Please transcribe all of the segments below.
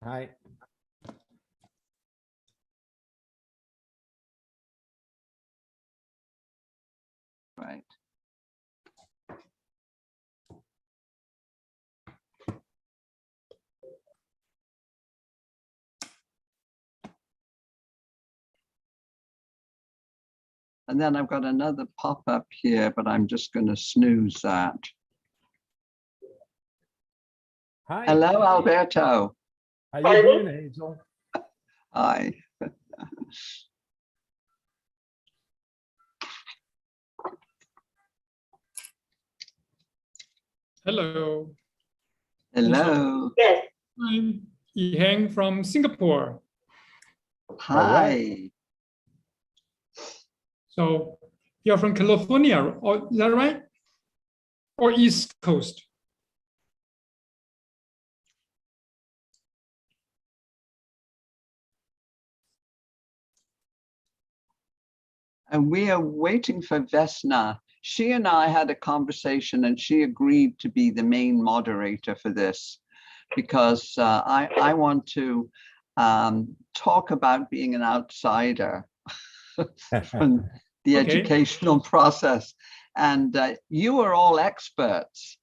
Hi. Right. And then I've got another pop-up here, but I'm just going to snooze that. Hi. Hello, Alberto. How you doing, Hazel? Hi. Hello. Hello. Yes. I'm Yiheng from Singapore. Hi. So you're from California, or is that right? Or East Coast? And we are waiting for Vesna. She and I had a conversation and she agreed to be the main moderator for this because I want to talk about being an outsider from the educational process. And you are all experts.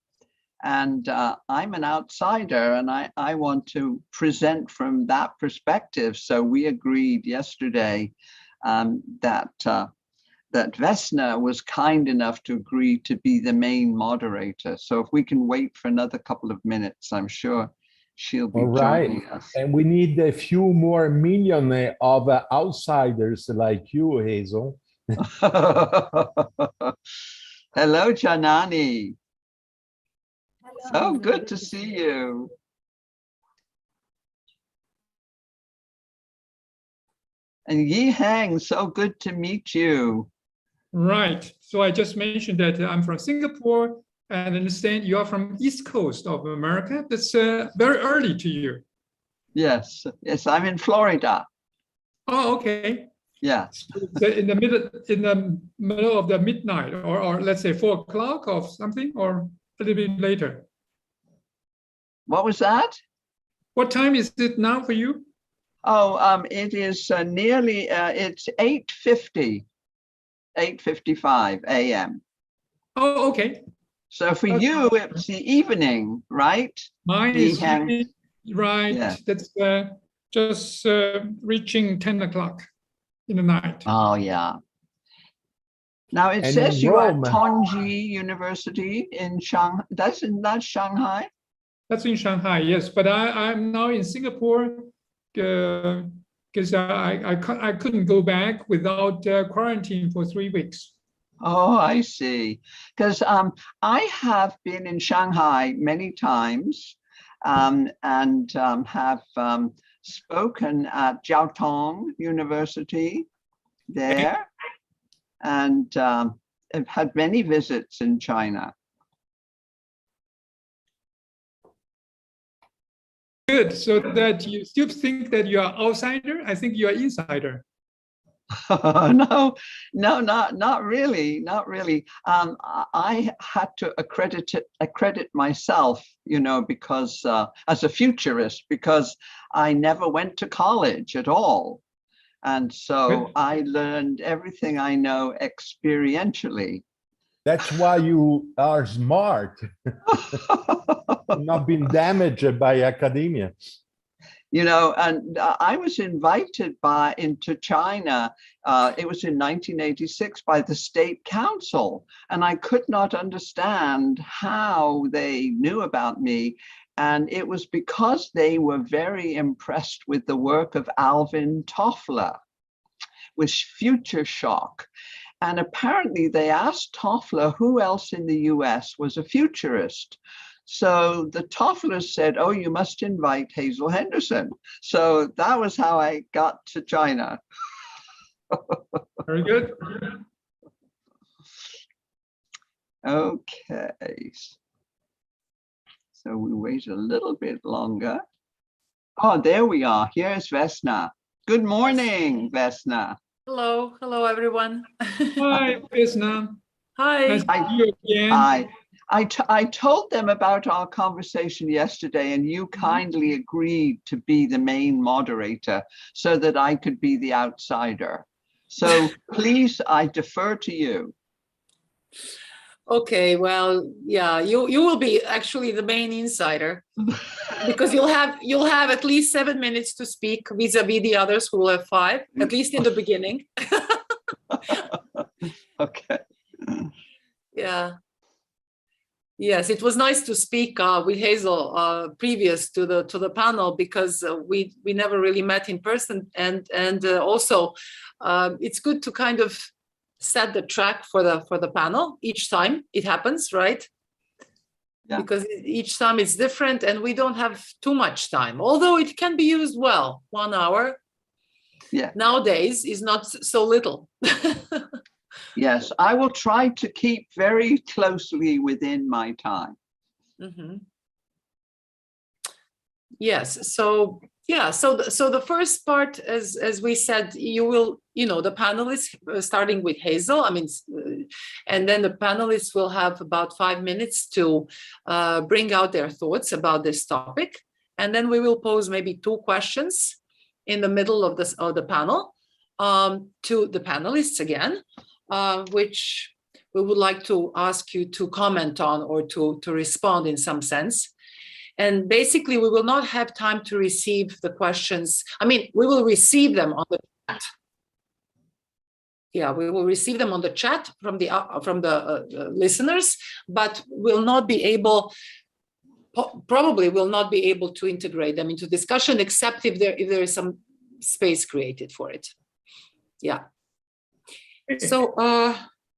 And I'm an outsider and I want to present from that perspective. So we agreed yesterday that Vesna was kind enough to agree to be the main moderator. So if we can wait for another couple of minutes, I'm sure she'll be joining us. And we need a few more million of outsiders like you, Hazel. Hello, Janani. Hello. So good to see you. And Yiheng, so good to meet you. Right. So I just mentioned that I'm from Singapore and I understand you are from East Coast of America. That's very early to you. Yes, yes, I'm in Florida. Oh, okay. Yeah. So in the middle of the midnight, or let's say 4 o'clock or something, or a little bit later. What was that? What time is it now for you? Oh, it is nearly, it's 8:50, 8:55 a.m. Oh, okay. So for Okay. you, it's the evening, right? Mine is Yiheng. really- right. Yeah. That's just reaching 10 o'clock in the night. Oh, yeah. Now it And says in you are Rome. at Tongji University in Shanghai. That's Shanghai? That's in Shanghai, yes. But I'm now in Singapore because I couldn't go back without quarantine for 3 weeks. Oh, I see. Because I have been in Shanghai many times and have spoken at Jiao Tong University there and have had many visits in China. Good. So that you still think that you are outsider? I think you are insider. No, not really, not really. I had to accredit myself, you know, because as a futurist, because I never went to college at all. And so Good. I learned everything I know experientially. That's why you are smart, not been damaged by academia. You know, and I was invited into China. It was in 1986 by the State Council, and I could not understand how they knew about me. And it was because they were very impressed with the work of Alvin Toffler, with Future Shock. And apparently they asked Toffler who else in the US was a futurist. So the Tofflers said, oh, you must invite Hazel Henderson. So that was how I got to China. Very good. Okay. So we wait a little bit longer. Oh, there we are. Here's Vesna. Good morning, Vesna. Hello, everyone. Hi, Vesna. Hi. Nice to see you again. Hi. I told them about our conversation yesterday, and you kindly agreed to be the main moderator so that I could be the outsider. So please, I defer to you. Okay, well, yeah, you will be actually the main insider because you'll have at least 7 minutes to speak vis-a-vis the others who will have 5, at least in the beginning. Okay. Yeah. Yes, it was nice to speak with Hazel previous to the panel because we never really met in person, and also it's good to kind of set the track for the panel each time it happens, right? Yeah. Because each time it's different, and we don't have too much time, although it can be used well. 1 hour, Yeah. nowadays is not so little. Yes, I will try to keep very closely within my time. Mm-hmm. Yes. So yeah. So the first part, as we said, you will, the panelists starting with Hazel. I mean, and then the panelists will have about 5 minutes to bring out their thoughts about this topic, and then we will pose maybe 2 questions in the middle of the panel to the panelists again, which we would like to ask you to comment on or to respond in some sense. And basically, we will not have time to receive the questions. I mean, we will receive them on the chat. Yeah, we will receive them on the chat from the listeners, but will not be able, probably will not be able to integrate them into discussion, except if there is some space created for it. Yeah. So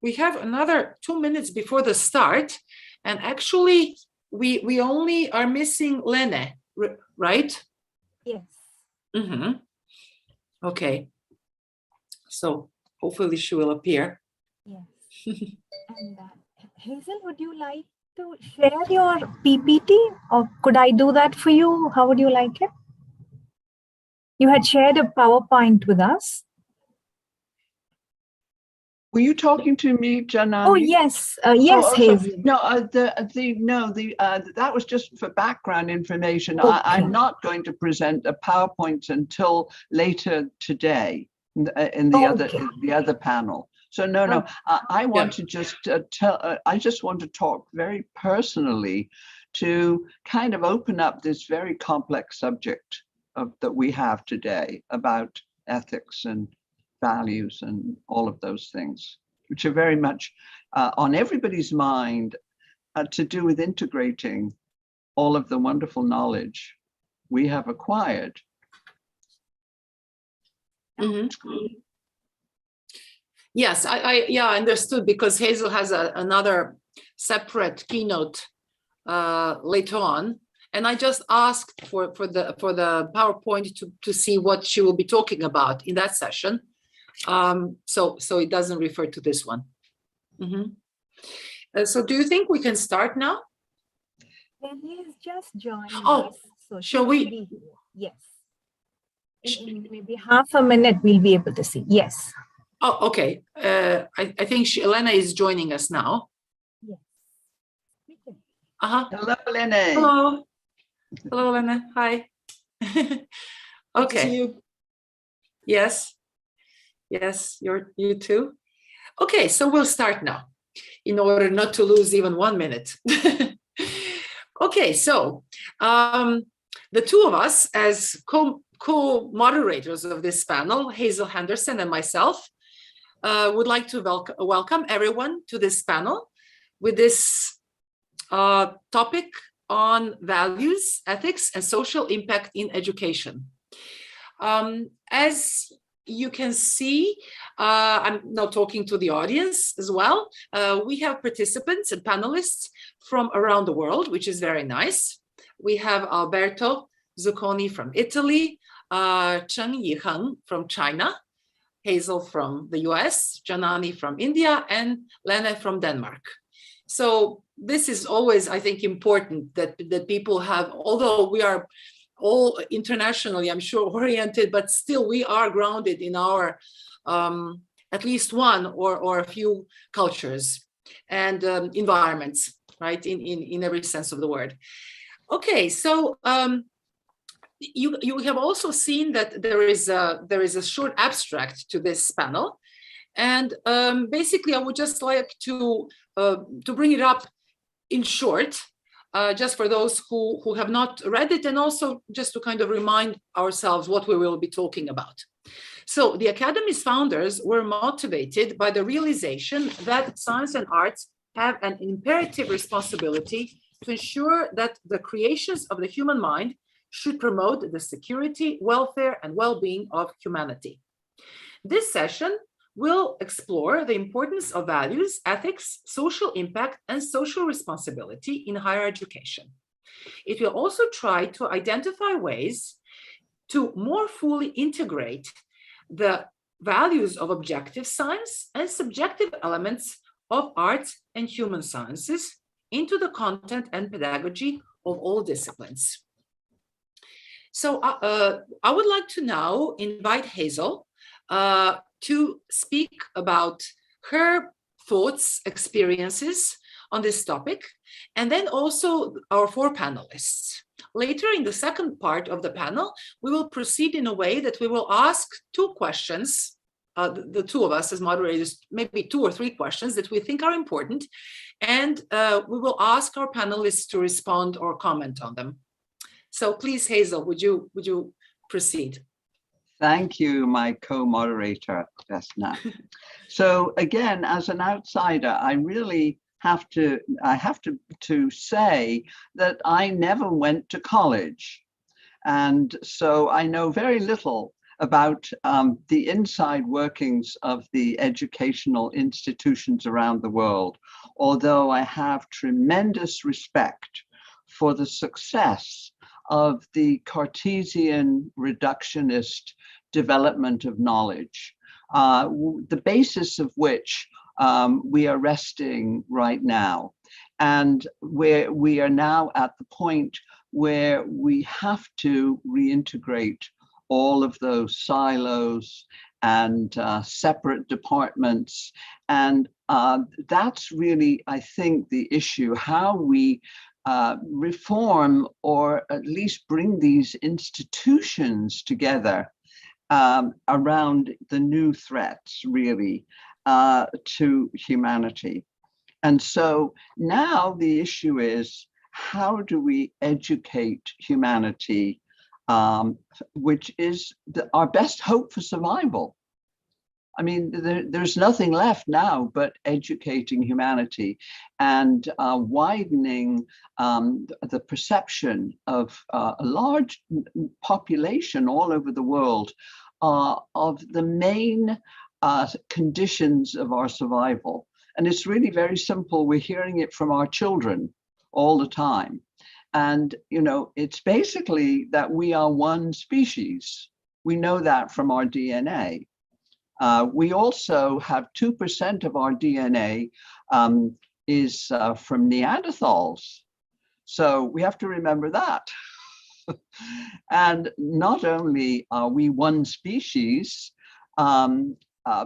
we have another 2 minutes before the start, and actually we only are missing Lene, right? Yes. Mm-hmm. Okay. So hopefully she will appear. Yes. And Hazel, would you like to share your PPT, or could I do that for you? How would you like it? You had shared a PowerPoint with us. Were you talking to me, Janani? Oh yes, yes, Oh, Hazel. no, that was just for background information. Okay. I'm not going to present a PowerPoint until later today in the other panel. So no, I want to just I just want to talk very personally to kind of open up this very complex subject that we have today about ethics and values and all of those things, which are very much on everybody's mind, to do with integrating all of the wonderful knowledge we have acquired. Mm-hmm. Yes, I understood, because Hazel has another separate keynote later on, and I just asked for the PowerPoint to see what she will be talking about in that session. So it doesn't refer to this one. Mm-hmm. So do you think we can start now? Lily is just joined. Oh, us, so shall she we? will be here. Yes. In maybe half a minute, we'll be able to see. Yes. Oh, okay. I think Elena is joining us now. Yes. Uh-huh. Hello, Lene. Hello. Hello, Elena. Hi. Okay. You. Yes. Yes, you too. Okay, so we'll start now in order not to lose even 1 minute. Okay, so the two of us as co-moderators of this panel, Hazel Henderson and myself, would like to welcome everyone to this panel with this topic on values, ethics, and social impact in education. As you can see, I'm now talking to the audience as well. We have participants and panelists from around the world, which is very nice. We have Alberto Zucconi from Italy, Cheng Yiheng from China, Hazel from the US, Janani from India, and Lene from Denmark. So this is always, I think, important that people have, although we are all internationally, I'm sure, oriented, but still we are grounded in our at least one or a few cultures and environments. right? In every sense of the word. Okay, so you have also seen that there is a short abstract to this panel, and basically I would just like to bring it up in short, just for those who have not read it, and also just to kind of remind ourselves what we will be talking about. So the Academy's founders were motivated by the realization that science and arts have an imperative responsibility to ensure that the creations of the human mind should promote the security, welfare, and well-being of humanity. This session will explore the importance of values, ethics, social impact, and social responsibility in higher education. It will also try to identify ways to more fully integrate the values of objective science and subjective elements of arts and human sciences into the content and pedagogy of all disciplines. So I would like to now invite Hazel to speak about her thoughts, experiences on this topic, and then also our four panelists. Later in the second part of the panel, we will proceed in a way that we will ask two questions, the two of us as moderators, maybe 2 or 3 questions that we think are important, and we will ask our panelists to respond or comment on them. So please, Hazel, would you proceed? Thank you, my co-moderator, Vesna. So again, as an outsider, I really have to say that I never went to college. And so I know very little about the inside workings of the educational institutions around the world, although I have tremendous respect for the success of the Cartesian reductionist development of knowledge, the basis of which we are resting right now. And where we are now at the point where we have to reintegrate all of those silos and separate departments. And that's really, I think, the issue, how we reform or at least bring these institutions together around the new threats, really, to humanity. And so now the issue is, how do we educate humanity, which is our best hope for survival? I mean, there's nothing left now but educating humanity and widening the perception of a large population all over the world of the main conditions of our survival. And it's really very simple. We're hearing it from our children all the time. And, you know, it's basically that we are one species. We know that from our DNA. We also have 2% of our DNA is from Neanderthals. So we have to remember that. And not only are we one species,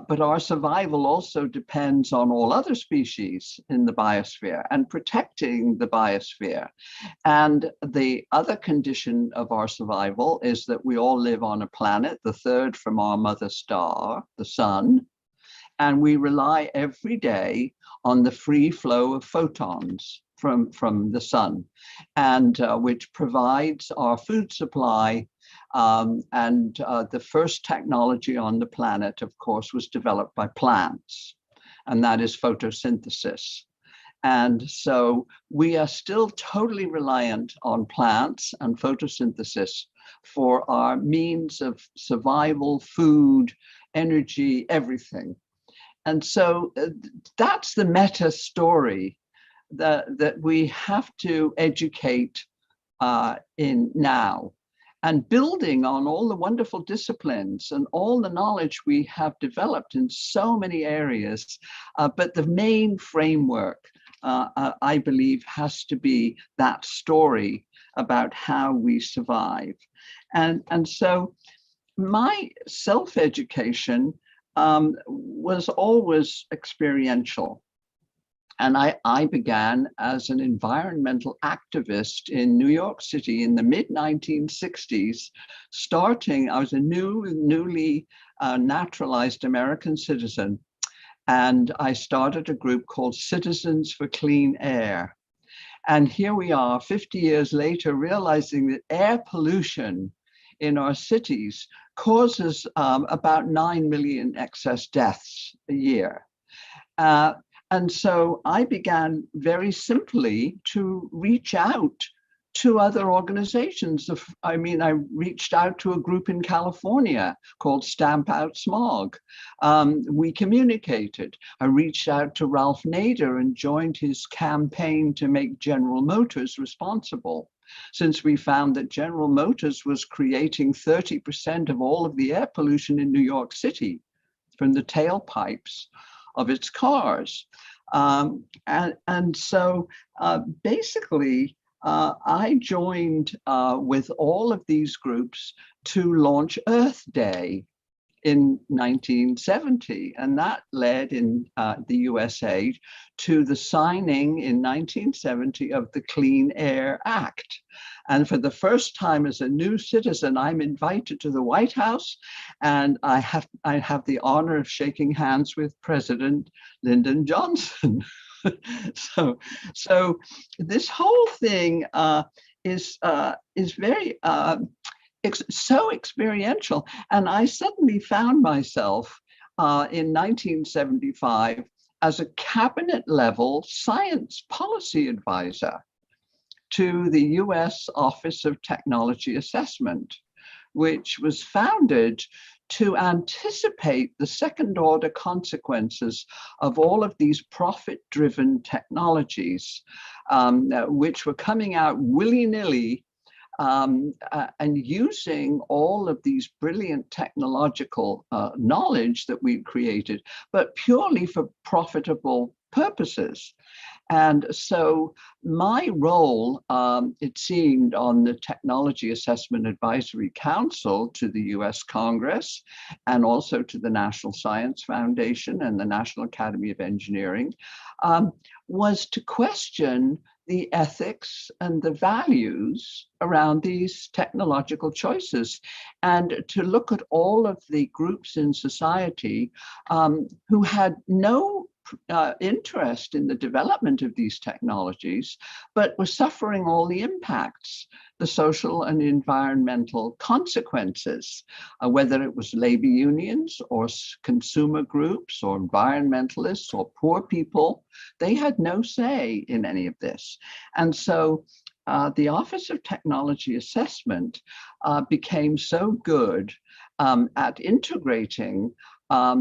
but our survival also depends on all other species in the biosphere and protecting the biosphere. And the other condition of our survival is that we all live on a planet, the third from our mother star, the sun, and we rely every day on the free flow of photons from the sun, and which provides our food supply. The first technology on the planet, of course, was developed by plants, and that is photosynthesis. And so we are still totally reliant on plants and photosynthesis for our means of survival, food, energy, everything. And so that's the meta story that we have to educate in now. And building on all the wonderful disciplines and all the knowledge we have developed in so many areas. But the main framework, I believe, has to be that story about how we survive. And so my self-education was always experiential. And I began as an environmental activist in New York City in the mid-1960s, I was a newly naturalized American citizen, and I started a group called Citizens for Clean Air. And here we are 50 years later, realizing that air pollution in our cities causes about 9 million excess deaths a year. And so I began very simply to reach out to other organizations. I reached out to a group in California called Stamp Out Smog. We communicated. I reached out to Ralph Nader and joined his campaign to make General Motors responsible, since we found that General Motors was creating 30% of all of the air pollution in New York City from the tailpipes of its cars. So basically, I joined with all of these groups to launch Earth Day in 1970, and that led in the USA to the signing in 1970 of the Clean Air Act. And for the first time as a new citizen, I'm invited to the White House, and I have the honor of shaking hands with President Lyndon Johnson. So this whole thing is very so experiential. And I suddenly found myself in 1975 as a cabinet level science policy advisor to the US Office of Technology Assessment, which was founded to anticipate the second order consequences of all of these profit-driven technologies, which were coming out willy-nilly and using all of these brilliant technological knowledge that we created, but purely for profitable purposes. And so my role, it seemed, on the Technology Assessment Advisory Council to the US Congress and also to the National Science Foundation and the National Academy of Engineering, was to question the ethics and the values around these technological choices, and to look at all of the groups in society who had no interest in the development of these technologies, but were suffering all the impacts, the social and environmental consequences, whether it was labor unions or consumer groups or environmentalists or poor people. They had no say in any of this. And so the Office of Technology Assessment became so good at integrating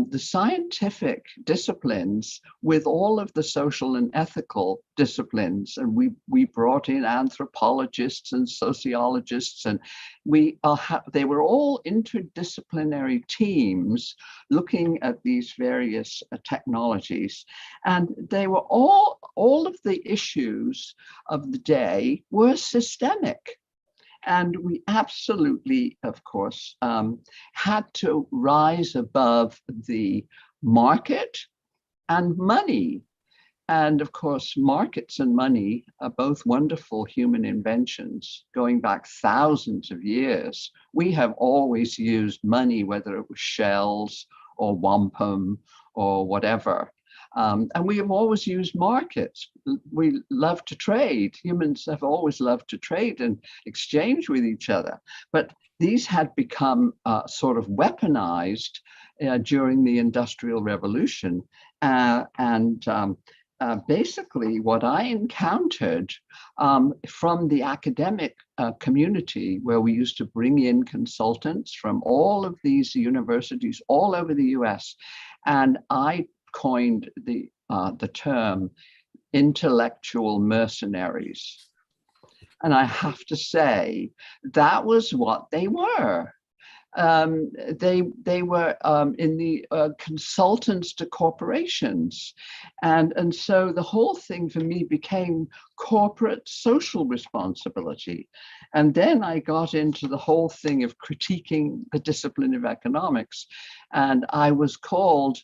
the scientific disciplines with all of the social and ethical disciplines. And we brought in anthropologists and sociologists, and they were all interdisciplinary teams looking at these various technologies. And they were all of the issues of the day were systemic. And we absolutely, of course, had to rise above the market and money. And of course, markets and money are both wonderful human inventions going back thousands of years. We have always used money, whether it was shells or wampum or whatever. And we have always used markets. We love to trade. Humans have always loved to trade and exchange with each other. But these had become sort of weaponized during the Industrial Revolution. Basically, what I encountered from the academic community, where we used to bring in consultants from all of these universities all over the US, and I coined the term intellectual mercenaries. And I have to say, that was what they were. they were in the consultants to corporations. And so the whole thing for me became corporate social responsibility. And then I got into the whole thing of critiquing the discipline of economics. And I was called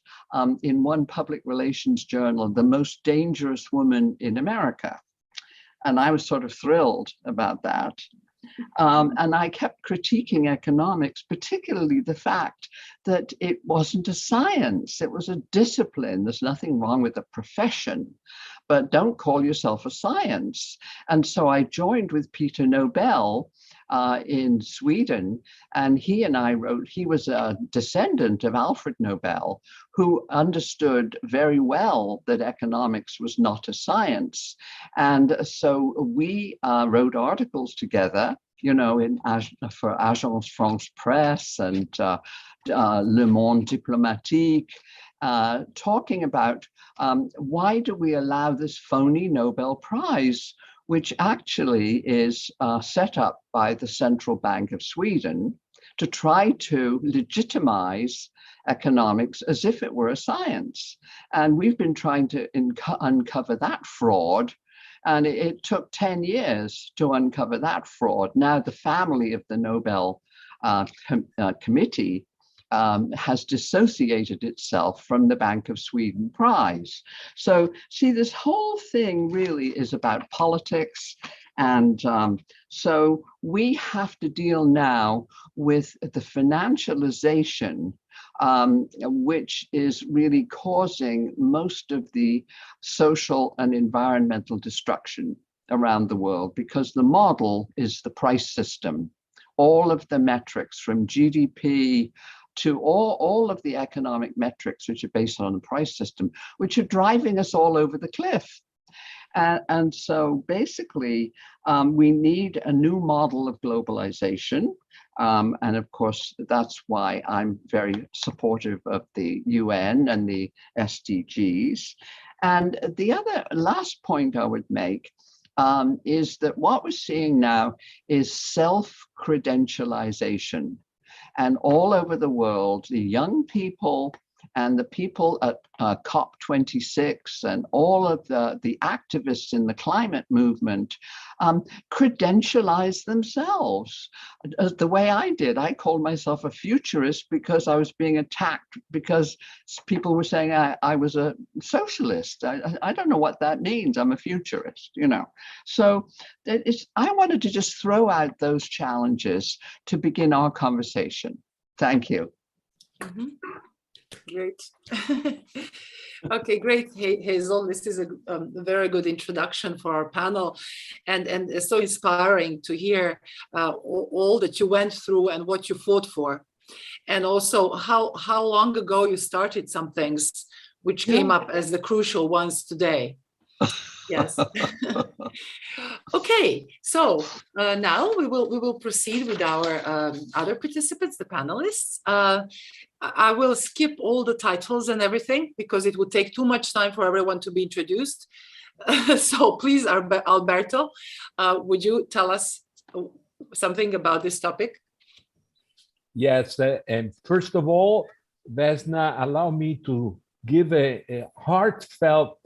in one public relations journal, the most dangerous woman in America. And I was sort of thrilled about that. And I kept critiquing economics, particularly the fact that it wasn't a science, it was a discipline. There's nothing wrong with a profession, but don't call yourself a science. And so I joined with Peter Nobel in Sweden, and he and I wrote, he was a descendant of Alfred Nobel, who understood very well that economics was not a science. And so we wrote articles together, you know, for Agence France Presse and Le Monde Diplomatique, talking about why do we allow this phony Nobel Prize, which actually is set up by the Central Bank of Sweden to try to legitimize economics as if it were a science. And we've been trying to uncover that fraud. And it took 10 years to uncover that fraud. Now the family of the Nobel Committee has dissociated itself from the Bank of Sweden Prize. So see, this whole thing really is about politics. And so we have to deal now with the financialization, which is really causing most of the social and environmental destruction around the world, because the model is the price system. All of the metrics from GDP to all of the economic metrics, which are based on the price system, which are driving us all over the cliff. And so basically, we need a new model of globalization. And of course, that's why I'm very supportive of the UN and the SDGs. And the other last point I would make is that what we're seeing now is self-credentialization. And all over the world, the young people and the people at COP26 and all of the activists in the climate movement credentialize themselves. The way I did, I called myself a futurist because I was being attacked because people were saying I was a socialist. I don't know what that means. I'm a futurist, you know. So I wanted to just throw out those challenges to begin our conversation. Thank you. Mm-hmm. Great. Okay, great, Hazel. This is a very good introduction for our panel, and it's so inspiring to hear all that you went through and what you fought for, and also how long ago you started some things which came up as the crucial ones today. Yes. Okay, so now we will proceed with our other participants, the panelists. I will skip all the titles and everything because it would take too much time for everyone to be introduced. So please, Alberto, would you tell us something about this topic? Yes, and first of all, Vesna, allow me to give a heartfelt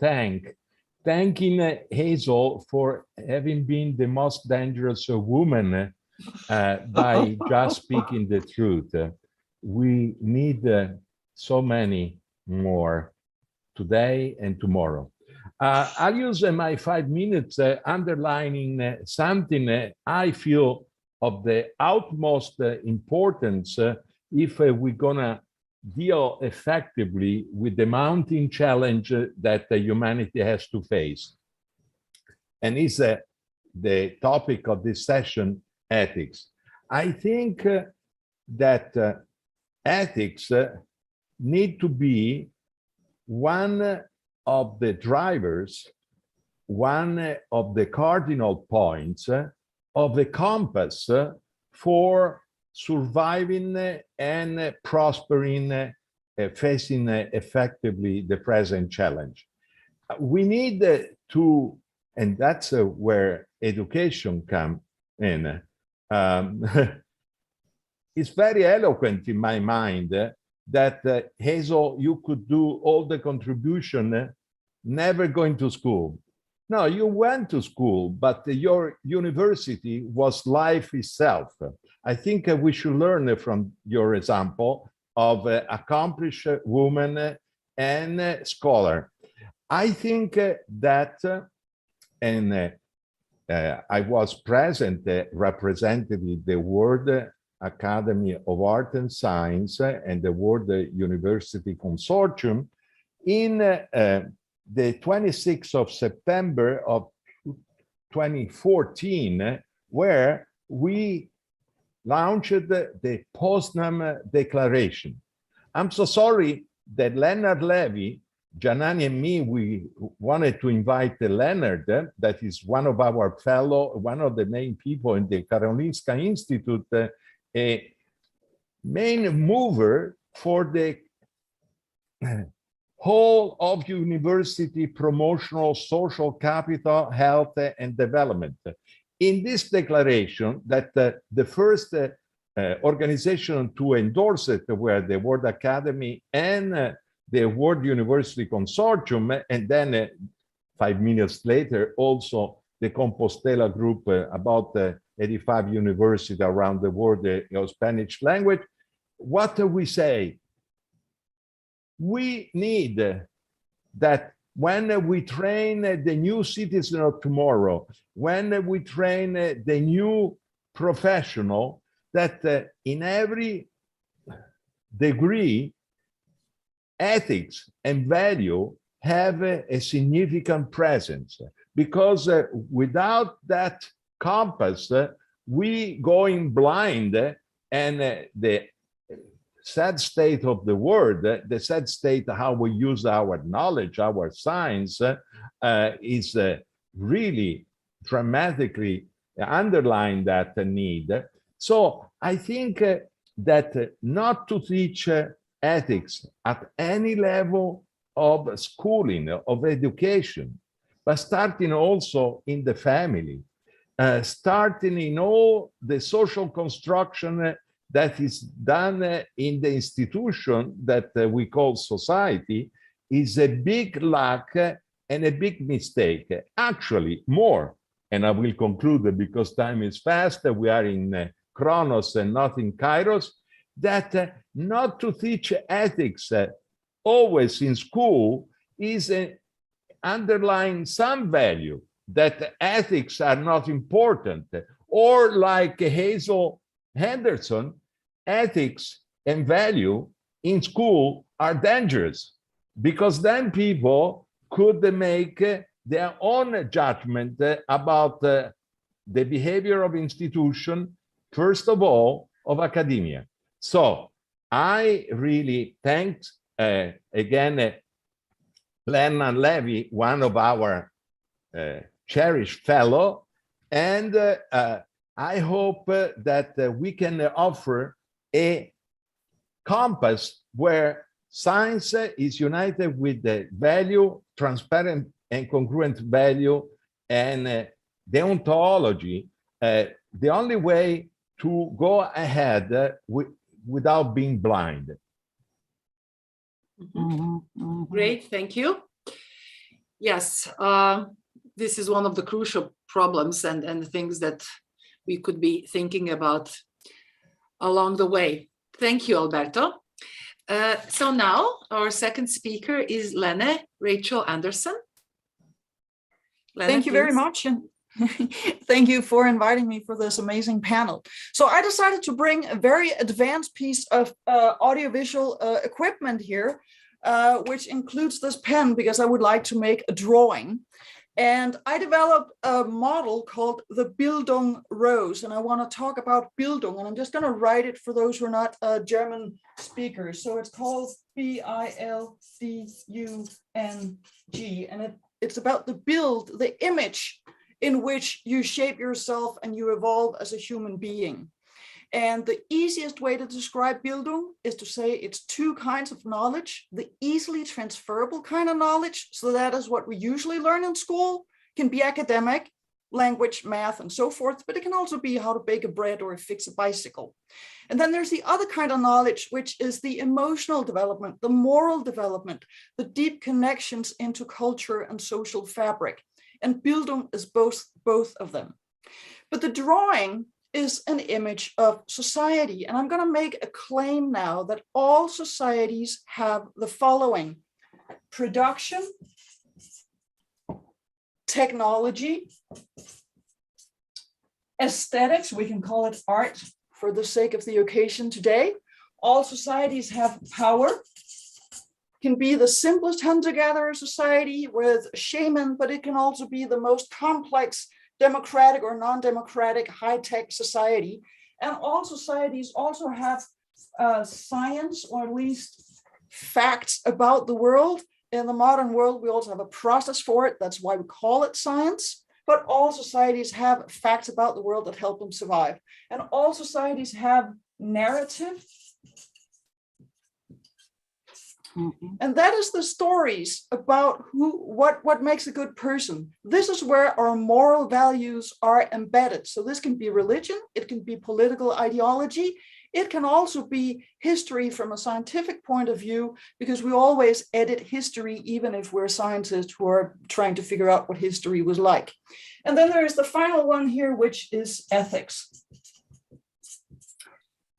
thanking Hazel for having been the most dangerous woman by just speaking the truth. We need so many more today and tomorrow. I'll use my 5 minutes underlining something I feel of the utmost importance if we're gonna deal effectively with the mounting challenge that humanity has to face. And it's the topic of this session, ethics. I think that ethics need to be one of the drivers, one of the cardinal points of the compass for surviving and prospering, facing effectively the present challenge. We need to, and that's where education comes in, is very eloquent in my mind that Hazel, you could do all the contribution never going to school. No, you went to school, but your university was life itself. I think we should learn from your example of accomplished woman and scholar. I think that, and I was present representing the World Academy of Art and Science and the World University Consortium in the 26th of September of 2014, where we launched the Poznan Declaration. I'm so sorry that Leonard Levy, Janani and me, we wanted to invite Leonard, that is one of our fellow, one of the main people in the Karolinska Institute, a main mover for the whole of university promotional social capital, health and development. In this declaration, that the first organization to endorse it were the World Academy and the World University Consortium, and then 5 minutes later, also the Compostela group, about 85 universities around the world of Spanish language. What do we say? We need that when we train the new citizen of tomorrow, when we train the new professional, that in every degree, ethics and value have a significant presence, because without that compass, we going blind, and the sad state of the world, the sad state how we use our knowledge, our science, is really dramatically underline that need. So I think that not to teach ethics at any level of schooling, of education, but starting also in the family, starting in all the social construction that is done in the institution that we call society, is a big lack and a big mistake. Actually, more, and I will conclude because time is fast, we are in Chronos and not in Kairos, that not to teach ethics always in school is underlying some value, that ethics are not important, or like Hazel Henderson, ethics and value in school are dangerous, because then people could make their own judgment about the behavior of institution, first of all, of academia. So I really thank again Leonard Levy, one of our cherished fellow, and I hope that we can offer a compass where science is united with the value, transparent and congruent value, and deontology, the only way to go ahead without being blind. Great, thank you. Yes, this is one of the crucial problems and things that we could be thinking about along the way. Thank you, Alberto. So now our second speaker is Lene Rachel Anderson. Lene, thank you very please. much. And thank you for inviting me for this amazing panel. So I decided to bring a very advanced piece of audiovisual equipment here, which includes this pen, because I would like to make a drawing. And I developed a model called the Bildung Rose, and I want to talk about Bildung, and I'm just going to write it for those who are not German speakers. So it's called Bildung, and it's about the build, the image in which you shape yourself and you evolve as a human being. And the easiest way to describe Bildung is to say it's two kinds of knowledge: the easily transferable kind of knowledge, so that is what we usually learn in school, can be academic, language, math, and so forth, but it can also be how to bake a bread or fix a bicycle. And then there's the other kind of knowledge, which is the emotional development, the moral development, the deep connections into culture and social fabric. And Bildung is both of them. But the drawing is an image of society. And I'm going to make a claim now that all societies have the following: production, technology, aesthetics, we can call it art for the sake of the occasion today. All societies have power. Can be the simplest hunter-gatherer society with a shaman, but it can also be the most complex democratic or non-democratic high-tech society. And all societies also have science, or at least facts about the world. In the modern world, we also have a process for it. That's why we call it science. But all societies have facts about the world that help them survive. And all societies have narrative. And that is the stories about what makes a good person. This is where our moral values are embedded. So this can be religion, it can be political ideology, it can also be history from a scientific point of view, because we always edit history, even if we're scientists who are trying to figure out what history was like. And then there is the final one here, which is ethics.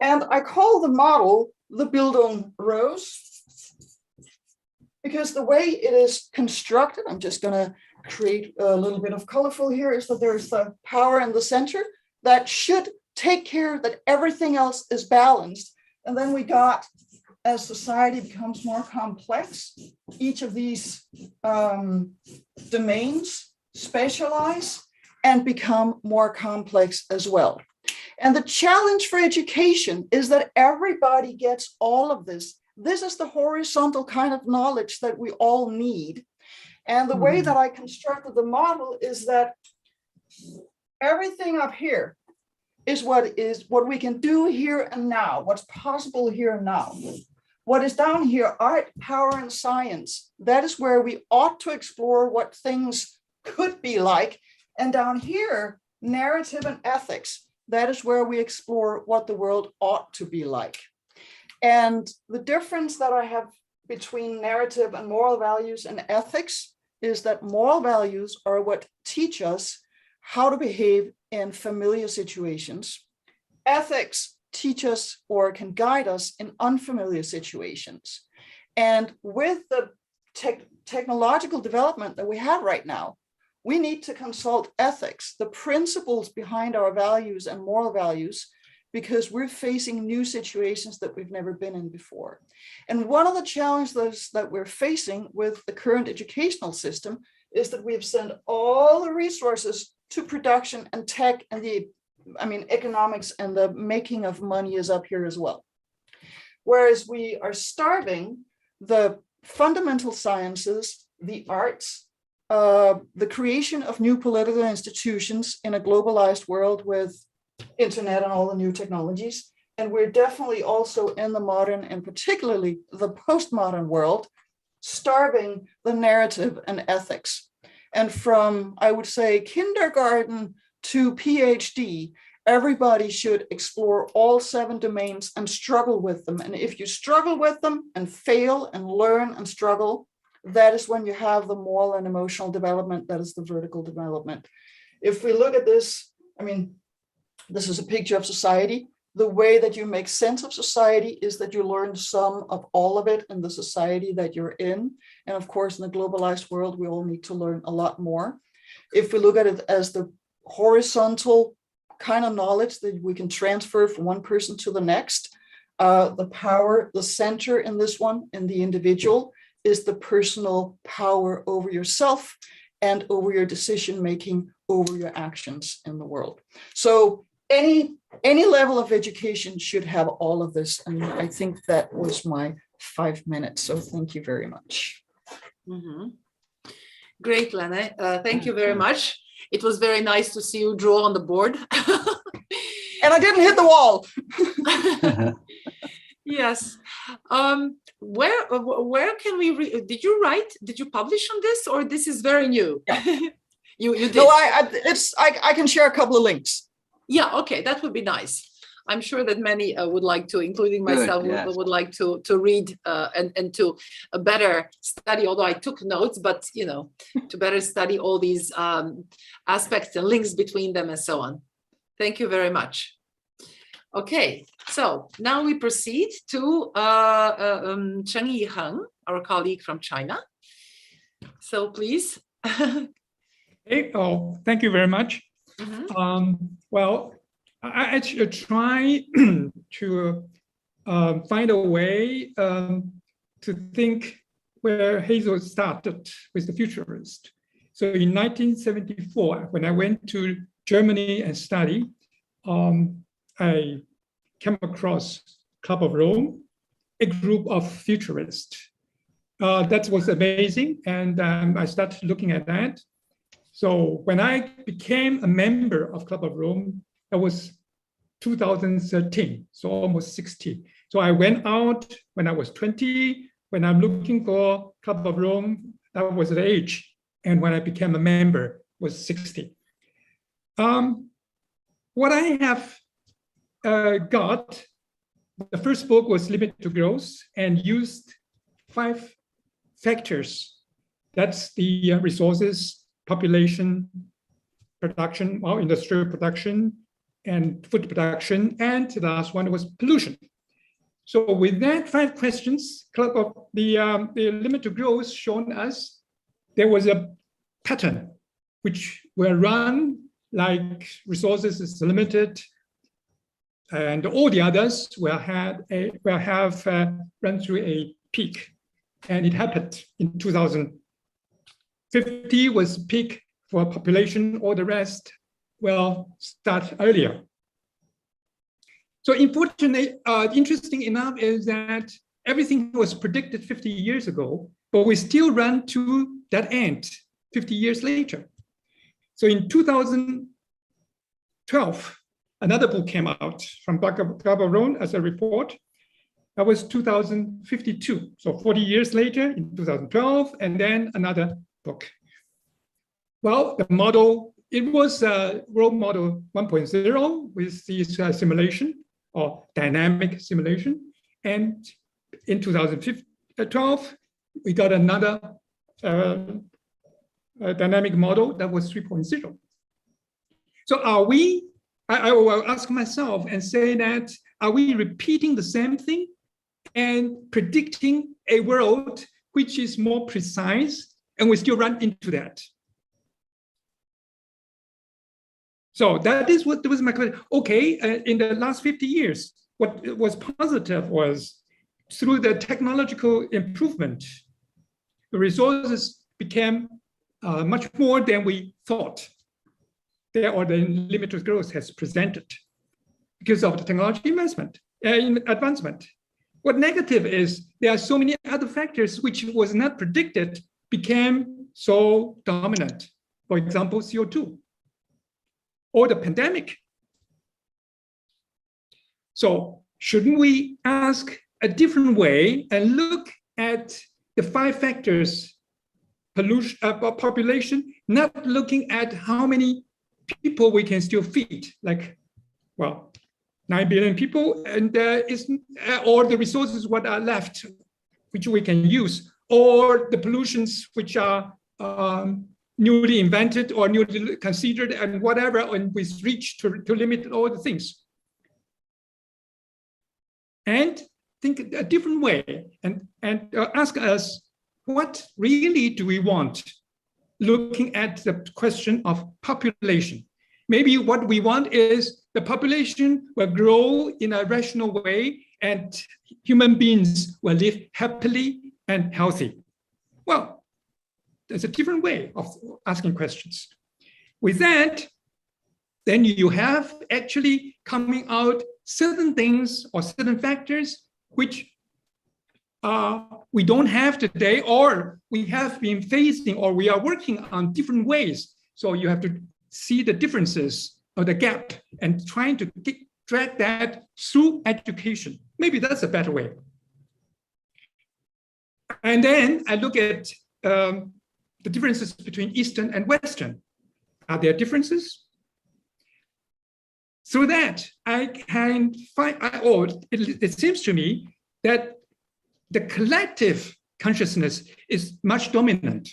And I call the model the Bildung Rose, because the way it is constructed, I'm just going to create a little bit of colorful here, is that there's the power in the center that should take care that everything else is balanced. And then we got, as society becomes more complex, each of these domains specialize and become more complex as well. And the challenge for education is that everybody gets all of this. This is the horizontal kind of knowledge that we all need. And the way that I constructed the model is that everything up here is what we can do here and now, what's possible here and now. What is down here, art, power, and science, that is where we ought to explore what things could be like. And down here, narrative and ethics, that is where we explore what the world ought to be like. And the difference that I have between narrative and moral values and ethics is that moral values are what teach us how to behave in familiar situations. Ethics teach us or can guide us in unfamiliar situations. And with the technological development that we have right now, we need to consult ethics, the principles behind our values and moral values, because we're facing new situations that we've never been in before. And one of the challenges that we're facing with the current educational system is that we've sent all the resources to production and tech, and economics and the making of money is up here as well. Whereas we are starving the fundamental sciences, the arts, the creation of new political institutions in a globalized world with internet and all the new technologies. And we're definitely also in the modern and particularly the postmodern world, starving the narrative and ethics. And from, I would say, kindergarten to PhD, everybody should explore all 7 domains and struggle with them. And if you struggle with them and fail and learn and struggle, that is when you have the moral and emotional development, that is the vertical development. If we look at this, this is a picture of society. The way that you make sense of society is that you learn some of all of it in the society that you're in. And of course, in the globalized world, we all need to learn a lot more. If we look at it as the horizontal kind of knowledge that we can transfer from one person to the next, the power, the center in this one, in the individual, is the personal power over yourself and over your decision-making, over your actions in the world. So any level of education should have all of this. And I think that was my 5 minutes. So thank you very much. Mm-hmm. Great, Lene. Thank you very much. It was very nice to see you draw on the board. And I didn't hit the wall. Yes. Where can we did you publish on this, or this is very new? You did. No, I can share a couple of links. Yeah, okay, that would be nice. I'm sure that many would like to, including Good, myself, yes. would like to read and to better study, although I took notes, but you know, to better study all these aspects and links between them and so on. Thank you very much. Okay, so now we proceed to Cheng Yiheng, our colleague from China. So please. Hey, oh, thank you very much. Well, I should try to find a way to think where Hazel started with the futurist. So in 1974, when I went to Germany and study, I came across Club of Rome, a group of futurists. That was amazing, and I started looking at that. So when I became a member of Club of Rome, that was 2013, so almost 60. So I went out when I was 20. When I'm looking for Club of Rome, that was the age. And when I became a member, was 60. What I have got, the first book was Limit to Growth and used 5 factors. That's the resources, population, production, or industrial production, and food production, and the last one was pollution. So with that 5 questions, Club of the Limit to Growth shown us there was a pattern which were run like resources is limited, and all the others will have run through a peak, and it happened in 2050 was peak for population. All the rest will start earlier. So unfortunately, interesting enough is that everything was predicted 50 years ago, but we still run to that end 50 years later. So in 2012, another book came out from Club as a report. That was 2052. So 40 years later in 2012, and then another book. Well, the model, it was World Model 1.0 with this simulation or dynamic simulation. And in 2012, we got another dynamic model that was 3.0. So are we, I will ask myself and say that, are we repeating the same thing and predicting a world which is more precise, and we still run into that? So that is what was my question. Okay, in the last 50 years, what was positive was through the technological improvement, the resources became much more than we thought. Or the limit to growth has presented because of the technology advancement. What negative is there are so many other factors which was not predicted became so dominant. For example, CO2 or the pandemic. So shouldn't we ask a different way and look at the 5 factors, pollution, population, not looking at how many people we can still feed, like, well, 9 billion people, and or the resources what are left, which we can use, or the pollutions which are newly invented or newly considered, and whatever, and we reach to limit all the things. And think a different way, and ask us, what really do we want? Looking at the question of population. Maybe what we want is the population will grow in a rational way and human beings will live happily and healthy. Well, there's a different way of asking questions. With that, then you have actually coming out certain things or certain factors which we don't have today, or we have been facing, or we are working on different ways. So you have to see the differences or the gap and trying to drag that through education. Maybe that's a better way. And then I look at the differences between Eastern and Western. Are there differences? So that I can find, it seems to me that the collective consciousness is much dominant.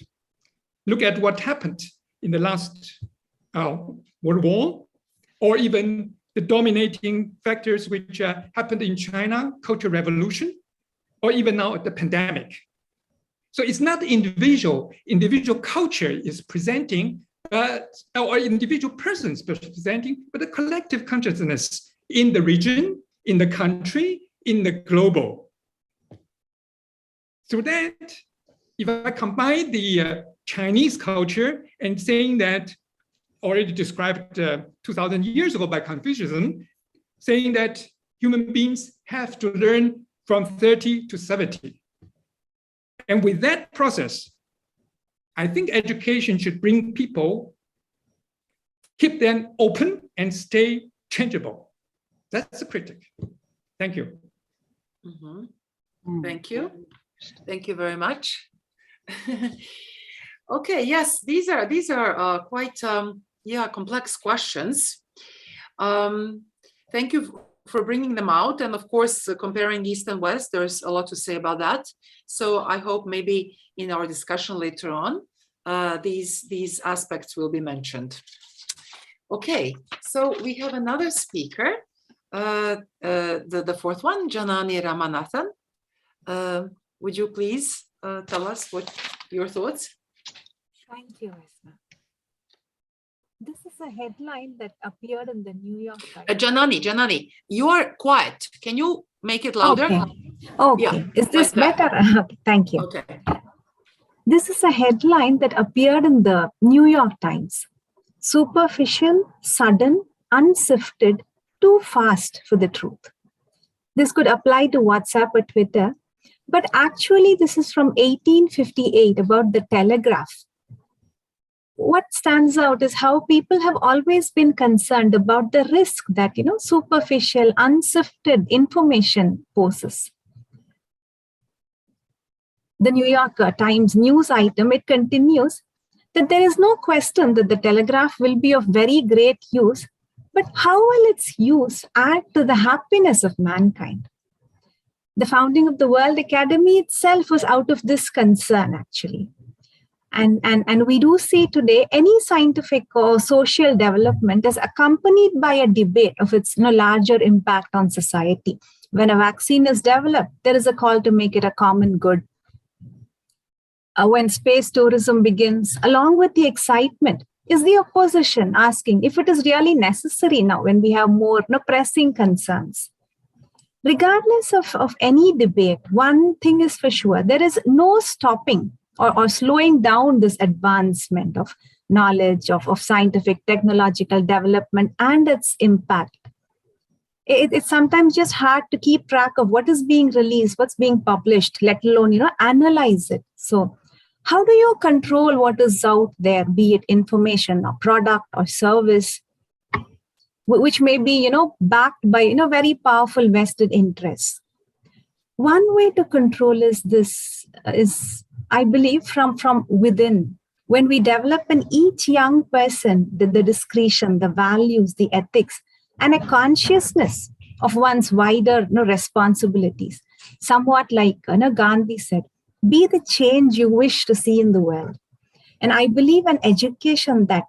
Look at what happened in the last World War, or even the dominating factors which happened in China, Cultural Revolution, or even now the pandemic. So it's not individual culture is presenting, or individual persons presenting, but the collective consciousness in the region, in the country, in the global. So that if I combine the Chinese culture and saying that already described 2000 years ago by Confucianism, saying that human beings have to learn from 30 to 70. And with that process, I think education should bring people, keep them open and stay changeable. That's the critic. Thank you. Mm-hmm. Thank you. Thank you very much. Okay, yes, these are quite complex questions. Thank you for bringing them out, and of course comparing East and West, there's a lot to say about that. So I hope maybe in our discussion later on these aspects will be mentioned. Okay, so we have another speaker, the fourth one, Janani Ramanathan. Would you please tell us what your thoughts? Thank you, Esma. This is a headline that appeared in the New York Times. Janani, you are quiet. Can you make it louder? Okay. Yeah, Is this like better? Okay, thank you. Okay. This is a headline that appeared in the New York Times. Superficial, sudden, unsifted, too fast for the truth. This could apply to WhatsApp or Twitter, but actually this is from 1858 about the telegraph. What stands out is how people have always been concerned about the risk that, superficial, unsifted information poses. The New York Times news item, it continues that there is no question that the telegraph will be of very great use, but how will its use add to the happiness of mankind? The founding of the World Academy itself was out of this concern, actually. And we do see today any scientific or social development is accompanied by a debate of its larger impact on society. When a vaccine is developed, there is a call to make it a common good. When space tourism begins, along with the excitement, is the opposition asking if it is really necessary now when we have more pressing concerns. Regardless of any debate, one thing is for sure, there is no stopping or slowing down this advancement of knowledge, of scientific, technological development and its impact. It's sometimes just hard to keep track of what is being released, what's being published, let alone, analyze it. So how do you control what is out there, be it information or product or service, which may be, backed by, very powerful vested interests? One way to control is I believe, from within. When we develop in each young person the discretion, the values, the ethics, and a consciousness of one's wider responsibilities, somewhat like Gandhi said, be the change you wish to see in the world. And I believe an education that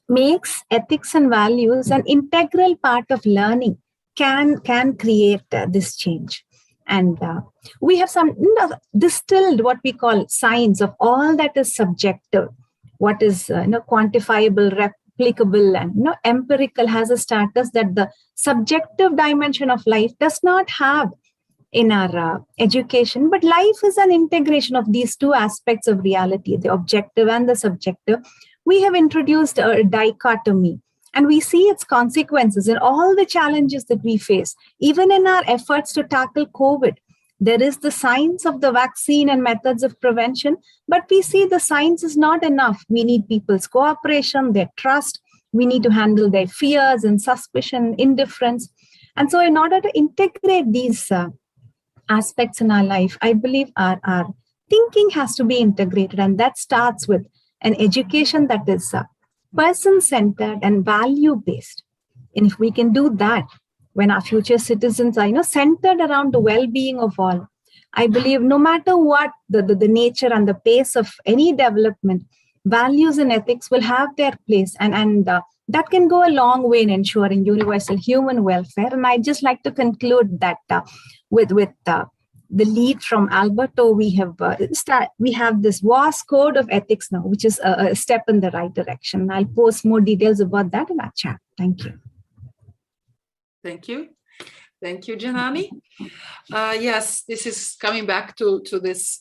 makes ethics and values an integral part of learning can create this change. And we have some distilled what we call science of all that is subjective, what is quantifiable, replicable, and empirical has a status that the subjective dimension of life does not have in our education. But life is an integration of these two aspects of reality, the objective and the subjective. We have introduced a dichotomy, and we see its consequences in all the challenges that we face. Even in our efforts to tackle COVID, there is the science of the vaccine and methods of prevention, but we see the science is not enough. We need people's cooperation, their trust. We need to handle their fears and suspicion, indifference. And so in order to integrate these aspects in our life, I believe our thinking has to be integrated. And that starts with an education that is person-centered and value-based. And if we can do that, when our future citizens are, centered around the well-being of all, I believe no matter what the nature and the pace of any development, values and ethics will have their place, and that can go a long way in ensuring universal human welfare. And I'd just like to conclude that with the lead from Alberto, we have this WAS code of ethics now, which is a step in the right direction. I'll post more details about that in our chat. Thank you. Thank you. Thank you, Janani. Yes, this is coming back to this,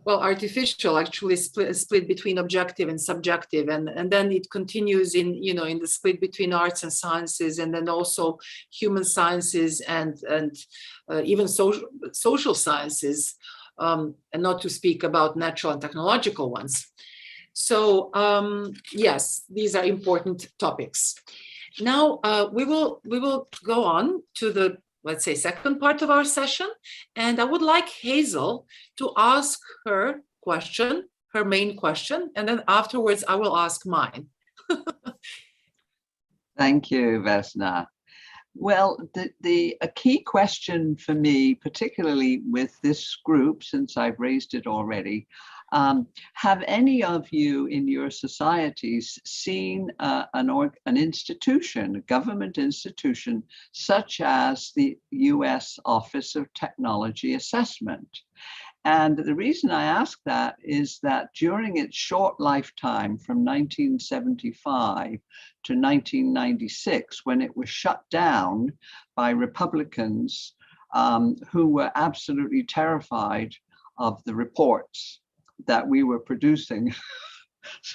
artificial actually split between objective and subjective, and then it continues in the split between arts and sciences, and then also human sciences and even social sciences, and not to speak about natural and technological ones. So yes, these are important topics. Now we will go on to the, let's say, second part of our session, and I would like Hazel to ask her question, her main question, and then afterwards I will ask mine. Thank you, Vesna. Well, a key question for me, particularly with this group, since I've raised it already, have any of you in your societies seen an institution, a government institution, such as the US Office of Technology Assessment? And the reason I ask that is that during its short lifetime from 1975 to 1996, when it was shut down by Republicans who were absolutely terrified of the reports that we were producing.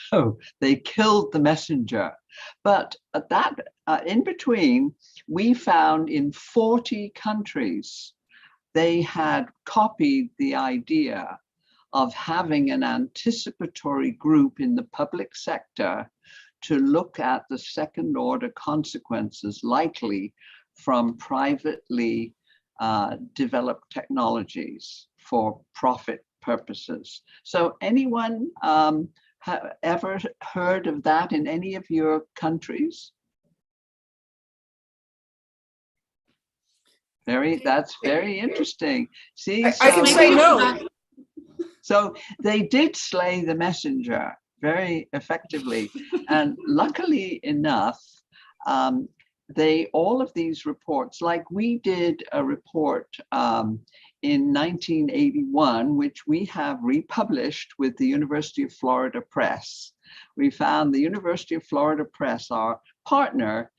So they killed the messenger. But in between, we found in 40 countries, they had copied the idea of having an anticipatory group in the public sector to look at the second order consequences likely from privately developed technologies for profit purposes. So anyone have ever heard of that in any of your countries? That's very interesting. See, I can say no. So they did slay the messenger very effectively. And luckily enough, all of these reports, like we did a report in 1981, which we have republished with the University of Florida Press. We found the University of Florida Press, our partner,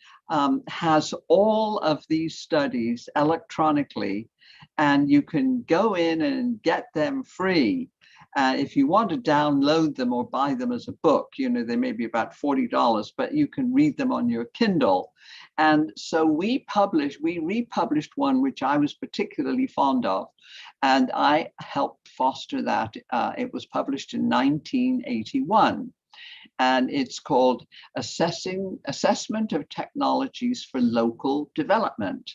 has all of these studies electronically, and you can go in and get them free. If you want to download them or buy them as a book, they may be about $40, but you can read them on your Kindle. And so we republished one which I was particularly fond of, and I helped foster that. It was published in 1981. And it's called Assessment of Technologies for Local Development.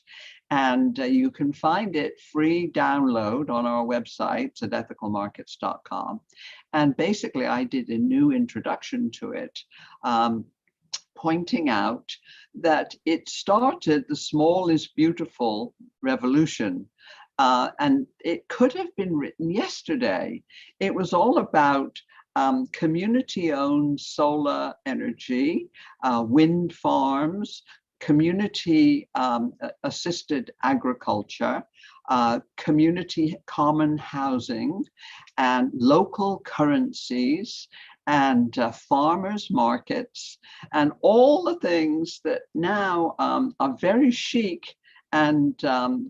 And you can find it free download on our website at ethicalmarkets.com. And basically, I did a new introduction to it, pointing out that it started the small is beautiful revolution. And it could have been written yesterday. It was all about community-owned solar energy, wind farms, community assisted agriculture, community common housing, and local currencies, and farmers markets, and all the things that now are very chic and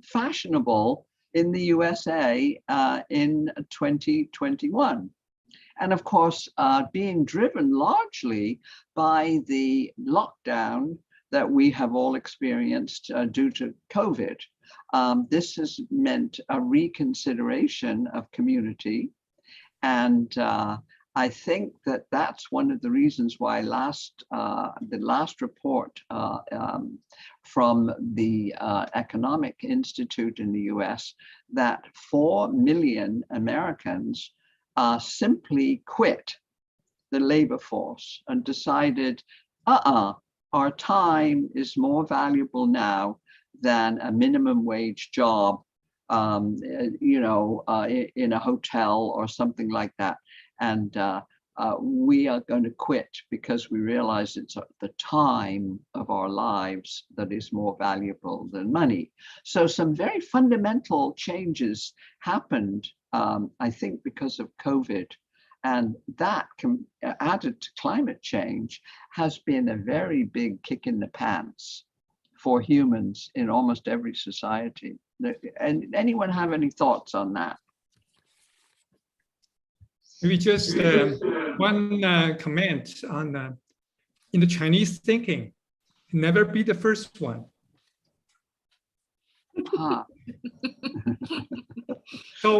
fashionable in the USA in 2021. And of course, being driven largely by the lockdown that we have all experienced due to COVID. This has meant a reconsideration of community. And I think that that's one of the reasons why the last report from the Economic Institute in the US, that 4 million Americans simply quit the labor force and decided, our time is more valuable now than a minimum wage job, in a hotel or something like that. And we are going to quit because we realize it's the time of our lives that is more valuable than money. So some very fundamental changes happened, I think, because of COVID. And that, added to climate change, has been a very big kick in the pants for humans in almost every society. And anyone have any thoughts on that? Maybe just one comment on in the Chinese thinking, never be the first one. So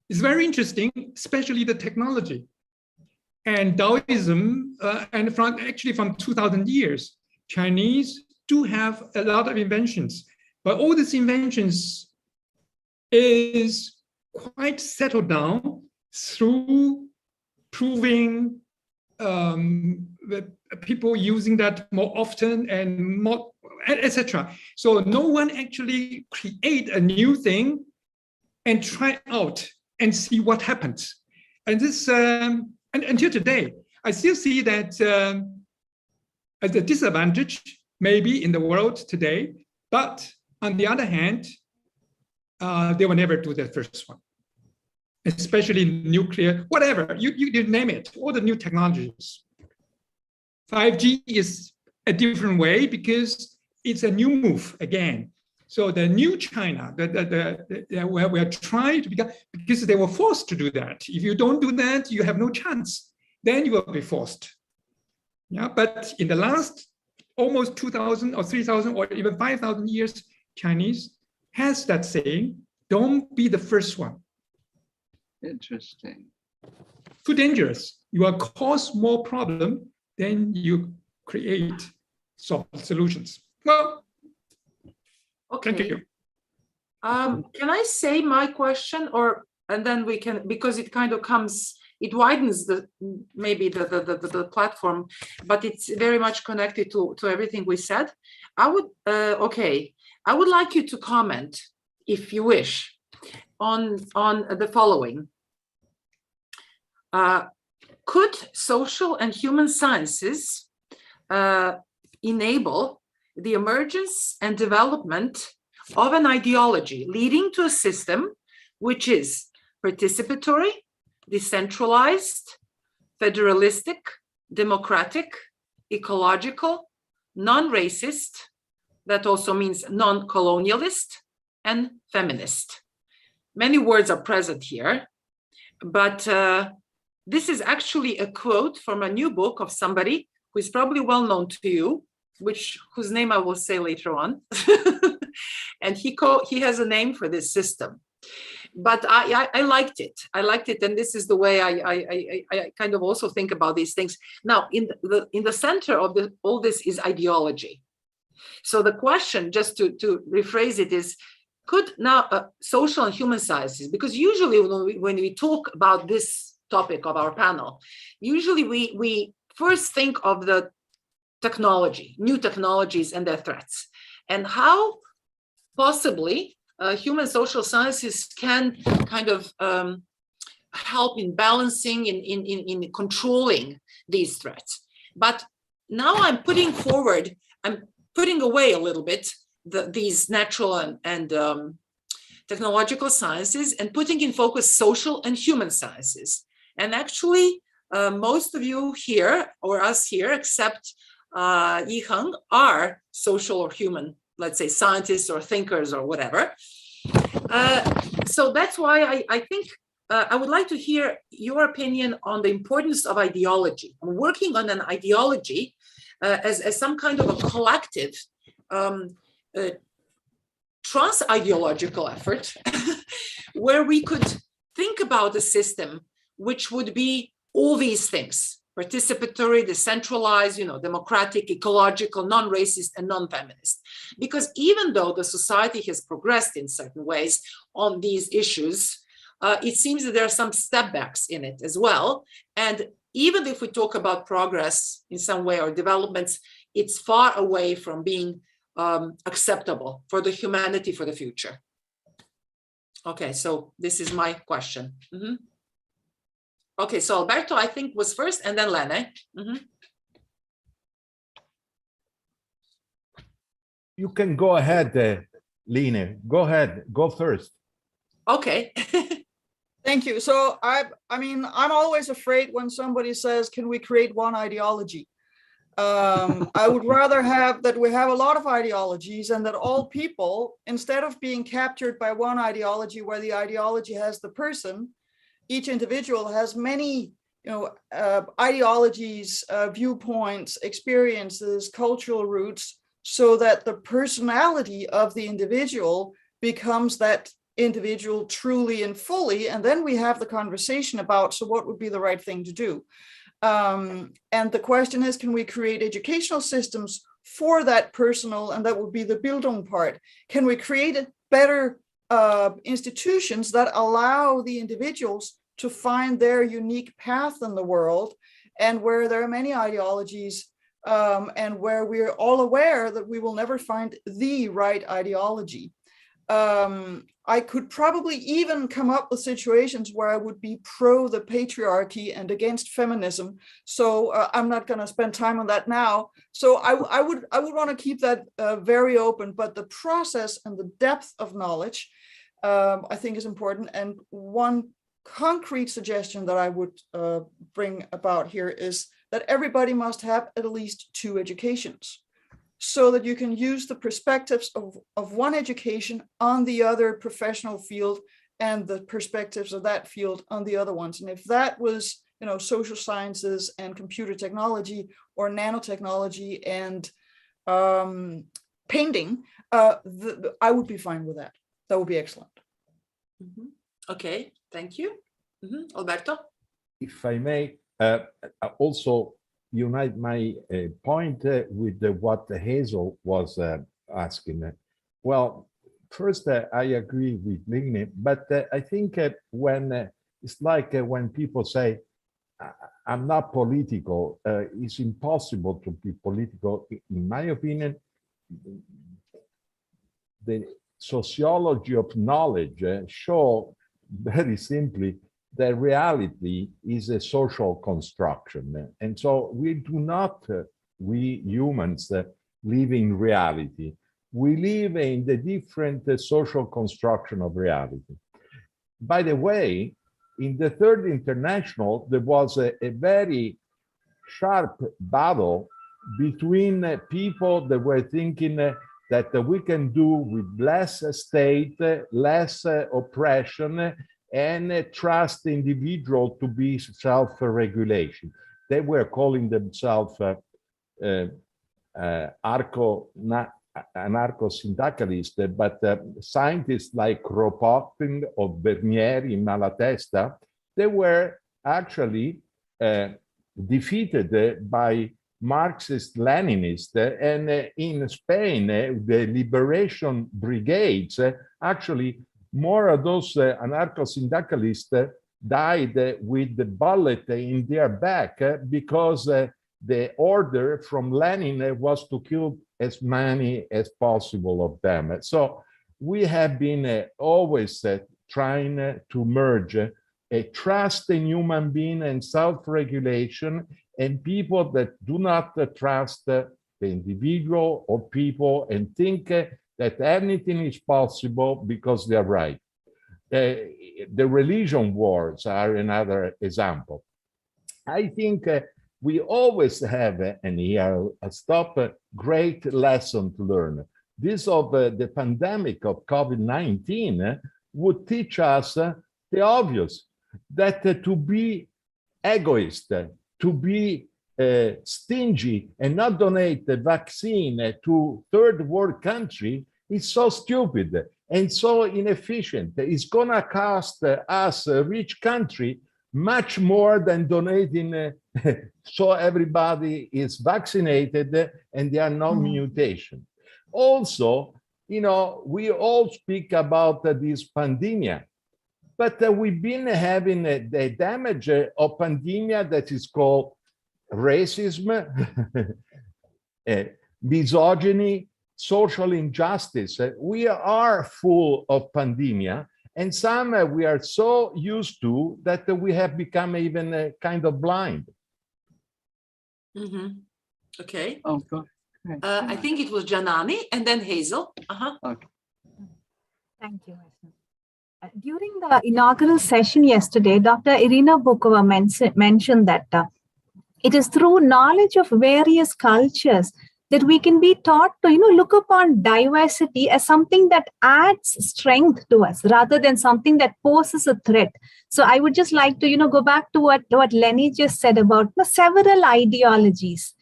it's very interesting, especially the technology and Taoism, and from 2000 years, Chinese do have a lot of inventions, but all these inventions is quite settled down through proving that people using that more often and more, etc. So no one actually create a new thing and try out and see what happens. And this, and until today, I still see that as a disadvantage maybe in the world today, but on the other hand, they will never do the first one, especially nuclear, whatever, you name it, all the new technologies. 5G is a different way because it's a new move again. So the new China, where we are trying to become, because they were forced to do that. If you don't do that, you have no chance. Then you will be forced. Yeah, but in the last almost 2,000 or 3,000 or even 5,000 years, Chinese has that saying, don't be the first one. Interesting. Too dangerous. You will cause more problem than you create solutions. Well, Okay. thank you. Can I say my question, and then we can, because it kind of comes, it widens maybe the platform, but it's very much connected to everything we said. I would like you to comment, if you wish, on the following. Could social and human sciences enable the emergence and development of an ideology leading to a system which is participatory, decentralized, federalistic, democratic, ecological, non-racist, that also means non-colonialist, and feminist. Many words are present here, but this is actually a quote from a new book of somebody who is probably well known to you, whose name I will say later on. And he has a name for this system. But I liked it. I liked it, and this is the way I kind of also think about these things. Now, in the center of all this is ideology. So the question, just to rephrase it, is, could now social and human sciences, because usually when we talk about this topic of our panel, usually we first think of the technology, new technologies and their threats, and how possibly human social sciences can kind of help in balancing, in controlling these threats. But now I'm putting away a little bit these natural and technological sciences and putting in focus social and human sciences. And actually, most of you here, or us here, except Yiheng, are social or human, let's say, scientists or thinkers or whatever. So that's why I think I would like to hear your opinion on the importance of ideology, working on an ideology as some kind of a collective trans-ideological effort where we could think about a system which would be all these things: participatory, decentralized, democratic, ecological, non-racist, and non-feminist. Because even though the society has progressed in certain ways on these issues, it seems that there are some step backs in it as well. And even if we talk about progress in some way or developments, it's far away from being acceptable for the humanity for the future. Okay, so this is my question. Okay, so Alberto, I think, was first, and then Lene. You can go ahead, Line. Go ahead, go first. Okay. Thank you. So I mean, I'm always afraid when somebody says, can we create one ideology? I would rather have that we have a lot of ideologies and that all people, instead of being captured by one ideology where the ideology has the person, each individual has many, ideologies, viewpoints, experiences, cultural roots, so that the personality of the individual becomes that individual truly and fully. And then we have the conversation about, so what would be the right thing to do? And the question is, can we create educational systems for that personal, and that would be the Bildung part. Can we create better institutions that allow the individuals to find their unique path in the world, and where there are many ideologies, and where we're all aware that we will never find the right ideology. I could probably even come up with situations where I would be pro the patriarchy and against feminism. So I'm not going to spend time on that now. So I would want to keep that very open, but the process and the depth of knowledge, I think, is important. And one concrete suggestion that I would bring about here is that everybody must have at least 2 educations, so that you can use the perspectives of one education on the other professional field and the perspectives of that field on the other ones. And if that was, social sciences and computer technology, or nanotechnology and painting, I would be fine with that. That would be excellent. Okay, thank you. Alberto? If I may, also unite my point with what Hazel was asking. Well, first, I agree with Line, but I think when it's like when people say, I'm not political, it's impossible to be political. In my opinion, the sociology of knowledge show very simply that reality is a social construction. And so we do not, we humans, live in reality. We live in the different social construction of reality. By the way, in the Third International, there was a very sharp battle between people that were thinking that we can do with less state, less oppression, and trust the individual to be self-regulation. They were calling themselves anarcho-syndicalist, but scientists like Kropotkin or Bernieri in Malatesta, they were actually defeated by Marxist-Leninists, and in Spain, the liberation brigades, actually more of those anarcho-syndicalists died with the bullet in their back because the order from Lenin was to kill as many as possible of them. So we have been always trying to merge a trust in human being and self-regulation, and people that do not trust the individual or people and think that anything is possible because they're right. The religion wars are another example. I think we always have, and here I'll stop, a great lesson to learn. This of the pandemic of COVID-19 would teach us the obvious, that to be egoist, to be stingy and not donate the vaccine to third world country is so stupid and so inefficient. It's gonna cost us, a rich country, much more than donating so everybody is vaccinated and there are no mutations. Also, we all speak about this pandemia, but we've been having the damage of pandemia that is called racism, misogyny, social injustice. We are full of pandemia, and some we are so used to that we have become even kind of blind. Mhm. Okay. Oh, good. I think it was Janani and then Hazel. Okay. Thank you. During the inaugural session yesterday, Dr. Irina Bokova mentioned that it is through knowledge of various cultures that we can be taught to, look upon diversity as something that adds strength to us rather than something that poses a threat. So I would just like to, go back to what Lenny just said about several ideologies.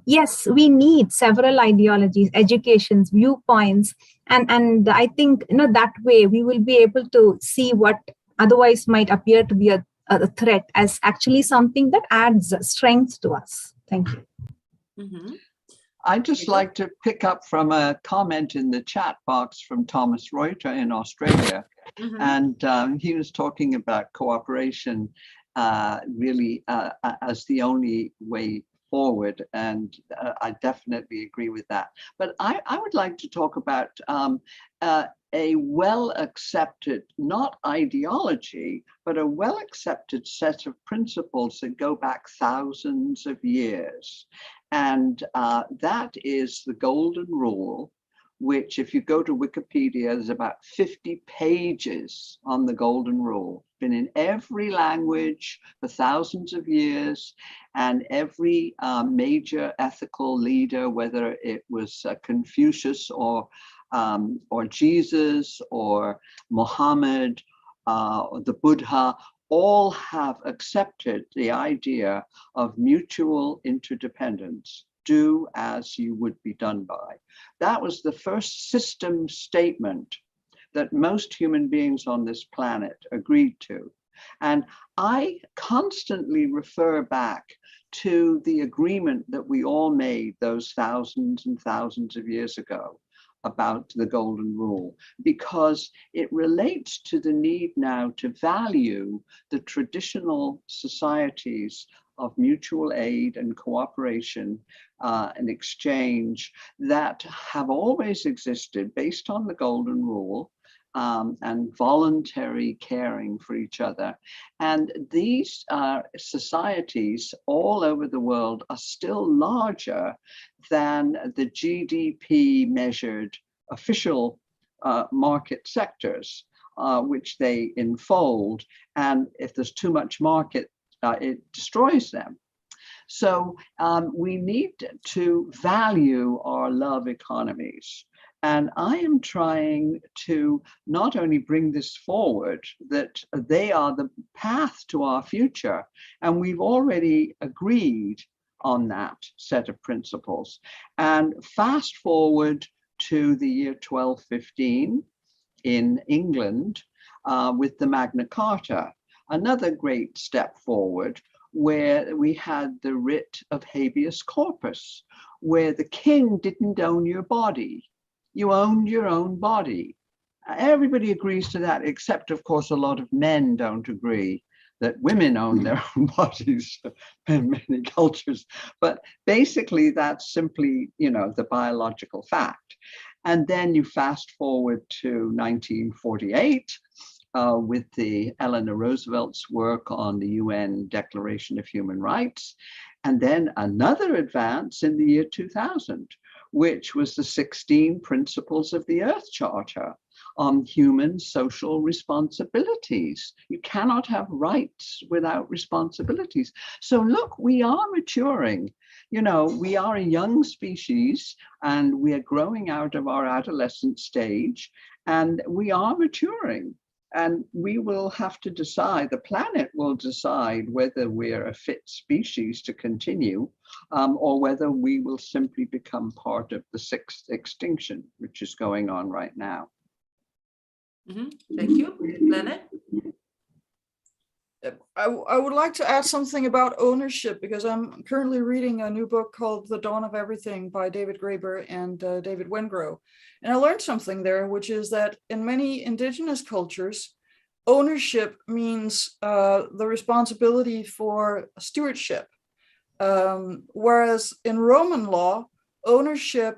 Yes, we need several ideologies, educations, viewpoints, and I think that way we will be able to see what otherwise might appear to be a threat as actually something that adds strength to us. Thank you. Mm-hmm. I'd just like to pick up from a comment in the chat box from Thomas Reuter in Australia. Mm-hmm. And he was talking about cooperation really as the only way forward. And I definitely agree with that. But I would like to talk about a well-accepted, not ideology, but a well-accepted set of principles that go back thousands of years. And that is the Golden Rule, which if you go to Wikipedia, there's about 50 pages on the Golden Rule. Been in every language for thousands of years, and every major ethical leader, whether it was Confucius or Jesus or Muhammad, the Buddha, all have accepted the idea of mutual interdependence. Do as you would be done by. That was the first system statement that most human beings on this planet agreed to. And I constantly refer back to the agreement that we all made those thousands and thousands of years ago about the Golden Rule, because it relates to the need now to value the traditional societies of mutual aid and cooperation and exchange that have always existed based on the Golden Rule, and voluntary caring for each other. And these societies all over the world are still larger than the GDP measured official market sectors, which they enfold. And if there's too much market, it destroys them. So we need to value our love economies. And I am trying to not only bring this forward, that they are the path to our future. And we've already agreed on that set of principles. And fast forward to the year 1215 in England with the Magna Carta, another great step forward, where we had the writ of habeas corpus, where the king didn't own your body. You owned your own body. Everybody agrees to that, except, of course, a lot of men don't agree that women own their own bodies in many cultures. But basically, that's simply, the biological fact. And then you fast forward to 1948 with the Eleanor Roosevelt's work on the UN Declaration of Human Rights. And then another advance in the year 2000, which was the 16 Principles of the Earth Charter on human social responsibilities. You cannot have rights without responsibilities. So look, we are maturing. We are a young species, and we are growing out of our adolescent stage, and we are maturing. And we will have to decide, the planet will decide whether we're a fit species to continue, or whether we will simply become part of the sixth extinction, which is going on right now. Mm-hmm. Thank you. Lene? I would like to add something about ownership, because I'm currently reading a new book called The Dawn of Everything by David Graeber and David Wengrow. And I learned something there, which is that in many indigenous cultures, ownership means the responsibility for stewardship. Whereas in Roman law, ownership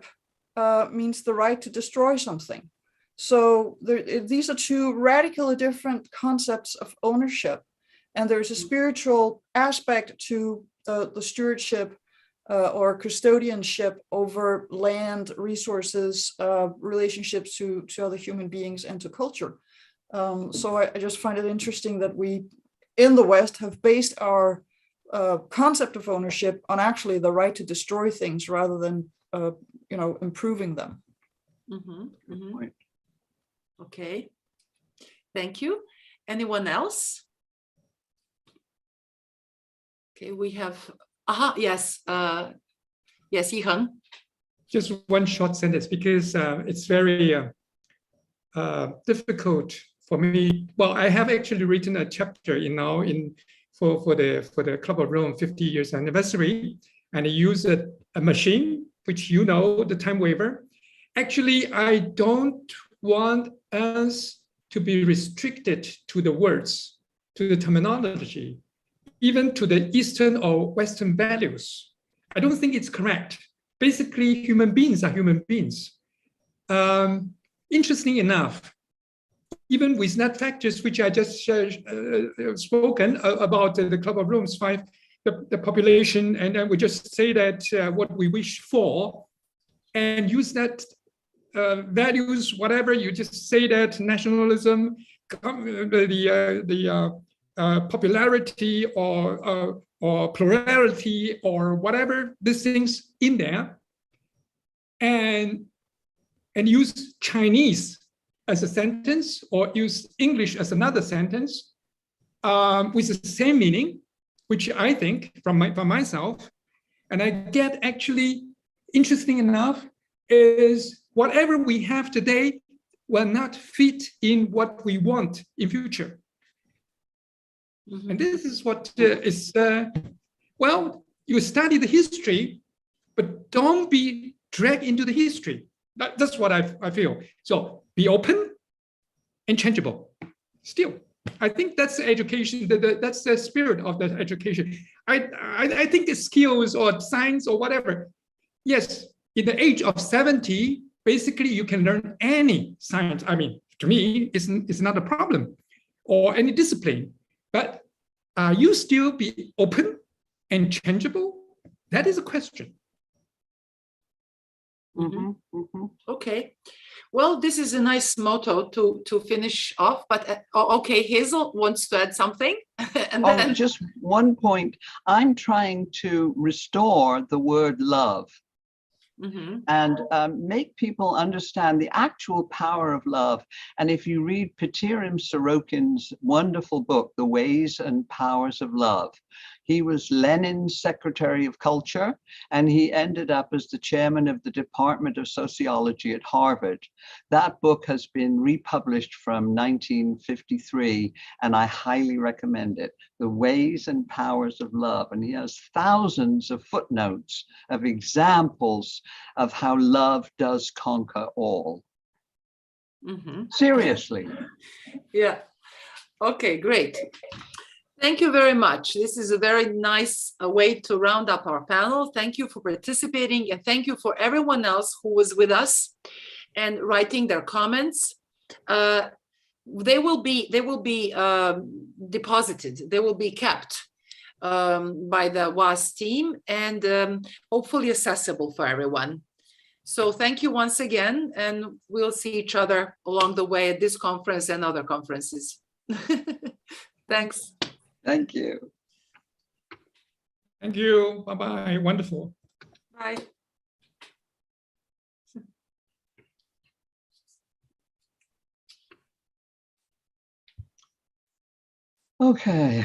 means the right to destroy something. So these are two radically different concepts of ownership. And there's a spiritual aspect to the stewardship or custodianship over land, resources, relationships to other human beings and to culture. So I just find it interesting that we in the West have based our concept of ownership on actually the right to destroy things rather than improving them. Okay, thank you. Anyone else? Okay, we have, yes, yes, Yihan. Just one short sentence, because it's very difficult for me. Well, I have actually written a chapter for the Club of Rome 50 years anniversary, and I use a machine, which the time waver. Actually, I don't want us to be restricted to the words, to the terminology, even to the Eastern or Western values. I don't think it's correct. Basically, human beings are human beings. Interesting enough, even with that factors which I just spoken about the Club of Rome's 5, the population, and then we just say that what we wish for, and use that values, whatever, you just say that nationalism, the popularity or plurality or whatever, these things in there, and use Chinese as a sentence or use English as another sentence with the same meaning, which I think from myself, and I get actually interesting enough is whatever we have today will not fit in what we want in future. And this is what is, well, you study the history, but don't be dragged into the history. That's what I feel. So be open and changeable. Still, I think that's the education, that's the spirit of the education. I think the skills or science or whatever, yes, in the age of 70, basically you can learn any science. I mean, to me, it's not a problem, or any discipline. But are you still be open and changeable? That is a question. Okay. Well, this is a nice motto to finish off, but okay, Hazel wants to add something. And then just one point. I'm trying to restore the word love. And make people understand the actual power of love. And if you read Pitirim Sorokin's wonderful book, The Ways and Powers of Love, he was Lenin's Secretary of Culture, and he ended up as the chairman of the Department of Sociology at Harvard. That book has been republished from 1953, and I highly recommend it. The Ways and Powers of Love. And he has thousands of footnotes of examples of how love does conquer all. Seriously. Yeah. Okay, great. Thank you very much. This is a very nice way to round up our panel. Thank you for participating, and thank you for everyone else who was with us and writing their comments. They will be deposited. They will be kept by the WAS team, and hopefully accessible for everyone. So thank you once again, and we'll see each other along the way at this conference and other conferences. Thanks. Thank you. Thank you. Bye-bye. Wonderful. Bye. Okay.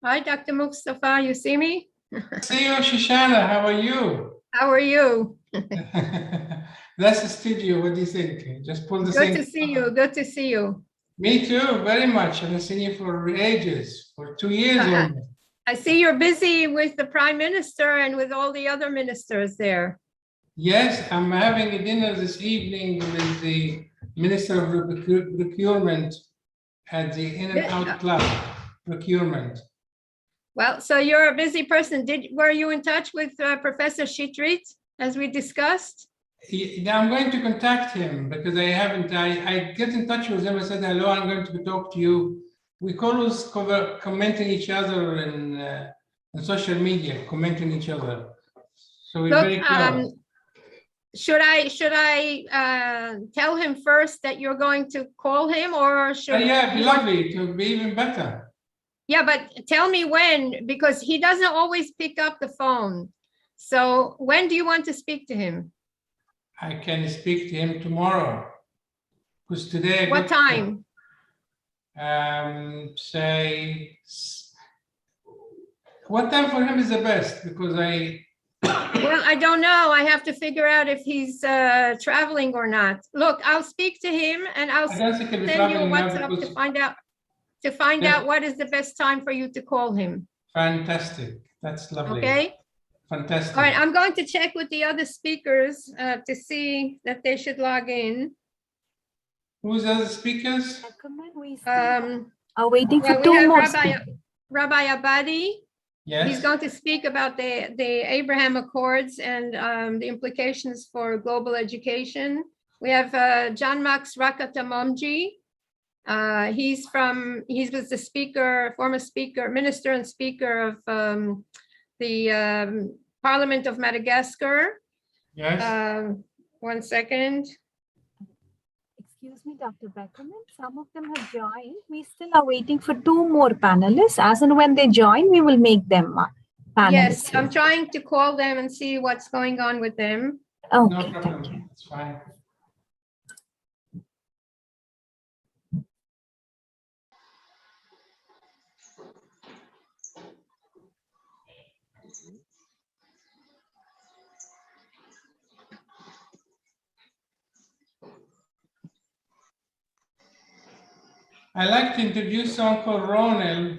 Hi, Dr. Mustafa, you see me? See you, Shoshana. How are you? How are you? That's the studio. What do you think? Just pull the Good thing. to see you. Good to see you. Me too, very much. I've seen you for ages, for 2 years almost. I see you're busy with the Prime Minister and with all the other ministers there. Yes, I'm having a dinner this evening with the Minister of Procurement at the In and Out Club, procurement. Well, so you're a busy person. Were you in touch with Professor Shetrit as we discussed? Now I'm going to contact him because I haven't, I get in touch with him. I said, hello, I'm going to talk to you. We always commenting each other in social media, commenting each other. So we're very close. Should I tell him first that you're going to call him, or should? Yeah, it'd be lovely. It would be even better. Yeah, but tell me when, because he doesn't always pick up the phone. So when do you want to speak to him? I can speak to him tomorrow. Because today. What time? Say, what time for him is the best? Because Well, I don't know. I have to figure out if he's traveling or not. Look, I'll speak to him and I'll I don't think he'll be send you a traveling now WhatsApp because. to find Yeah. out what is the best time for you to call him. Fantastic. That's lovely. Okay? Fantastic. All right, I'm going to check with the other speakers to see that they should log in. Who's the other speakers? We Um, are waiting well, for we two have more. Rabbi Abadi. Yes. He's going to speak about the Abraham Accords and the implications for global education. We have John Max Rakatamomji. He was the speaker, former speaker, minister and speaker of the Parliament of Madagascar. Yes. 1 second. Excuse me, Dr. Beckerman. Some of them have joined. We still are waiting for two more panelists. As and when they join, we will make them panelists. Yes, I'm trying to call them and see what's going on with them. Okay, No thank you. problem. It's fine. I'd like to introduce Uncle Ronald.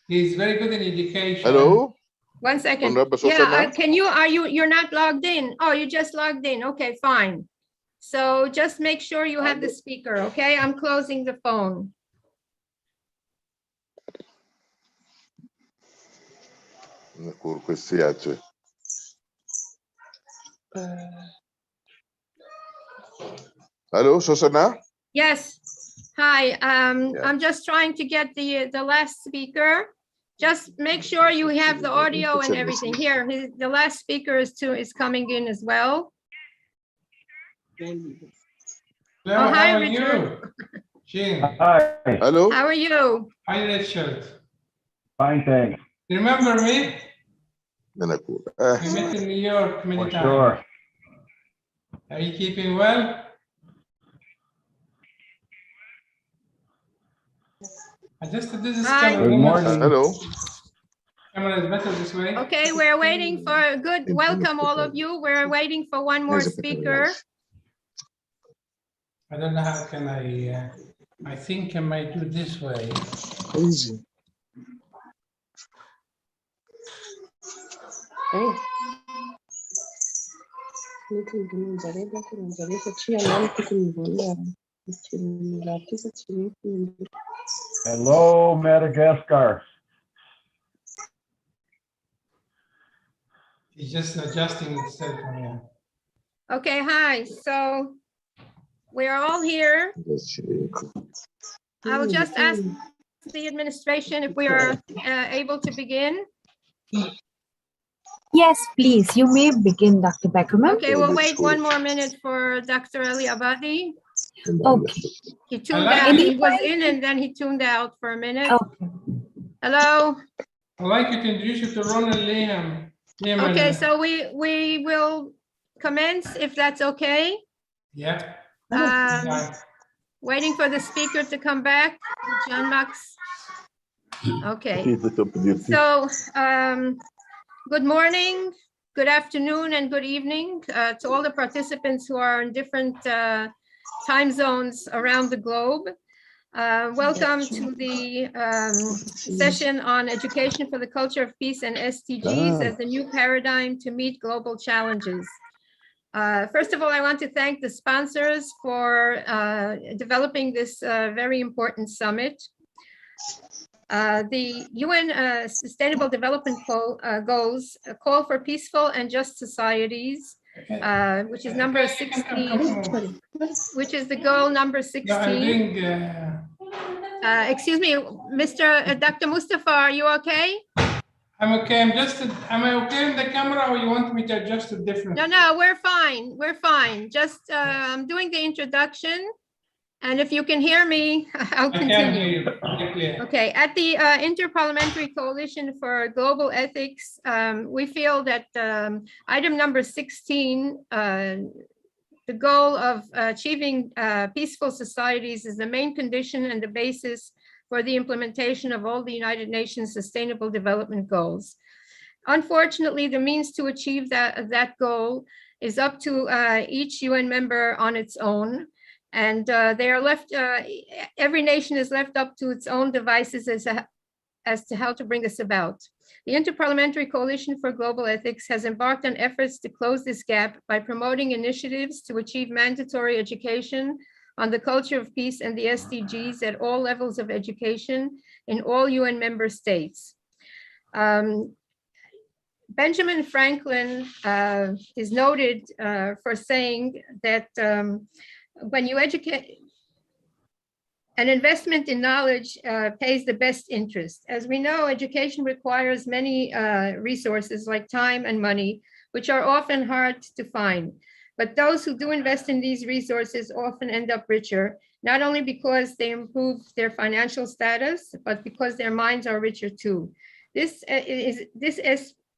He's very good in education. Hello. 1 second. Honorable Yeah, Shoshana? you're not logged in? Oh, you just logged in. Okay, fine. So just make sure you have the speaker, okay? I'm closing the phone. Hello, Shoshana? Yes. Hi, I'm just trying to get the last speaker. Just make sure you have the audio and everything. Here, the last speaker is coming in as well. Hello, Oh, hi, how are Richard. you? Jean. Hi, Hello? How are you? Hi, Richard. fine, thanks. You remember me? We Uh, met in New York many For times. sure. Are you keeping well? Adjusted this Hi. camera. Good morning. hello? Camera is better this way. Okay, we're waiting for a good welcome, all of you. We're waiting for one more speaker. I don't know how can I think I might do this way. Hello, Madagascar. He's just adjusting itself on here. Okay, hi. So we're all here. I will just ask the administration if we are able to begin. Yes, please. You may begin, Dr. Beckerman. Okay, we'll wait 1 more minute for Dr. Ali Abadi. Okay. He tuned like out. it. He was in and then he tuned out for a minute. Okay. Hello. I'd like you to introduce you to Ronald Liam. Okay, so we will commence if that's okay. Yeah. Um, Yeah. Waiting for the speaker to come back. John Max. Okay. So, good morning, good afternoon, and good evening to all the participants who are in different time zones around the globe. Welcome to the session on education for the culture of peace and SDGs as the new paradigm to meet global challenges. First of all, I want to thank the sponsors for developing this very important summit. The UN Sustainable Development Goals call for peaceful and just societies, which is number 16, which is the goal number 16. Excuse me, Dr. Mustafa, are you okay? I'm okay. Am I okay in the camera, or you want me to adjust it differently? No, we're fine. We're fine. Just I'm doing the introduction. And if you can hear me, I'll continue. I can hear you. Okay, at the Interparliamentary Coalition for Global Ethics, we feel that item number 16, the goal of achieving peaceful societies, is the main condition and the basis for the implementation of all the United Nations Sustainable Development Goals. Unfortunately, the means to achieve that goal is up to each UN member on its own. And they are left, every nation is left up to its own devices as to how to bring this about. The Interparliamentary Coalition for Global Ethics has embarked on efforts to close this gap by promoting initiatives to achieve mandatory education on the culture of peace and the SDGs at all levels of education in all UN member states. Benjamin Franklin is noted for saying that when you educate, an investment in knowledge pays the best interest. As we know, education requires many resources like time and money, which are often hard to find. But those who do invest in these resources often end up richer, not only because they improve their financial status, but because their minds are richer too. This is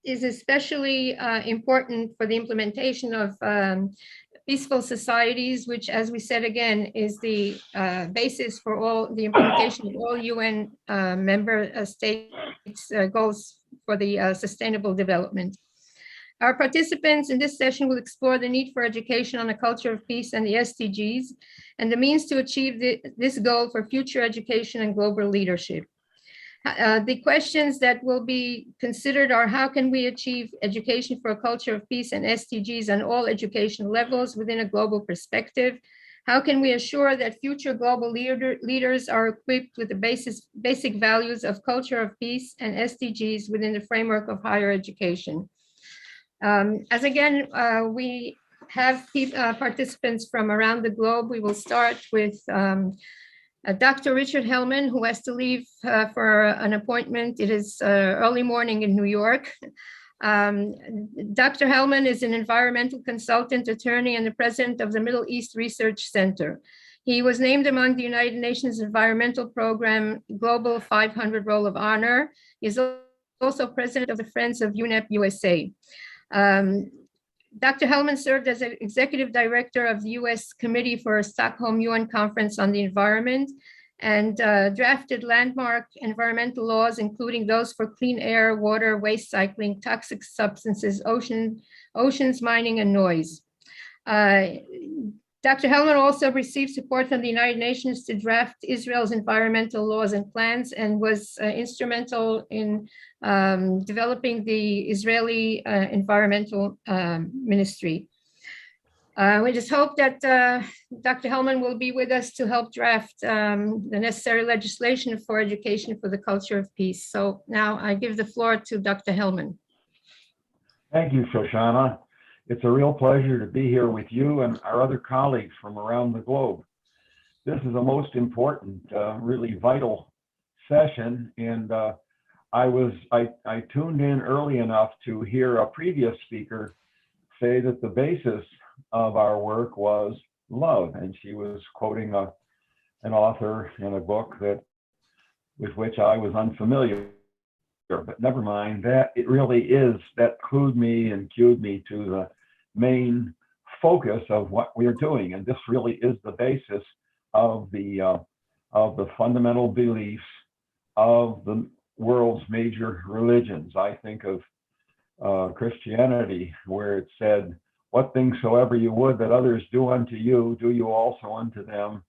especially important for the implementation of peaceful societies, which, as we said again, is the basis for all the implementation of all UN member states' goals for the sustainable development. Our participants in this session will explore the need for education on the culture of peace and the SDGs, and the means to achieve this goal for future education and global leadership. The questions that will be considered are: how can we achieve education for a culture of peace and SDGs on all education levels within a global perspective? How can we assure that future global leaders are equipped with the basic values of culture of peace and SDGs within the framework of higher education? As again, we have participants from around the globe. We will start with Dr. Richard Hellman, who has to leave for an appointment. It is early morning in New York. Dr. Hellman is an environmental consultant, attorney, and the president of the Middle East Research Center. He was named among the United Nations Environmental Program Global 500 Roll of Honor. He's also president of the Friends of UNEP USA. Dr. Hellman served as an executive director of the US Committee for a Stockholm UN Conference on the Environment and drafted landmark environmental laws, including those for clean air, water, waste cycling, toxic substances, oceans, mining, and noise. Dr. Hellman also received support from the United Nations to draft Israel's environmental laws and plans, and was instrumental in developing the Israeli environmental ministry. We just hope that Dr. Hellman will be with us to help draft the necessary legislation for education for the culture of peace. So now I give the floor to Dr. Hellman. Thank you, Shoshana. It's a real pleasure to be here with you and our other colleagues from around the globe. This is a most important, really vital session, and I tuned in early enough to hear a previous speaker say that the basis of our work was love, and she was quoting an author in a book with which I was unfamiliar. But never mind, that it really is, that clued me and cued me to the main focus of what we are doing. And this really is the basis of the fundamental beliefs of the world's major religions. I think of Christianity, where it said, "What things soever you would that others do unto you, do you also unto them,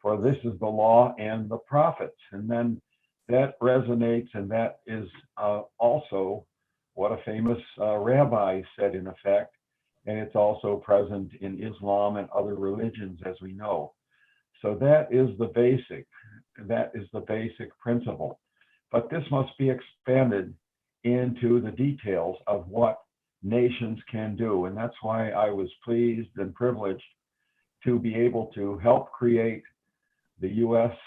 for this is the law and the prophets." And then that resonates, and that is also what a famous rabbi said, in effect, and it's also present in Islam and other religions, as we know. So that is the basic principle. But this must be expanded into the details of what nations can do. And that's why I was pleased and privileged to be able to help create the U.S.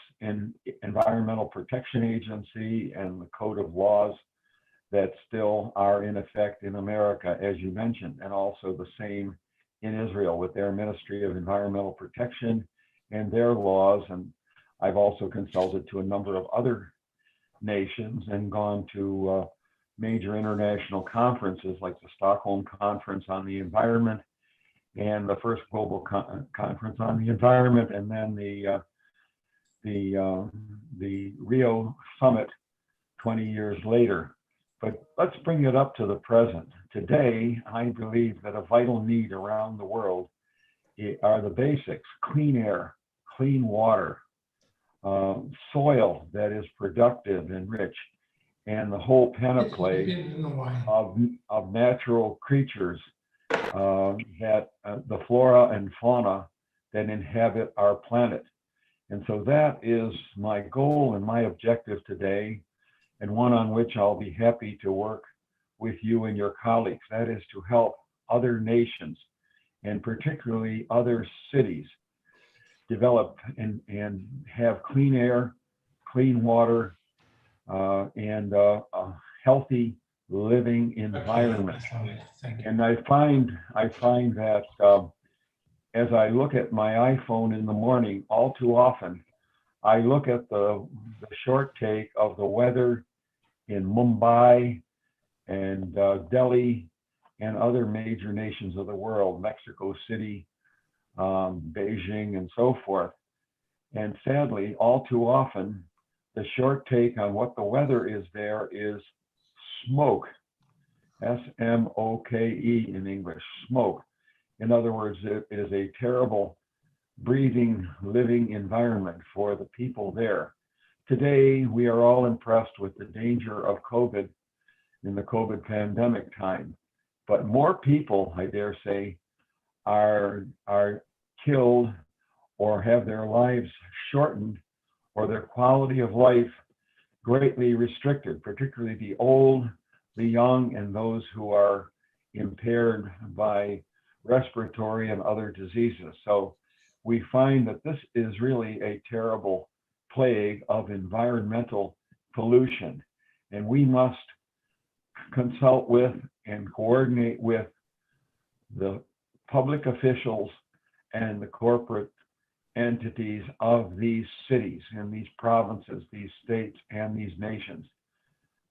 Environmental Protection Agency and the code of laws that still are in effect in America, as you mentioned, and also the same in Israel with their Ministry of Environmental Protection and their laws. And I've also consulted to a number of other nations and gone to major international conferences like the Stockholm Conference on the Environment and the first global conference on the environment, and then the Rio Summit 20 years later. But let's bring it up to the present. Today, I believe that a vital need around the world are the basics: clean air, clean water, soil that is productive and rich, and the whole panoply of natural creatures that the flora and fauna that inhabit our planet. And so that is my goal and my objective today, and one on which I'll be happy to work with you and your colleagues. That is to help other nations, and particularly other cities, develop and have clean air, clean water, and a healthy living environment. And I find that as I look at my iPhone in the morning, all too often, I look at the short take of the weather in Mumbai and Delhi and other major nations of the world, Mexico City, Beijing, and so forth. And sadly, all too often, the short take on what the weather is there is smoke, S-M-O-K-E in English, smoke. In other words, it is a terrible breathing, living environment for the people there. Today, we are all impressed with the danger of COVID in the COVID pandemic time, but more people, I dare say, are killed or have their lives shortened or their quality of life greatly restricted, particularly the old, the young, and those who are impaired by respiratory and other diseases. So we find that this is really a terrible plague of environmental pollution, and we must consult with and coordinate with the public officials and the corporate entities of these cities and these provinces, these states, and these nations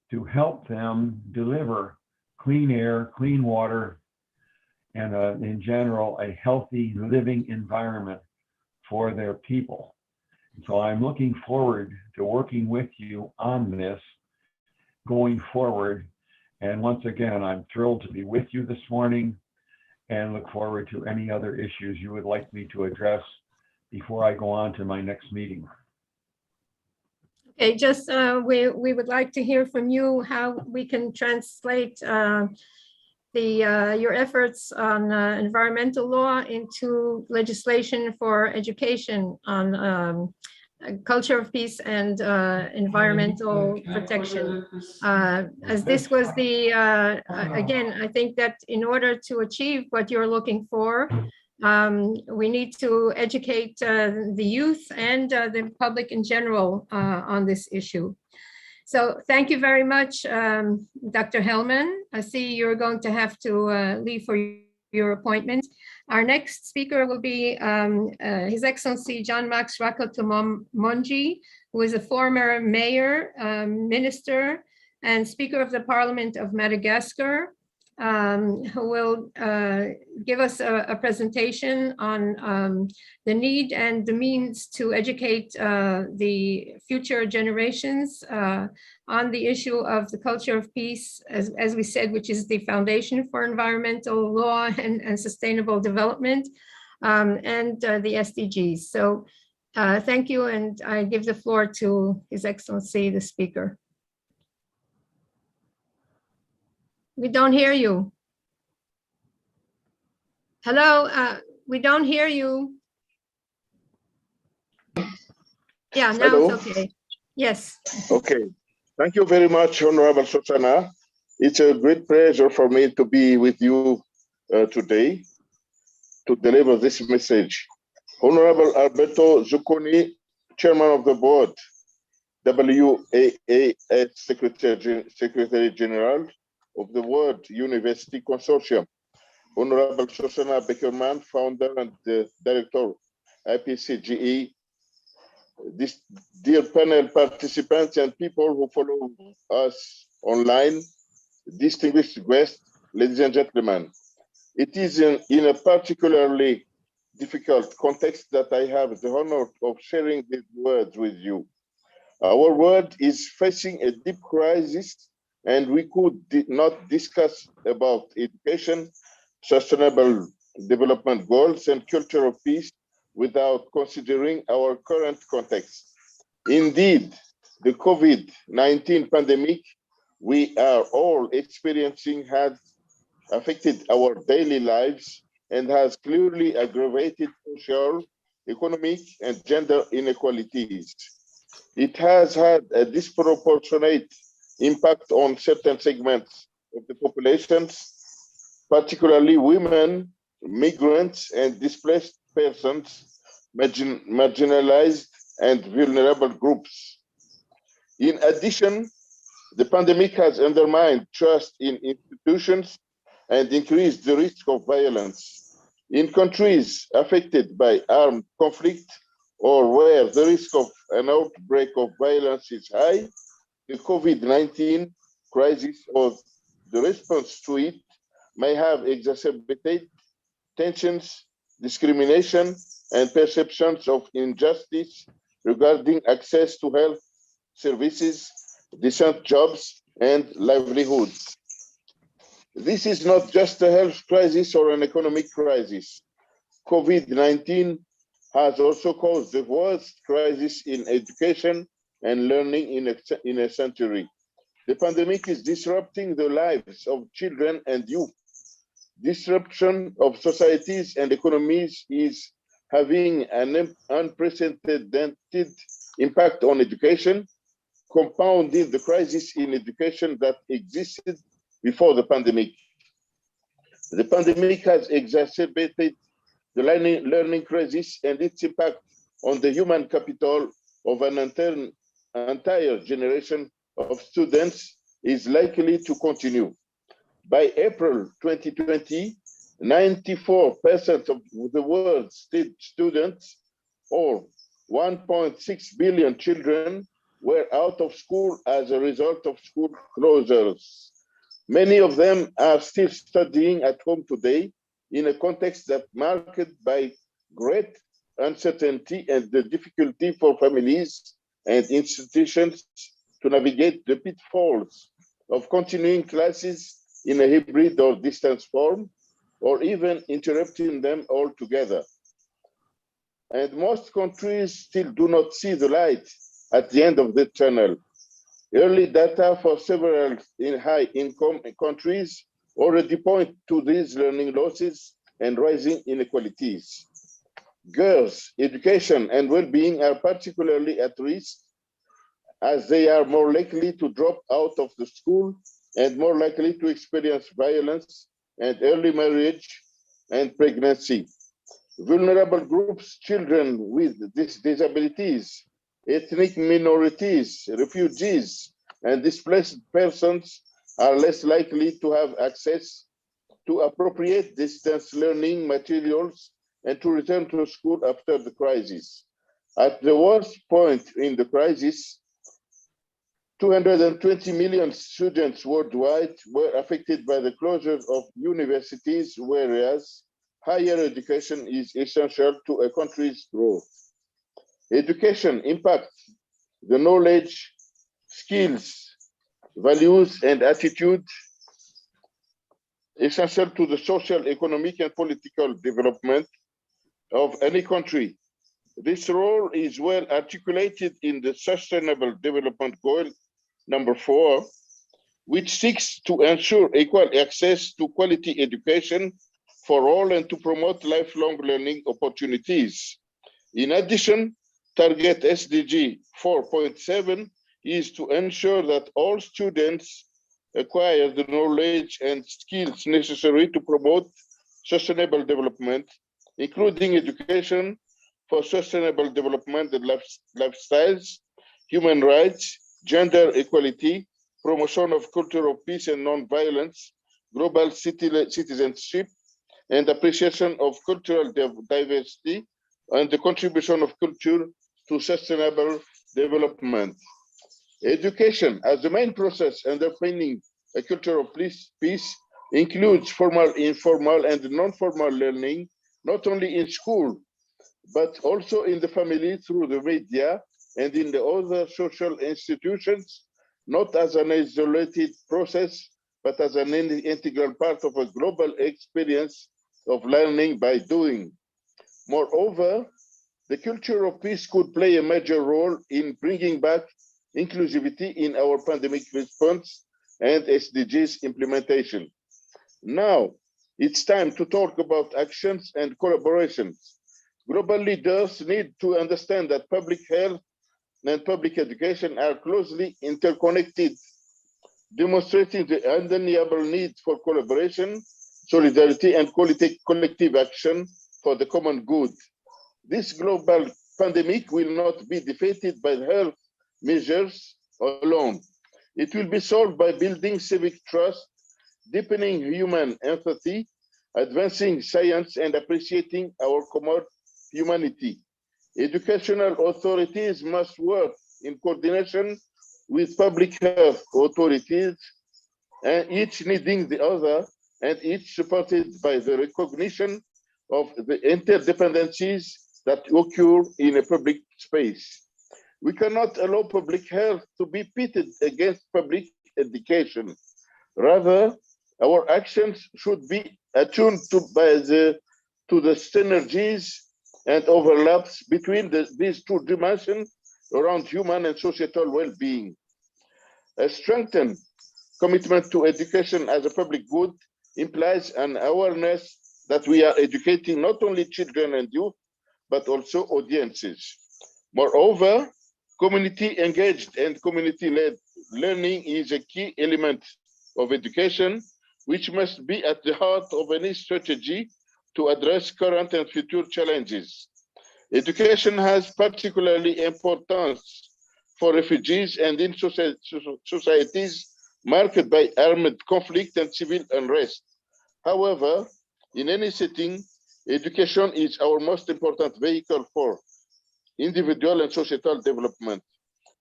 to help them deliver clean air, clean water, and in general, a healthy living environment for their people. And so I'm looking forward to working with you on this going forward. And once again, I'm thrilled to be with you this morning and look forward to any other issues you would like me to address before I go on to my next meeting. Okay, just we would like to hear from you how we can translate your efforts on environmental law into legislation for education on culture of peace and environmental protection. As this was the, again, I think that in order to achieve what you're looking for, we need to educate the youth and the public in general on this issue. So thank you very much, Dr. Hellman. I see you're going to have to leave for your appointment. Our next speaker will be His Excellency John Max Rakotomonji, who is a former mayor, minister, and Speaker of the Parliament of Madagascar. who will give us a presentation on the need and the means to educate the future generations on the issue of the culture of peace, as we said, which is the foundation for environmental law and sustainable development, and the SDGs. So thank you, and I give the floor to His Excellency, the speaker. We don't hear you. Hello, we don't hear you. Yeah, now Hello. it's okay. Yes. Okay. Thank you very much, Honorable Shoshana. It's a great pleasure for me to be with you today to deliver this message. Honorable Alberto Zucconi, Chairman of the Board, WAAS Secretary General of the World University Consortium, Honorable Shoshana Beckerman, Founder and Director, IPCGE, this dear panel participants and people who follow us online, distinguished guests, ladies and gentlemen. It is in a particularly difficult context that I have the honor of sharing these words with you. Our world is facing a deep crisis, and we could not discuss about education, sustainable development goals, and culture of peace without considering our current context. Indeed, the COVID-19 pandemic we are all experiencing has affected our daily lives and has clearly aggravated social, economic, and gender inequalities. It has had a disproportionate impact on certain segments of the populations, particularly women, migrants, and displaced persons, marginalized and vulnerable groups. In addition, the pandemic has undermined trust in institutions and increased the risk of violence. In countries affected by armed conflict or where the risk of an outbreak of violence is high, the COVID-19 crisis or the response to it may have exacerbated tensions, discrimination, and perceptions of injustice regarding access to health services, decent jobs, and livelihoods. This is not just a health crisis or an economic crisis. COVID-19 has also caused the worst crisis in education and learning in a century. The pandemic is disrupting the lives of children and youth. Disruption of societies and economies is having an unprecedented impact on education, compounding the crisis in education that existed before the pandemic. The pandemic has exacerbated the learning crisis and its impact on the human capital of an entire generation of students is likely to continue. By April 2020, 94% of the world's students, or 1.6 billion children, were out of school as a result of school closures. Many of them are still studying at home today in a context that marked by great uncertainty and the difficulty for families and institutions to navigate the pitfalls of continuing classes in a hybrid or distance form, or even interrupting them altogether. And most countries still do not see the light at the end of the tunnel. Early data for several high-income countries already point to these learning losses and rising inequalities. Girls' education and well-being are particularly at risk as they are more likely to drop out of the school and more likely to experience violence and early marriage and pregnancy. Vulnerable groups, children with disabilities, ethnic minorities, refugees, and displaced persons are less likely to have access to appropriate distance learning materials and to return to school after the crisis. At the worst point in the crisis, 220 million students worldwide were affected by the closure of universities, whereas higher education is essential to a country's growth. Education impacts the knowledge, skills, values, and attitude essential to the social, economic, and political development of any country. This role is well articulated in the Sustainable Development Goal number 4, which seeks to ensure equal access to quality education for all and to promote lifelong learning opportunities. In addition, target SDG 4.7 is to ensure that all students acquire the knowledge and skills necessary to promote sustainable development, including education for sustainable development and lifestyles, human rights, gender equality, promotion of culture of peace and non-violence, global citizenship, and appreciation of cultural diversity and the contribution of culture to sustainable development. Education as the main process underpinning a culture of peace includes formal, informal, and non-formal learning, not only in school, but also in the family, through the media, and in the other social institutions, not as an isolated process, but as an integral part of a global experience of learning by doing. Moreover, the culture of peace could play a major role in bringing back inclusivity in our pandemic response and SDGs implementation. Now, it's time to talk about actions and collaborations. Global leaders need to understand that public health and public education are closely interconnected, demonstrating the undeniable need for collaboration, solidarity, and collective action for the common good. This global pandemic will not be defeated by health measures alone. It will be solved by building civic trust, deepening human empathy, advancing science, and appreciating our common humanity. Educational authorities must work in coordination with public health authorities, and each needing the other, and each supported by the recognition of the interdependencies that occur in a public space. We cannot allow public health to be pitted against public education. Rather, our actions should be attuned to the synergies and overlaps between these two dimensions around human and societal well-being. A strengthened commitment to education as a public good implies an awareness that we are educating not only children and youth, but also audiences. Moreover, community engaged and community-led learning is a key element of education, which must be at the heart of any strategy to address current and future challenges. Education has particularly importance for refugees and in societies marked by armed conflict and civil unrest. However, in any setting, education is our most important vehicle for individual and societal development.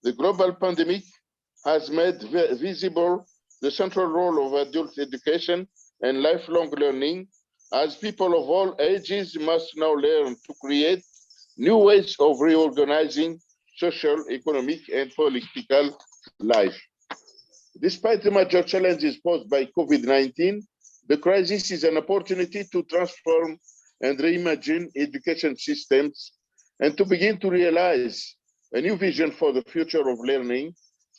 The global pandemic has made visible the central role of adult education and lifelong learning, as people of all ages must now learn to create new ways of reorganizing social, economic, and political life. Despite the major challenges posed by COVID-19, the crisis is an opportunity to transform and reimagine education systems and to begin to realize a new vision for the future of learning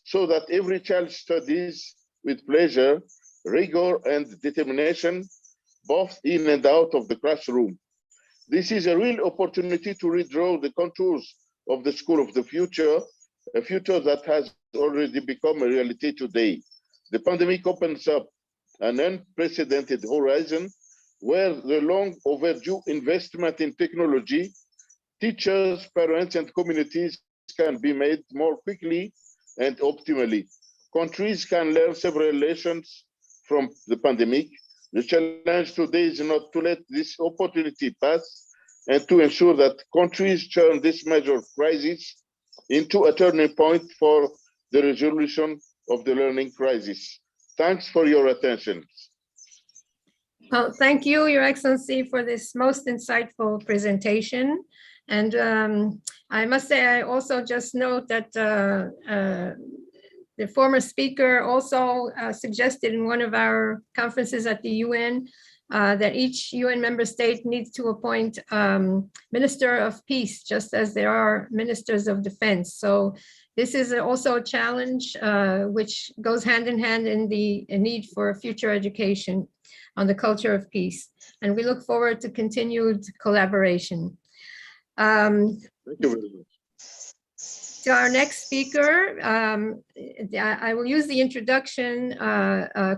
so that every child studies with pleasure, rigor, and determination, both in and out of the classroom. This is a real opportunity to redraw the contours of the school of the future, a future that has already become a reality today. The pandemic opens up an unprecedented horizon where the long overdue investment in technology, teachers, parents, and communities can be made more quickly and optimally. Countries can learn several lessons from the pandemic. The challenge today is not to let this opportunity pass and to ensure that countries turn this major crisis into a turning point for the resolution of the learning crisis. Thanks for your attention. Well, thank you, Your Excellency, for this most insightful presentation. And I must say, I also just note that the former speaker also suggested in one of our conferences at the UN that each UN member state needs to appoint Minister of Peace, just as there are ministers of defense. So this is also a challenge which goes hand in hand in the need for future education on the culture of peace. And we look forward to continued collaboration. Thank you very much. To our next speaker, I will use the introduction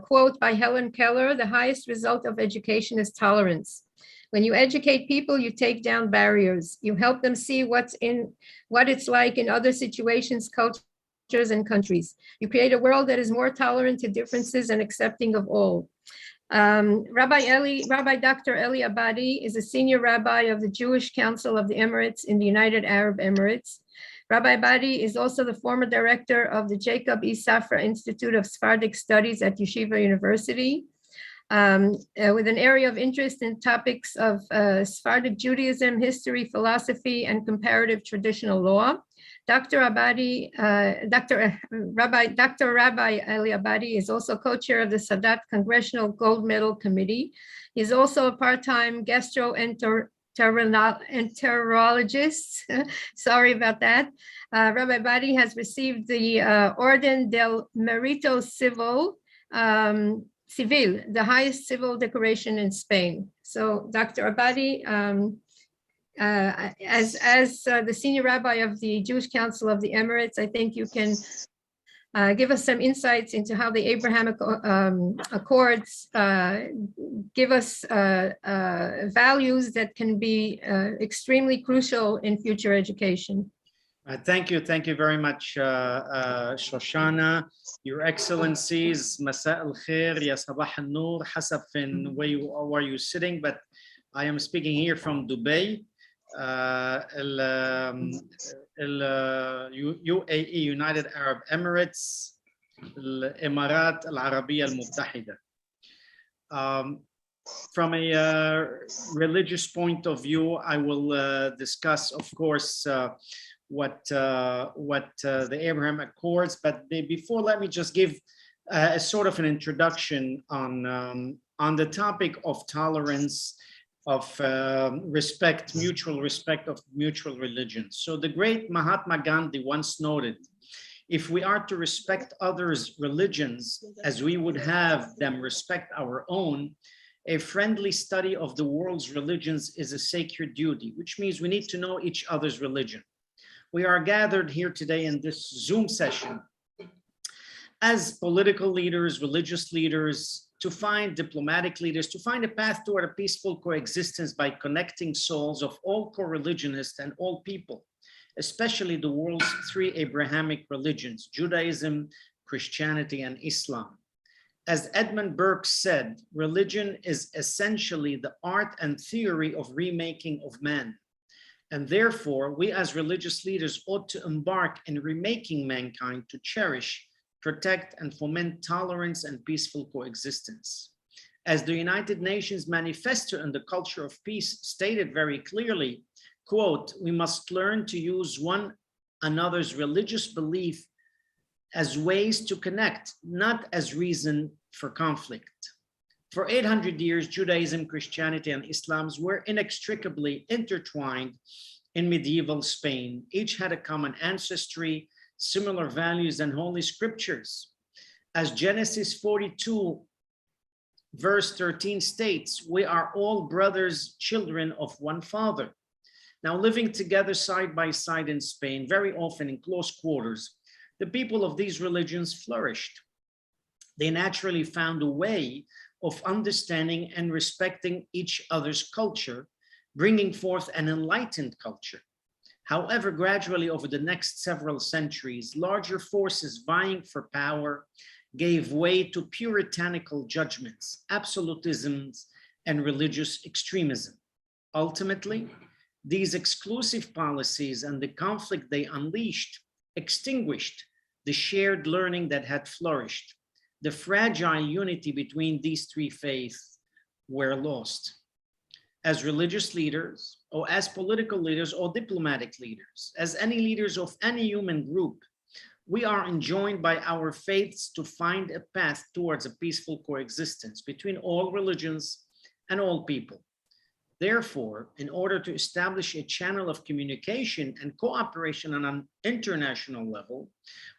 quote by Helen Keller: "The highest result of education is tolerance. When you educate people, you take down barriers. You help them see what it's like in other situations, cultures, and countries. You create a world that is more tolerant to differences and accepting of all." Rabbi Dr. Eli Abadi is a senior rabbi of the Jewish Council of the Emirates in the United Arab Emirates. Rabbi Abadi is also the former director of the Jacob E. Safra Institute of Sephardic Studies at Yeshiva University, with an area of interest in topics of Sephardic Judaism, history, philosophy, and comparative traditional law. Dr. Rabbi Eli Abadi is also co-chair of the Sadat Congressional Gold Medal Committee. He is also a part-time gastroenterologist. Sorry about that. Rabbi Abadi has received the Orden del Mérito Civil, the highest civil decoration in Spain. So Dr. Abadi, as the senior rabbi of the Jewish Council of the Emirates, I think you can give us some insights into how the Abrahamic Accords give us values that can be extremely crucial in future education. Thank you very much, Shoshana. Your Excellencies, Masa al-Khair, Ya Sabah al-Nur, hasab fin where you're sitting, but I am speaking here from Dubai. UAE, United Arab Emirates, Emirat Al-Arabiya Al-Muttahida. From a religious point of view, I will discuss, of course, what the Abraham Accords, but before, let me just give a sort of an introduction on the topic of tolerance, of respect, mutual respect of mutual religions. So the great Mahatma Gandhi once noted, if we are to respect others' religions as we would have them respect our own, a friendly study of the world's religions is a sacred duty, which means we need to know each other's religion. We are gathered here today in this Zoom session as political leaders, religious leaders, to find diplomatic leaders, to find a path toward a peaceful coexistence by connecting souls of all co-religionists and all people, especially the world's three Abrahamic religions, Judaism, Christianity, and Islam. As Edmund Burke said, religion is essentially the art and theory of remaking of man. And therefore, we as religious leaders ought to embark in remaking mankind to cherish, protect, and foment tolerance and peaceful coexistence. As the United Nations Manifesto on the Culture of Peace stated very clearly, quote, we must learn to use one another's religious belief as ways to connect, not as reason for conflict. For 800 years, Judaism, Christianity, and Islam were inextricably intertwined in medieval Spain. Each had a common ancestry, similar values, and holy scriptures. As Genesis 42, verse 13 states, we are all brothers, children of one father. Now, living together side by side in Spain, very often in close quarters, the people of these religions flourished. They naturally found a way of understanding and respecting each other's culture, bringing forth an enlightened culture. However, gradually over the next several centuries, larger forces vying for power gave way to puritanical judgments, absolutisms, and religious extremism. Ultimately, these exclusive policies and the conflict they unleashed extinguished the shared learning that had flourished, the fragile unity between these three faiths were lost. As religious leaders, or as political leaders, or diplomatic leaders, as any leaders of any human group, we are enjoined by our faiths to find a path towards a peaceful coexistence between all religions and all people. Therefore, in order to establish a channel of communication and cooperation on an international level,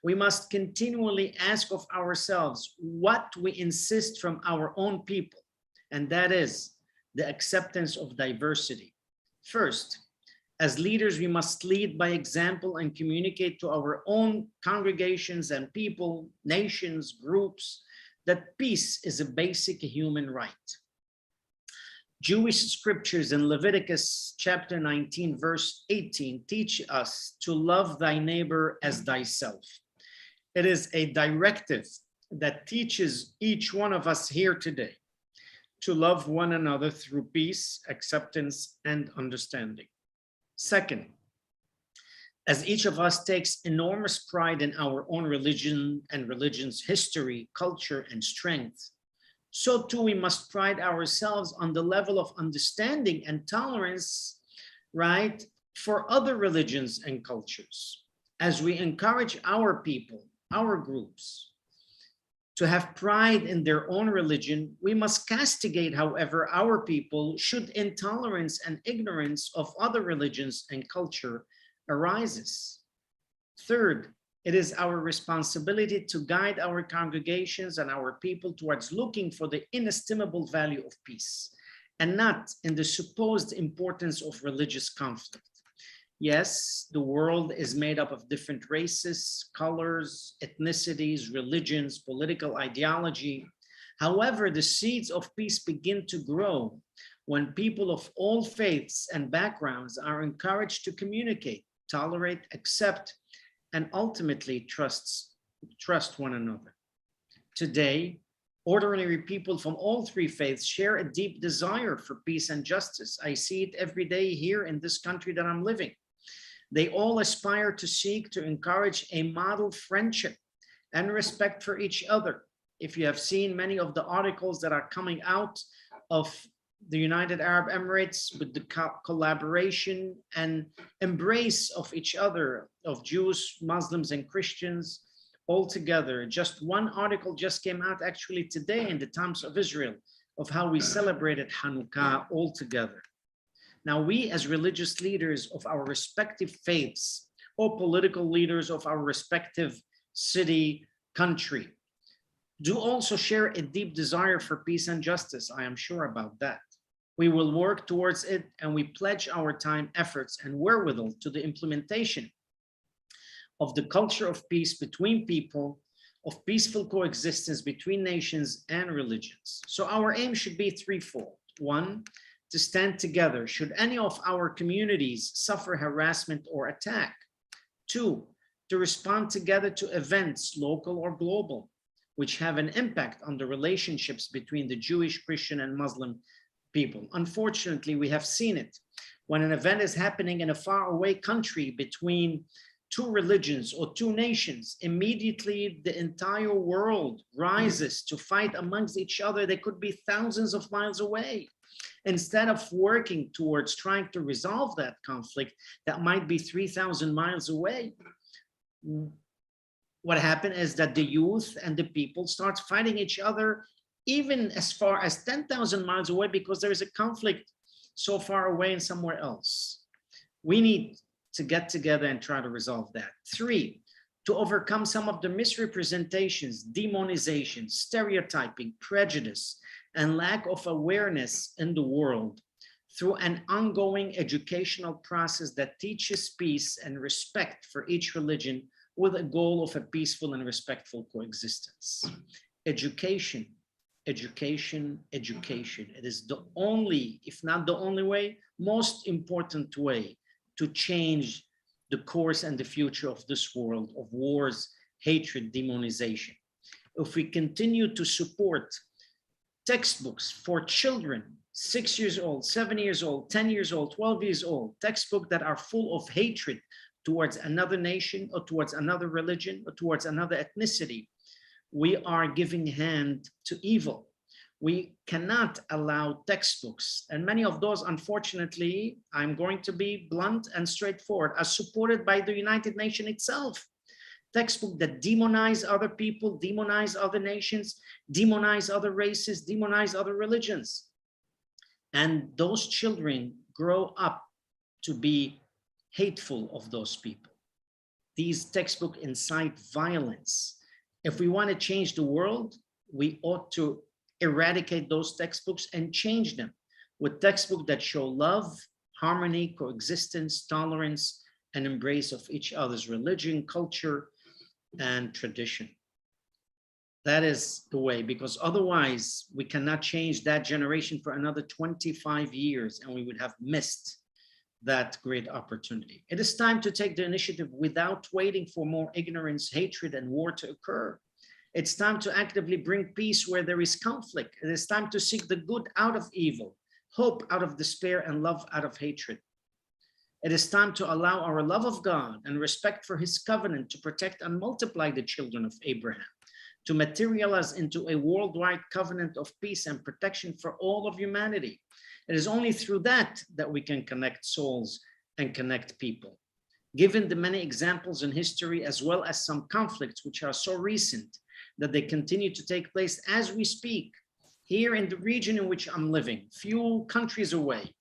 we must continually ask of ourselves what we insist from our own people, and that is the acceptance of diversity. First, as leaders, we must lead by example and communicate to our own congregations and people, nations, groups, that peace is a basic human right. Jewish scriptures in Leviticus chapter 19, verse 18, teach us to love thy neighbor as thyself. It is a directive that teaches each one of us here today to love one another through peace, acceptance, and understanding. Second, as each of us takes enormous pride in our own religion and religion's history, culture, and strength, so too we must pride ourselves on the level of understanding and tolerance, right, for other religions and cultures. As we encourage our people, our groups, to have pride in their own religion, we must castigate, however, our people should intolerance and ignorance of other religions and culture arises. Third, it is our responsibility to guide our congregations and our people towards looking for the inestimable value of peace, and not in the supposed importance of religious conflict. Yes, the world is made up of different races, colors, ethnicities, religions, political ideology. However, the seeds of peace begin to grow when people of all faiths and backgrounds are encouraged to communicate, tolerate, accept, and ultimately trust one another. Today, ordinary people from all three faiths share a deep desire for peace and justice. I see it every day here in this country that I'm living. They all aspire to seek to encourage a model friendship and respect for each other. If you have seen many of the articles that are coming out of the United Arab Emirates with the collaboration and embrace of each other, of Jews, Muslims, and Christians all together. Just one article just came out actually today in the Times of Israel of how we celebrated Hanukkah all together. Now, we as religious leaders of our respective faiths or political leaders of our respective city, country, do also share a deep desire for peace and justice. I am sure about that. We will work towards it, and we pledge our time, efforts, and wherewithal to the implementation of the culture of peace between people, of peaceful coexistence between nations and religions. So our aim should be threefold. One, to stand together should any of our communities suffer harassment or attack. Two, to respond together to events, local or global, which have an impact on the relationships between the Jewish, Christian, and Muslim people. Unfortunately, we have seen it. When an event is happening in a faraway country between two religions or two nations, immediately the entire world rises to fight amongst each other. They could be thousands of miles away. Instead of working towards trying to resolve that conflict that might be 3,000 miles away, what happened is that the youth and the people start fighting each other even as far as 10,000 miles away because there is a conflict so far away and somewhere else. We need to get together and try to resolve that. Three, to overcome some of the misrepresentations, demonization, stereotyping, prejudice, and lack of awareness in the world through an ongoing educational process that teaches peace and respect for each religion with a goal of a peaceful and respectful coexistence. Education, education, education. It is the only, if not the only way, most important way to change the course and the future of this world of wars, hatred, demonization. If we continue to support textbooks for children, 6 years old, 7 years old, 10 years old, 12 years old, textbooks that are full of hatred towards another nation or towards another religion or towards another ethnicity, we are giving hand to evil. We cannot allow textbooks, and many of those, unfortunately, I'm going to be blunt and straightforward, are supported by the United Nations itself. Textbooks that demonize other people, demonize other nations, demonize other races, demonize other religions. And those children grow up to be hateful of those people. These textbooks incite violence. If we want to change the world, we ought to eradicate those textbooks and change them with textbooks that show love, harmony, coexistence, tolerance, and embrace of each other's religion, culture, and tradition. That is the way, because otherwise we cannot change that generation for another 25 years, and we would have missed that great opportunity. It is time to take the initiative without waiting for more ignorance, hatred, and war to occur. It's time to actively bring peace where there is conflict. It is time to seek the good out of evil, hope out of despair, and love out of hatred. It is time to allow our love of God and respect for his covenant to protect and multiply the children of Abraham, to materialize into a worldwide covenant of peace and protection for all of humanity. It is only through that that we can connect souls and connect people. Given the many examples in history, as well as some conflicts which are so recent that they continue to take place as we speak, here in the region in which I'm living, few countries away,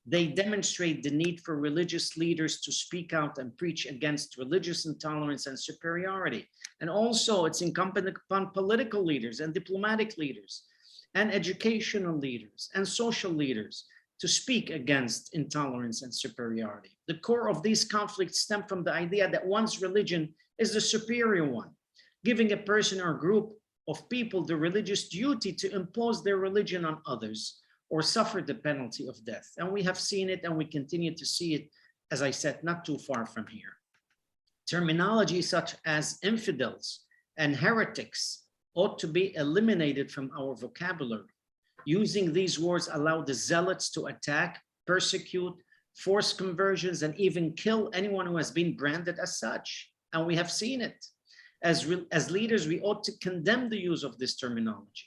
they demonstrate the need for religious leaders to speak out and preach against religious intolerance and superiority. And also it's incumbent upon political leaders and diplomatic leaders and educational leaders and social leaders to speak against intolerance and superiority. The core of these conflicts stem from the idea that one's religion is the superior one, giving a person or group of people the religious duty to impose their religion on others or suffer the penalty of death. And we have seen it, and we continue to see it, as I said, not too far from here. Terminology such as infidels and heretics ought to be eliminated from our vocabulary. Using these words allow the zealots to attack, persecute, force conversions, and even kill anyone who has been branded as such. And we have seen it. As leaders, we ought to condemn the use of this terminology.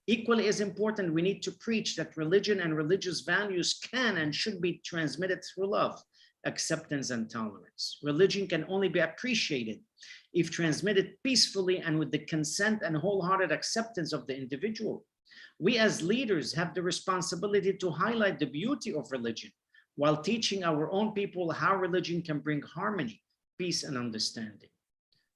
Equally as important, we need to preach that religion and religious values can and should be transmitted through love, acceptance, and tolerance. Religion can only be appreciated if transmitted peacefully and with the consent and wholehearted acceptance of the individual. We as leaders have the responsibility to highlight the beauty of religion while teaching our own people how religion can bring harmony, peace, and understanding.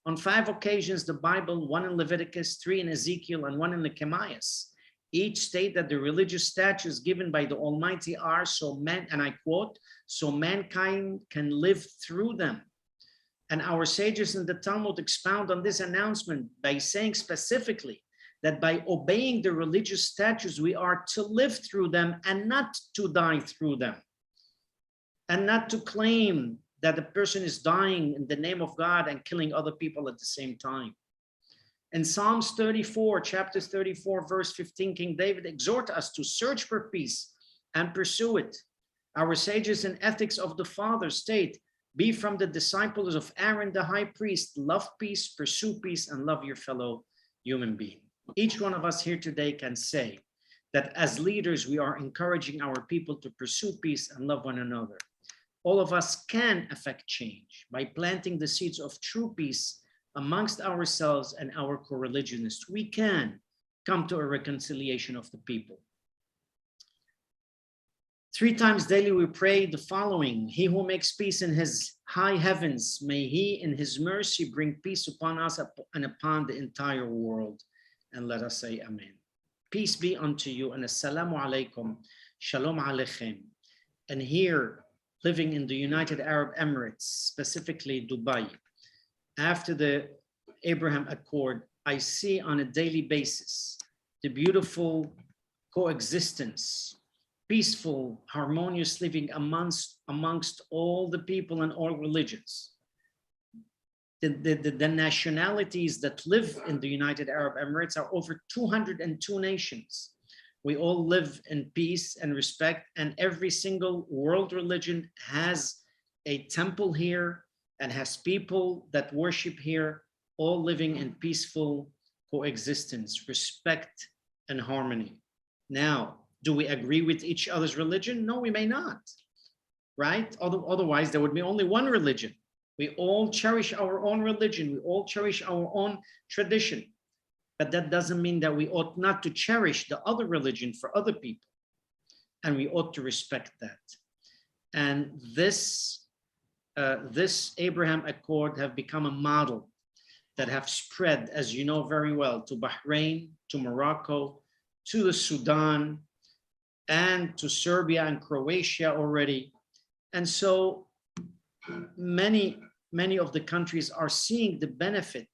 On 5 occasions, the Bible, 1 in Leviticus, 3 in Ezekiel, and 1 in Nehemias, each state that the religious statutes given by the Almighty are so man, and I quote, so mankind can live through them. And our sages in the Talmud expound on this announcement by saying specifically that by obeying the religious statutes, we are to live through them and not to die through them, and not to claim that the person is dying in the name of God and killing other people at the same time. In Psalms 34, chapter 34, verse 15, King David exhorts us to search for peace and pursue it. Our sages in Ethics of the Father state, be from the disciples of Aaron the high priest, love peace, pursue peace, and love your fellow human being. Each one of us here today can say that as leaders, we are encouraging our people to pursue peace and love one another. All of us can affect change by planting the seeds of true peace amongst ourselves and our co-religionists. We can come to a reconciliation of the people. 3 times daily we pray the following: he who makes peace in his high heavens, may he in his mercy bring peace upon us and upon the entire world. And let us say amen. Peace be unto you, and assalamu alaikum, shalom aleichem. And here, living in the United Arab Emirates, specifically Dubai, after the Abraham Accord, I see on a daily basis the beautiful coexistence, peaceful, harmonious living amongst all the people and all religions. The nationalities that live in the United Arab Emirates are over 202 nations. We all live in peace and respect, and every single world religion has a temple here and has people that worship here, all living in peaceful coexistence, respect, and harmony. Now, do we agree with each other's religion? No, we may not, right? Otherwise, there would be only one religion. We all cherish our own religion. We all cherish our own tradition. But that doesn't mean that we ought not to cherish the other religion for other people. And we ought to respect that. And this Abraham Accord have become a model that have spread, as you know very well, to Bahrain, to Morocco, to the Sudan, and to Serbia and Croatia already. And so many of the countries are seeing the benefit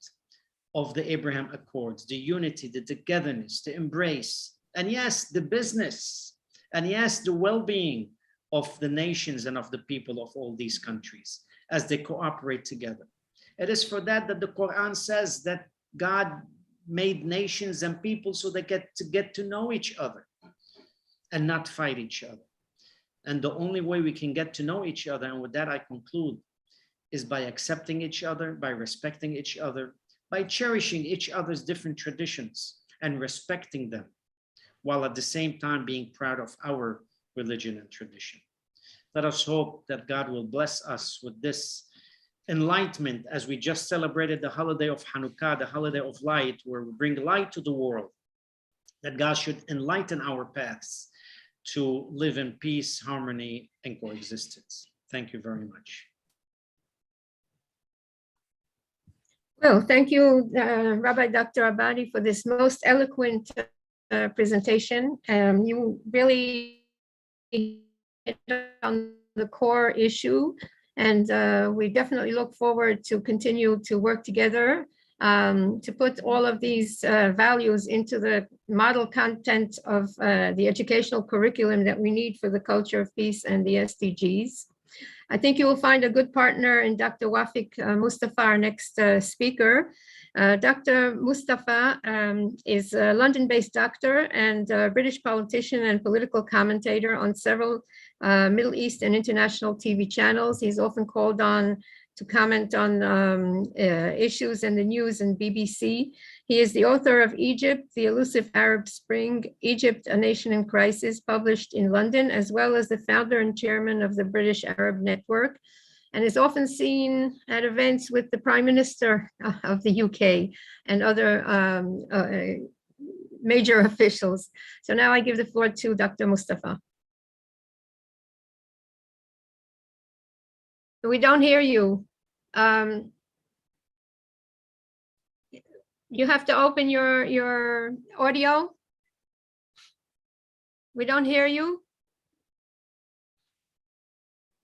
of the Abraham Accords, the unity, the togetherness, the embrace, and yes, the business, and yes, the well-being of the nations and of the people of all these countries as they cooperate together. It is for that that the Quran says that God made nations and people so they get to know each other and not fight each other. And the only way we can get to know each other, and with that I conclude, is by accepting each other, by respecting each other, by cherishing each other's different traditions and respecting them, while at the same time being proud of our religion and tradition. Let us hope that God will bless us with this enlightenment as we just celebrated the holiday of Hanukkah, the holiday of light, where we bring light to the world, that God should enlighten our paths to live in peace, harmony, and coexistence. Thank you very much. Well, thank you, Rabbi Dr. Abadi, for this most eloquent presentation. You really hit on the core issue, and we definitely look forward to continue to work together to put all of these values into the model content of the educational curriculum that we need for the culture of peace and the SDGs. I think you will find a good partner in Dr. Wafik Mustafa, our next speaker. Dr. Mustafa is a London-based doctor and a British politician and political commentator on several Middle East and international TV channels. He's often called on to comment on issues in the news and BBC. He is the author of Egypt, the Elusive Arab Spring, Egypt, a Nation in Crisis, published in London, as well as the founder and chairman of the British Arab Network, and is often seen at events with the Prime Minister of the UK and other major officials. So now I give the floor to Dr. Mustafa. We don't hear you. You have to open your audio. We don't hear you.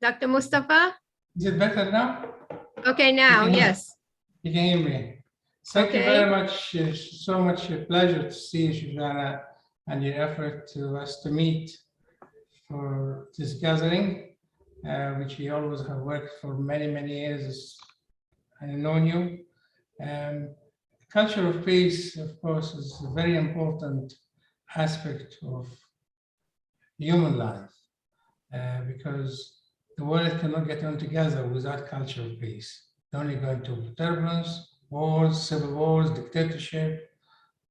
Dr. Mustafa? Is it better now? Okay, now, yes. You can hear me. Thank you very much. It's so much a pleasure to see you, Shoshana, and your effort to us to meet for this gathering, which we always have worked for many, many years and known you. Culture of peace, of course, is a very important aspect of human life because the world cannot get on together without culture of peace. It's only going to turbulence, wars, civil wars, dictatorship,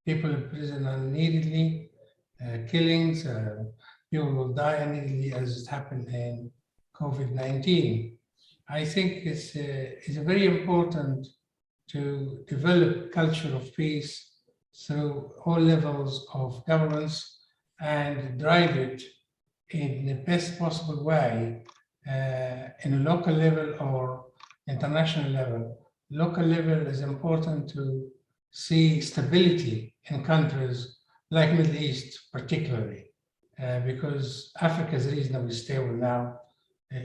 people in prison unneededly, killings, people will die unneededly, as it happened in COVID-19. I think it's very important to develop culture of peace through all levels of governance and drive it in the best possible way in a local level or international level. Local level is important to see stability in countries like Middle East particularly, because Africa is reasonably stable now.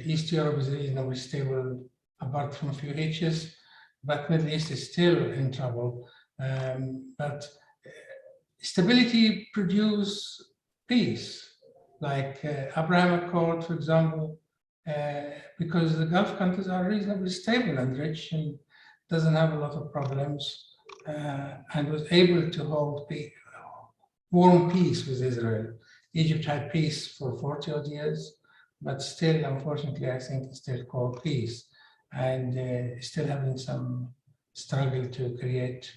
East Europe is reasonably stable apart from a few hitches, but Middle East is still in trouble. But stability produces peace, like Abraham Accord, for example, because the Gulf countries are reasonably stable and rich and doesn't have a lot of problems, and was able to hold warm peace with Israel. Egypt had peace for 40 odd years, but still, unfortunately, I think it's still called peace, and still having some struggle to create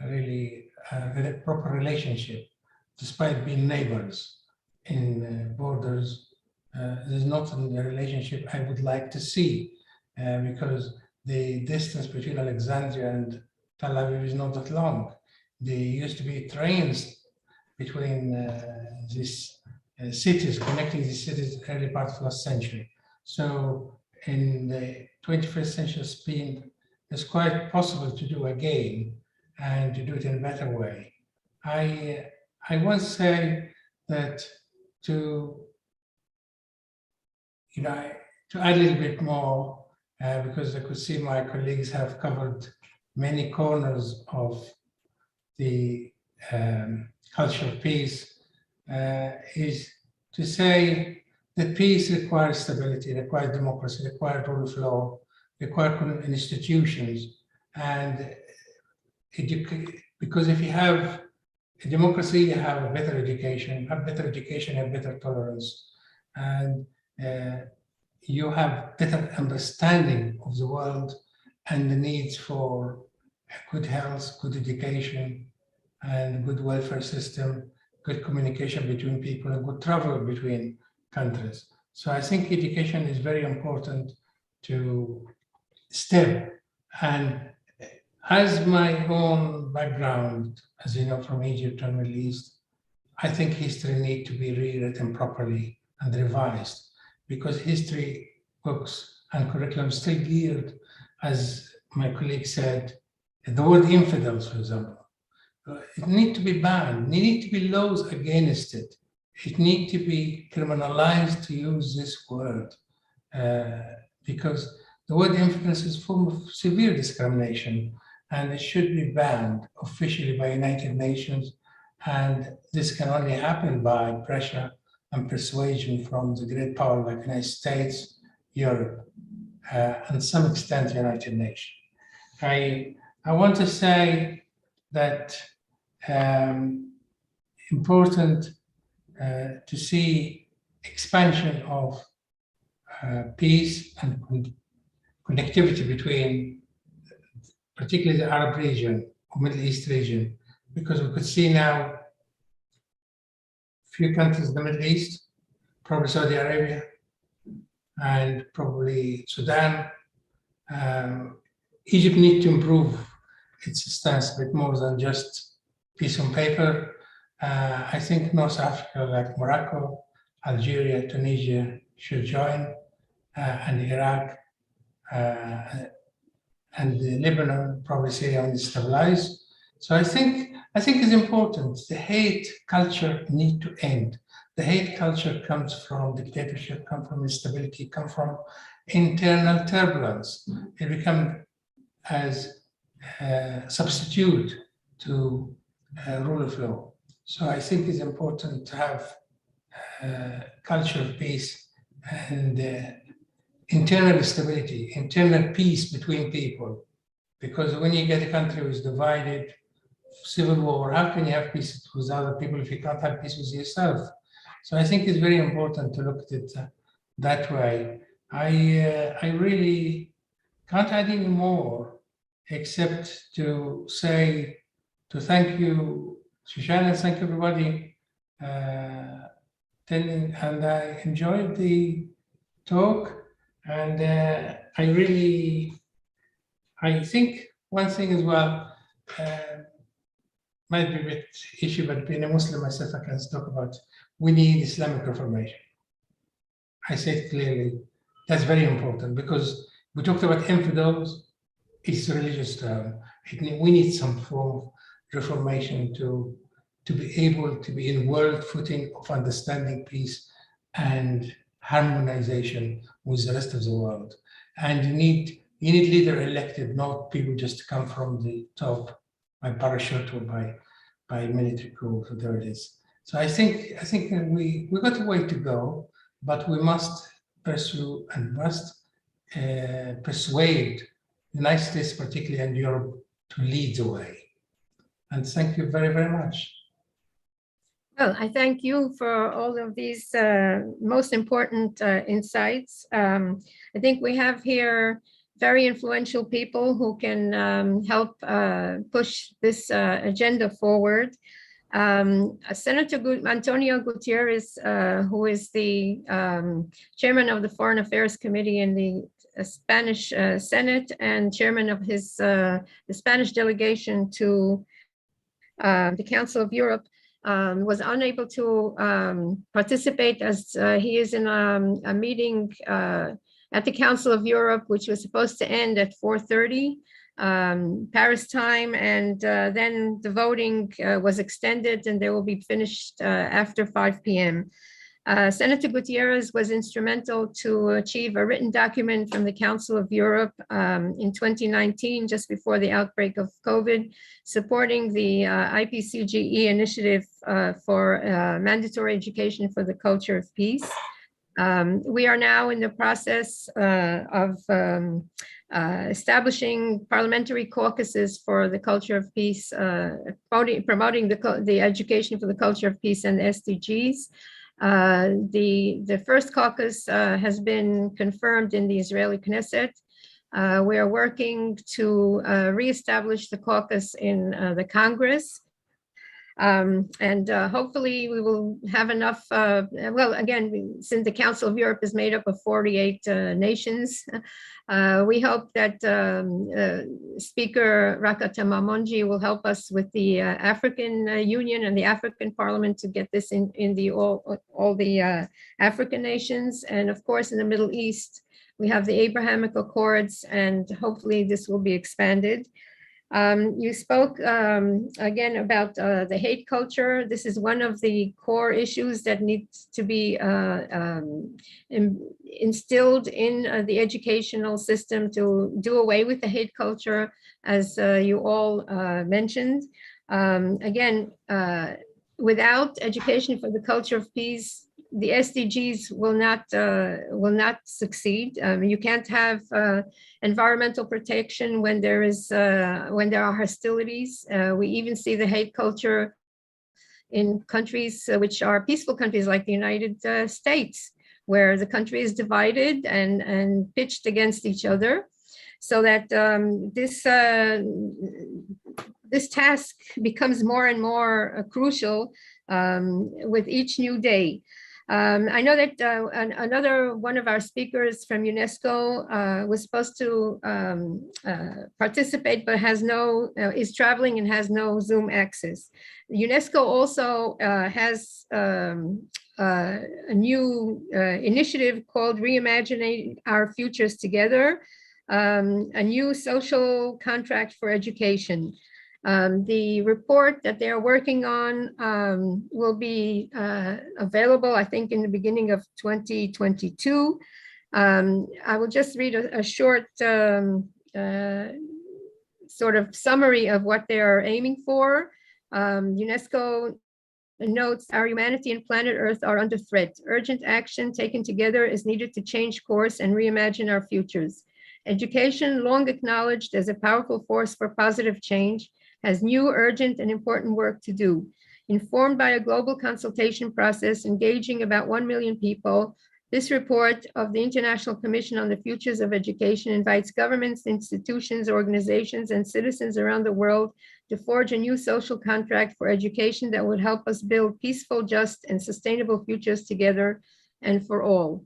a really proper relationship, despite being neighbors in borders. There's not a relationship I would like to see, because the distance between Alexandria and Tel Aviv is not that long. There used to be trains between these cities, connecting these cities in the early part of last century. So in the 21st century Spain, it's quite possible to do again and to do it in a better way. I once say that to add a little bit more, because I could see my colleagues have covered many corners of the culture of peace, is to say that peace requires stability, requires democracy, requires rule of law, requires institutions, and because if you have a democracy, you have a better education, have better education, have better tolerance, and you have better understanding of the world and the needs for good health, good education, and good welfare system, good communication between people, and good travel between countries. So I think education is very important to step. And as my own background, as you know, from Egypt and Middle East, I think history needs to be rewritten properly and revised, because history books and curriculum still geared, as my colleague said, the word infidels, for example. It needs to be banned. There need to be laws against it. It needs to be criminalized to use this word, because the word infidels is a form of severe discrimination, and it should be banned officially by United Nations. And this can only happen by pressure and persuasion from the great power like the United States, Europe, and some extent United Nations. I want to say that important to see expansion of peace and connectivity between particularly the Arab region or Middle East region, because we could see now few countries in the Middle East, probably Saudi Arabia, and probably Sudan. Egypt needs to improve its stance a bit more than just peace on paper. I think North Africa, like Morocco, Algeria, Tunisia, should join, and Iraq, and Lebanon, probably Syria, will stabilize. So I think it's important. The hate culture needs to end. The hate culture comes from dictatorship, comes from instability, comes from internal turbulence. It becomes as a substitute to rule of law. So I think it's important to have culture of peace and internal stability, internal peace between people. Because when you get a country which is divided, civil war, how can you have peace with other people if you can't have peace with yourself? So I think it's very important to look at it that way. I really can't add any more except to say, to thank you, Shoshana, thank everybody. And I enjoyed the talk. And I think one thing as well, might be a bit issue, but being a Muslim myself, I can talk about, we need Islamic reformation. I say it clearly, that's very important, because we talked about infidels, it's a religious term. We need some form of reformation to be able to be in world footing of understanding peace and harmonization with the rest of the world. And you need leader elected, not people just come from the top by parachute or by military coup, whatever it is. So I think we got a way to go, but we must pursue and must persuade the United States, particularly, and Europe to lead the way. And thank you very, very much. Well, I thank you for all of these most important insights. I think we have here very influential people who can help push this agenda forward. Senator Antonio Gutierrez, who is the chairman of the Foreign Affairs Committee in the Spanish Senate and chairman of the Spanish delegation to the Council of Europe, was unable to participate as he is in a meeting at the Council of Europe, which was supposed to end at 4:30 Paris time, and then the voting was extended and they will be finished after 5 p.m. Senator Gutierrez was instrumental to achieve a written document from the Council of Europe in 2019, just before the outbreak of COVID, supporting the IPCGE initiative for mandatory education for the culture of peace. We are now in the process of establishing parliamentary caucuses for the culture of peace, promoting the education for the culture of peace and SDGs. The first caucus has been confirmed in the Israeli Knesset. We are working to reestablish the caucus in the Congress. And hopefully we will have enough, well, again, since the Council of Europe is made up of 48 nations, we hope that Speaker Raka Tamamonji will help us with the African Union and the African Parliament to get this in all the African nations. And of course, in the Middle East, we have the Abrahamic Accords, and hopefully this will be expanded. You spoke again about the hate culture. This is one of the core issues that needs to be instilled in the educational system to do away with the hate culture, as you all mentioned. Again, without education for the culture of peace, the SDGs will not succeed. You can't have environmental protection when there are hostilities. We even see the hate culture in countries which are peaceful countries like the United States, where the country is divided and pitched against each other, so that this task becomes more and more crucial with each new day. I know that another one of our speakers from UNESCO was supposed to participate, but is traveling and has no Zoom access. UNESCO also has a new initiative called Reimagining Our Futures Together, a new social contract for education. The report that they're working on will be available, I think, in the beginning of 2022. I will just read a short sort of summary of what they are aiming for. UNESCO notes our humanity and planet Earth are under threat. Urgent action taken together is needed to change course and reimagine our futures. Education, long acknowledged as a powerful force for positive change, has new, urgent, and important work to do. Informed by a global consultation process engaging about 1 million people, this report of the International Commission on the Futures of Education invites governments, institutions, organizations, and citizens around the world to forge a new social contract for education that would help us build peaceful, just, and sustainable futures together and for all.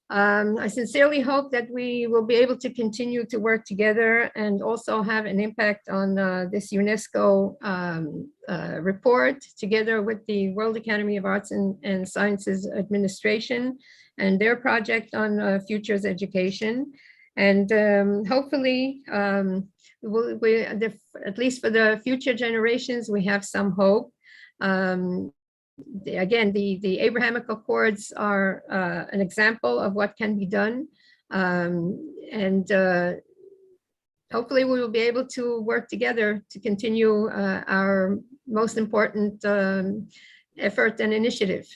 I sincerely hope that we will be able to continue to work together and also have an impact on this UNESCO report, together with the World Academy of Arts and Sciences Administration and their project on futures education. And hopefully, at least for the future generations, we have some hope. Again, the Abrahamic Accords are an example of what can be done. And hopefully we will be able to work together to continue our most important effort and initiative.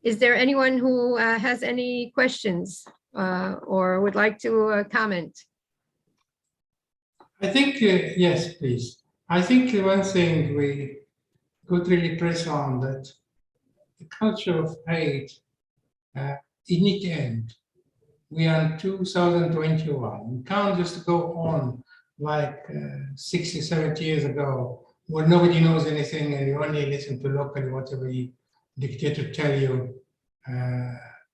Is there anyone who has any questions or would like to comment? I think, yes, please. I think one thing could really press on that the culture of hate, it needs to end. We are in 2021. We can't just go on like 60, 70 years ago, where nobody knows anything and you only listen to locally whatever the dictator tell you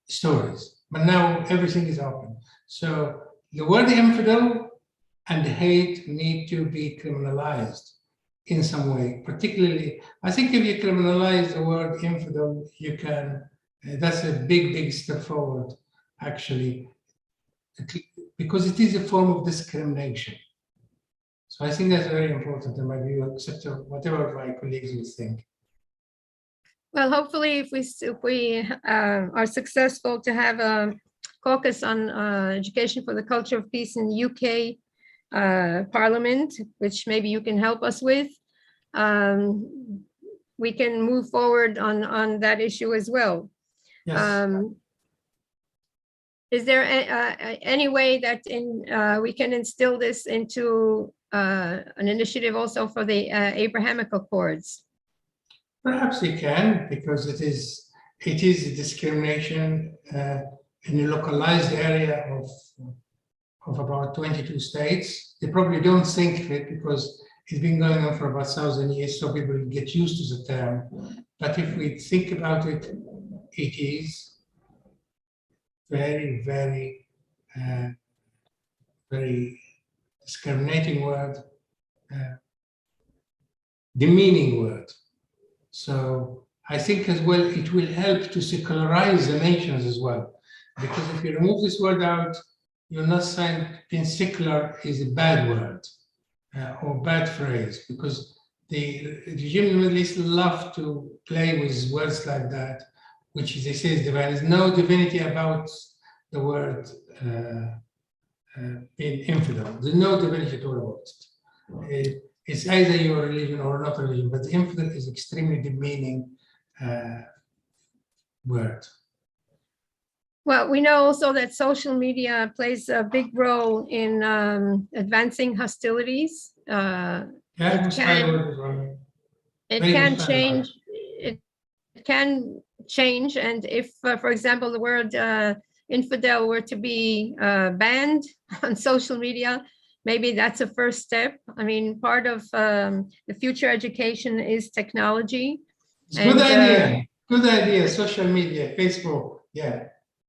stories. But now everything is open. So the word infidel and hate need to be criminalized in some way. Particularly, I think if you criminalize the word infidel, you can, that's a big, big step forward, actually, because it is a form of discrimination. So I think that's very important in my view, except whatever my colleagues will think. Well, hopefully, if we are successful to have a caucus on education for the culture of peace in the UK Parliament, which maybe you can help us with, we can move forward on that issue as well. Yes. Is there any way that we can instill this into an initiative also for the Abrahamic Accords? Perhaps they can, because it is a discrimination in a localized area of about 22 states. They probably don't think of it because it's been going on for about 1,000 years, so people get used to the term. But if we think about it, it is very, very, very discriminating word, demeaning word. So I think as well, it will help to secularize the nations as well. Because if you remove this word out, you're not saying being secular is a bad word or bad phrase, because the regime in the Middle East love to play with words like that, which they say is divine. There's no divinity about the word being infidel. There's no divinity at all about it. It's either your religion or not religion, but the infidel is extremely demeaning word. Well, we know also that social media plays a big role in advancing hostilities. It can change. It can change, and if, for example, the word infidel were to be banned on social media, maybe that's a first step. I mean, part of the future education is technology. Good idea. Good idea. Social media, Facebook. Yeah.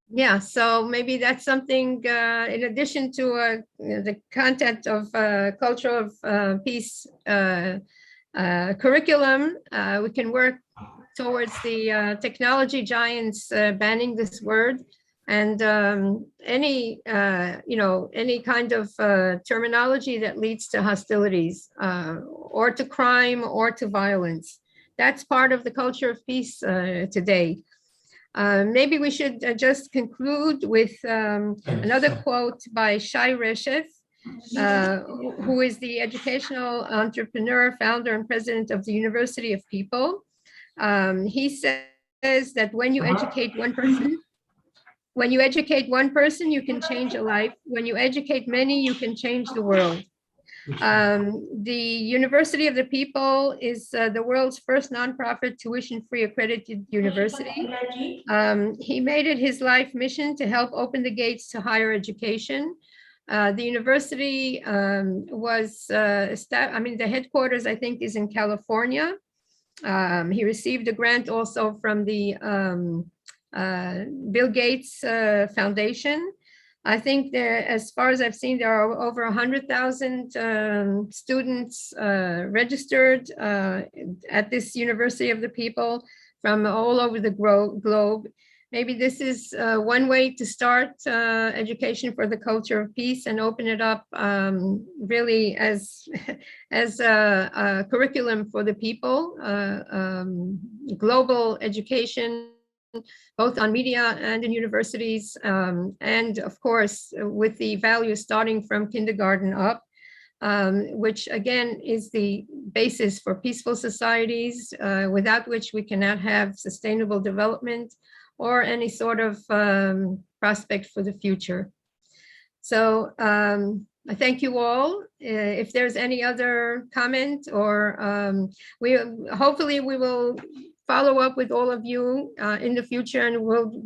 Yeah, so maybe that's something in addition to the content of culture of peace curriculum, we can work towards the technology giants banning this word, and any any kind of terminology that leads to hostilities or to crime or to violence. That's part of the culture of peace today. Maybe we should just conclude with another quote by Shai Reshev, who is the educational entrepreneur, founder, and president of the University of People. He says that when you educate one person, you can change a life. When you educate many, you can change the world. The University of the People is the world's first nonprofit tuition-free accredited university. He made it his life mission to help open the gates to higher education. The university was the headquarters, I think, is in California. He received a grant also from the Bill Gates Foundation. I think there, as far as I've seen, there are over 100,000 students registered at this University of the People from all over the globe. Maybe this is one way to start education for the culture of peace and open it up really as a curriculum for the people, global education, both on media and in universities, and of course, with the values starting from kindergarten up, which again is the basis for peaceful societies, without which we cannot have sustainable development or any sort of prospect for the future. So I thank you all. If there's any other comment or hopefully we will follow up with all of you in the future and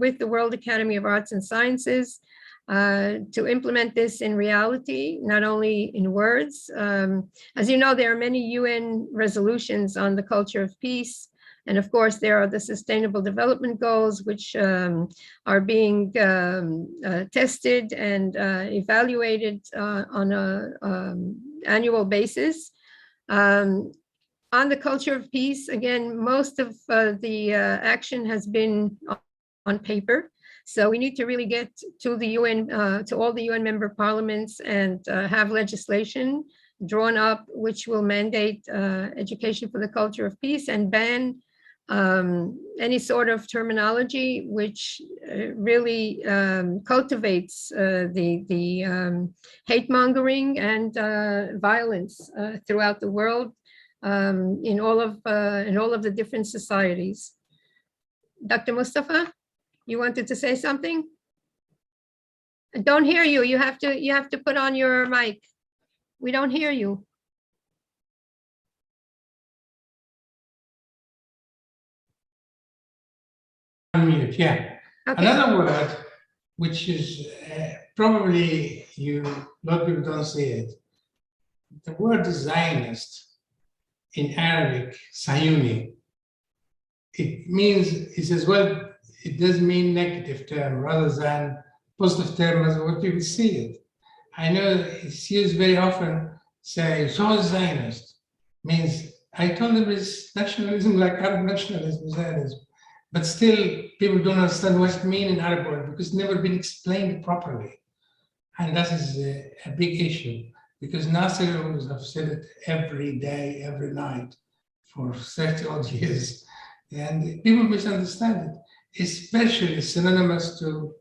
with the World Academy of Arts and Sciences to implement this in reality, not only in words. As you know, there are many UN resolutions on the culture of peace. And of course, there are the Sustainable Development Goals, which are being tested and evaluated on an annual basis. On the culture of peace, again, most of the action has been on paper. So we need to really get to the UN, to all the UN member parliaments and have legislation drawn up, which will mandate education for the culture of peace and ban any sort of terminology which really cultivates the hate mongering and violence throughout the world in all of the different societies. Dr. Mustafa, you wanted to say something? I don't hear you. You have to put on your mic. We don't hear you. Unmute, yeah. Okay. Another word, which is probably a lot of people don't say it. The word Zionist in Arabic, Sayuni, it means, it says, well, it does mean negative term rather than positive term as what people see it. I know it's used very often, say, so Zionist means, I told them it's nationalism like Arab nationalism, Zionism. But still, people don't understand what it means in Arab world because it's never been explained properly. And that is a big issue because Nasser have said it every day, every night for 30 odd years. And people misunderstand it, especially synonymous to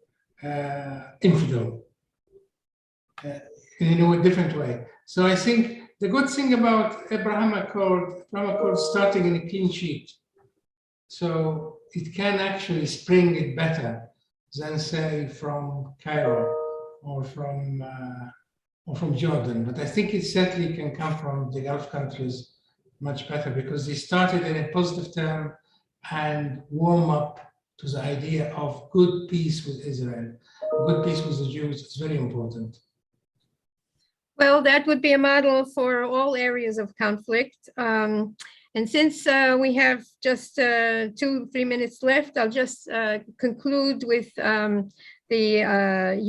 infidel in a different way. So I think the good thing about Abraham Accord starting in a clean sheet. So it can actually spring it better than say from Cairo or from Jordan. But I think it certainly can come from the Gulf countries much better because they started in a positive term and warm up to the idea of good peace with Israel, good peace with the Jews. It's very important. Well, that would be a model for all areas of conflict. And since we have just 2-3 minutes left, I'll just conclude with the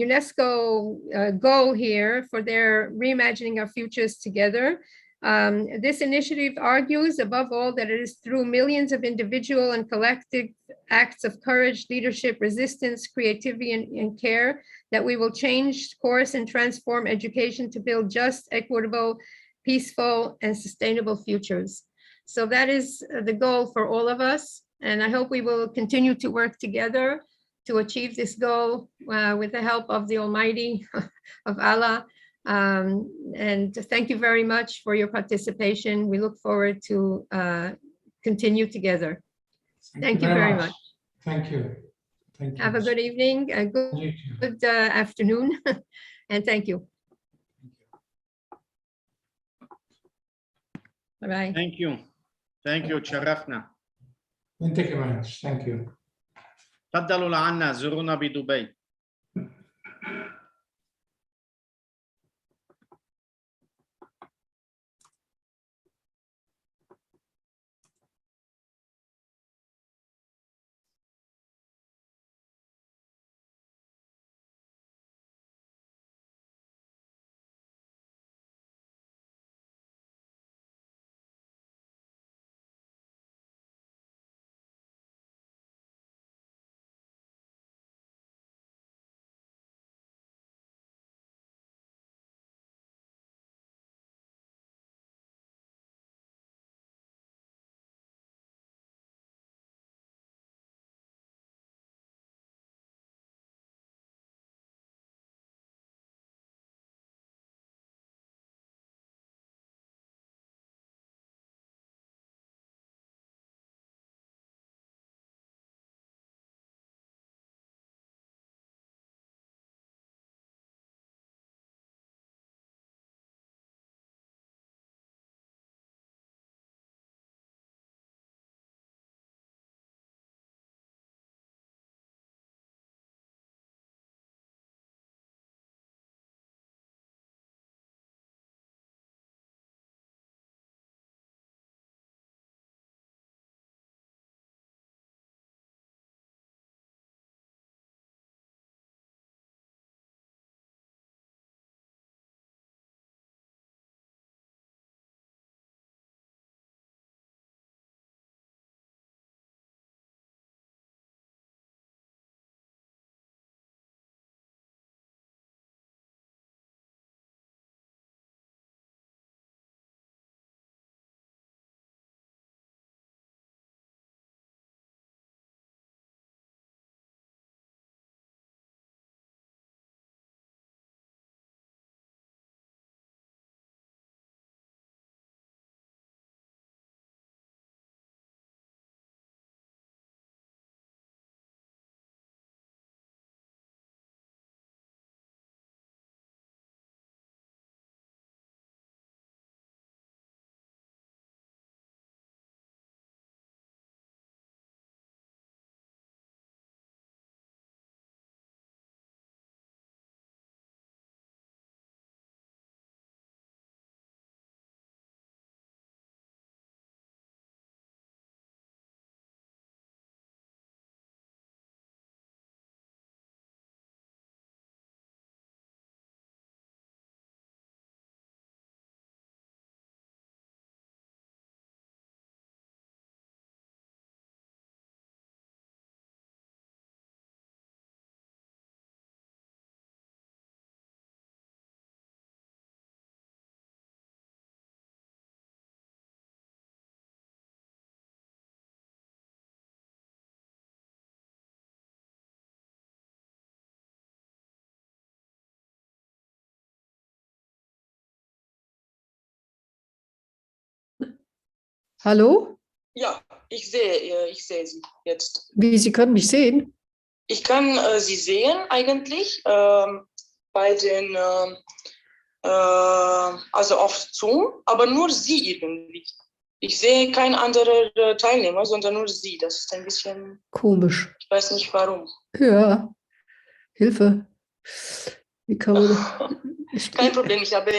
UNESCO goal here for their Reimagining Our Futures Together. This initiative argues, above all, that it is through millions of individual and collective acts of courage, leadership, resistance, creativity, and care that we will change course and transform education to build just, equitable, peaceful, and sustainable futures. So that is the goal for all of us. And I hope we will continue to work together to achieve this goal with the help of the Almighty, of Allah. And thank you very much for your participation. We look forward to continue together. Thank you very much. Thank you. Thank you. Have a good evening, a good afternoon, and thank you. Bye-bye. Thank you. Thank you. تشرفنا. Thank you very much. Thank you. تفضلوا لعنا زورونا بدبي. Hallo? Ja, ich sehe Sie jetzt. Wie, Sie können mich sehen? Ich kann Sie sehen eigentlich bei den, also auf Zoom, aber nur Sie irgendwie. Ich sehe keinen anderen Teilnehmer, sondern nur Sie. Das ist ein bisschen, Komisch. ich weiß nicht warum. Ja, Hilfe. Wie kann man das? Kein Problem, ich habe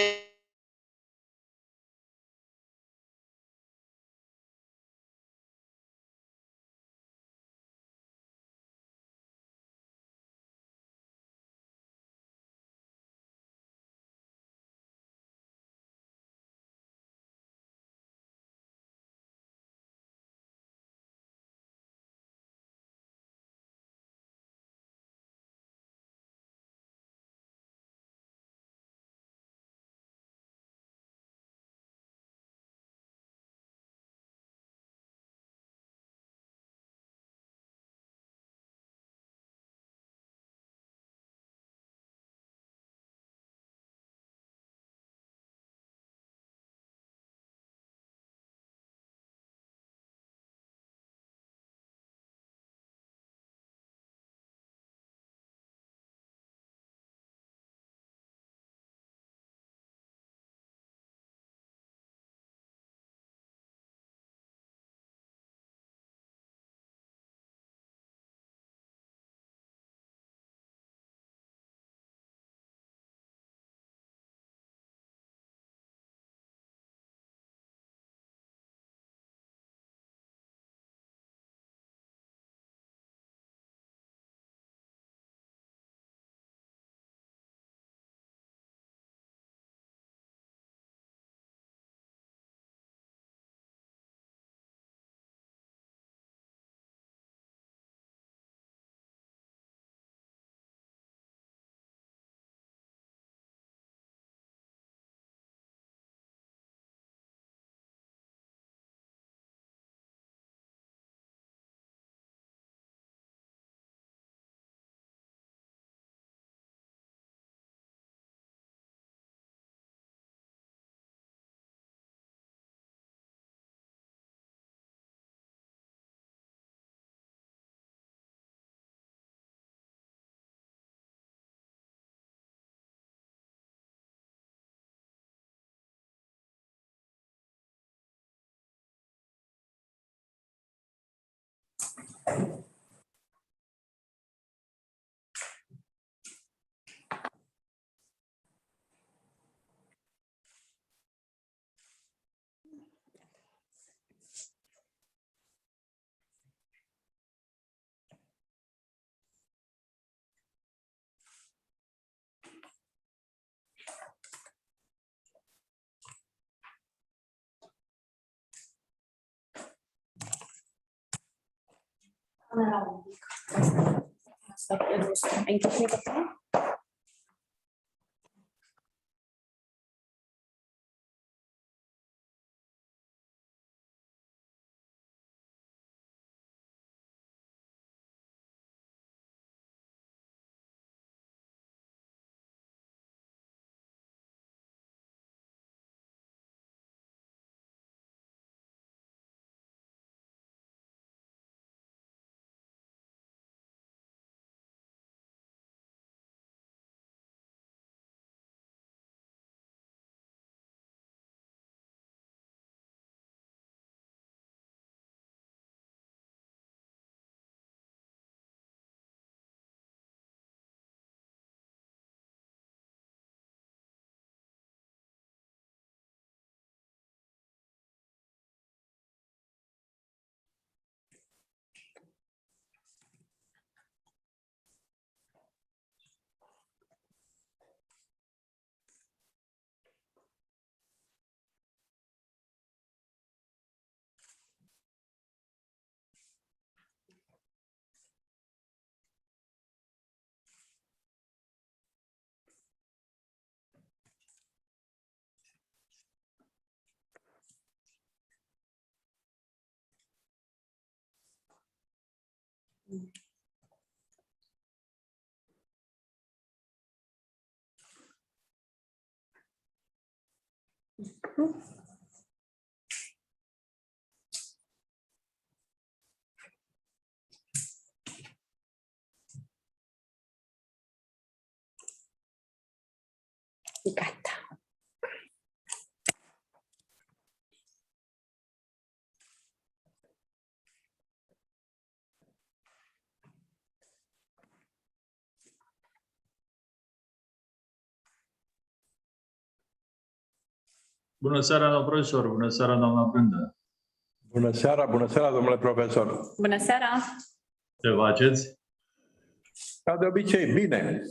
Gata. Bună seara, doamnă profesor! Bună seara, doamna Brândă! Bună seara, domnule profesor! Bună seara! Ce faceți? Ca de obicei, bine.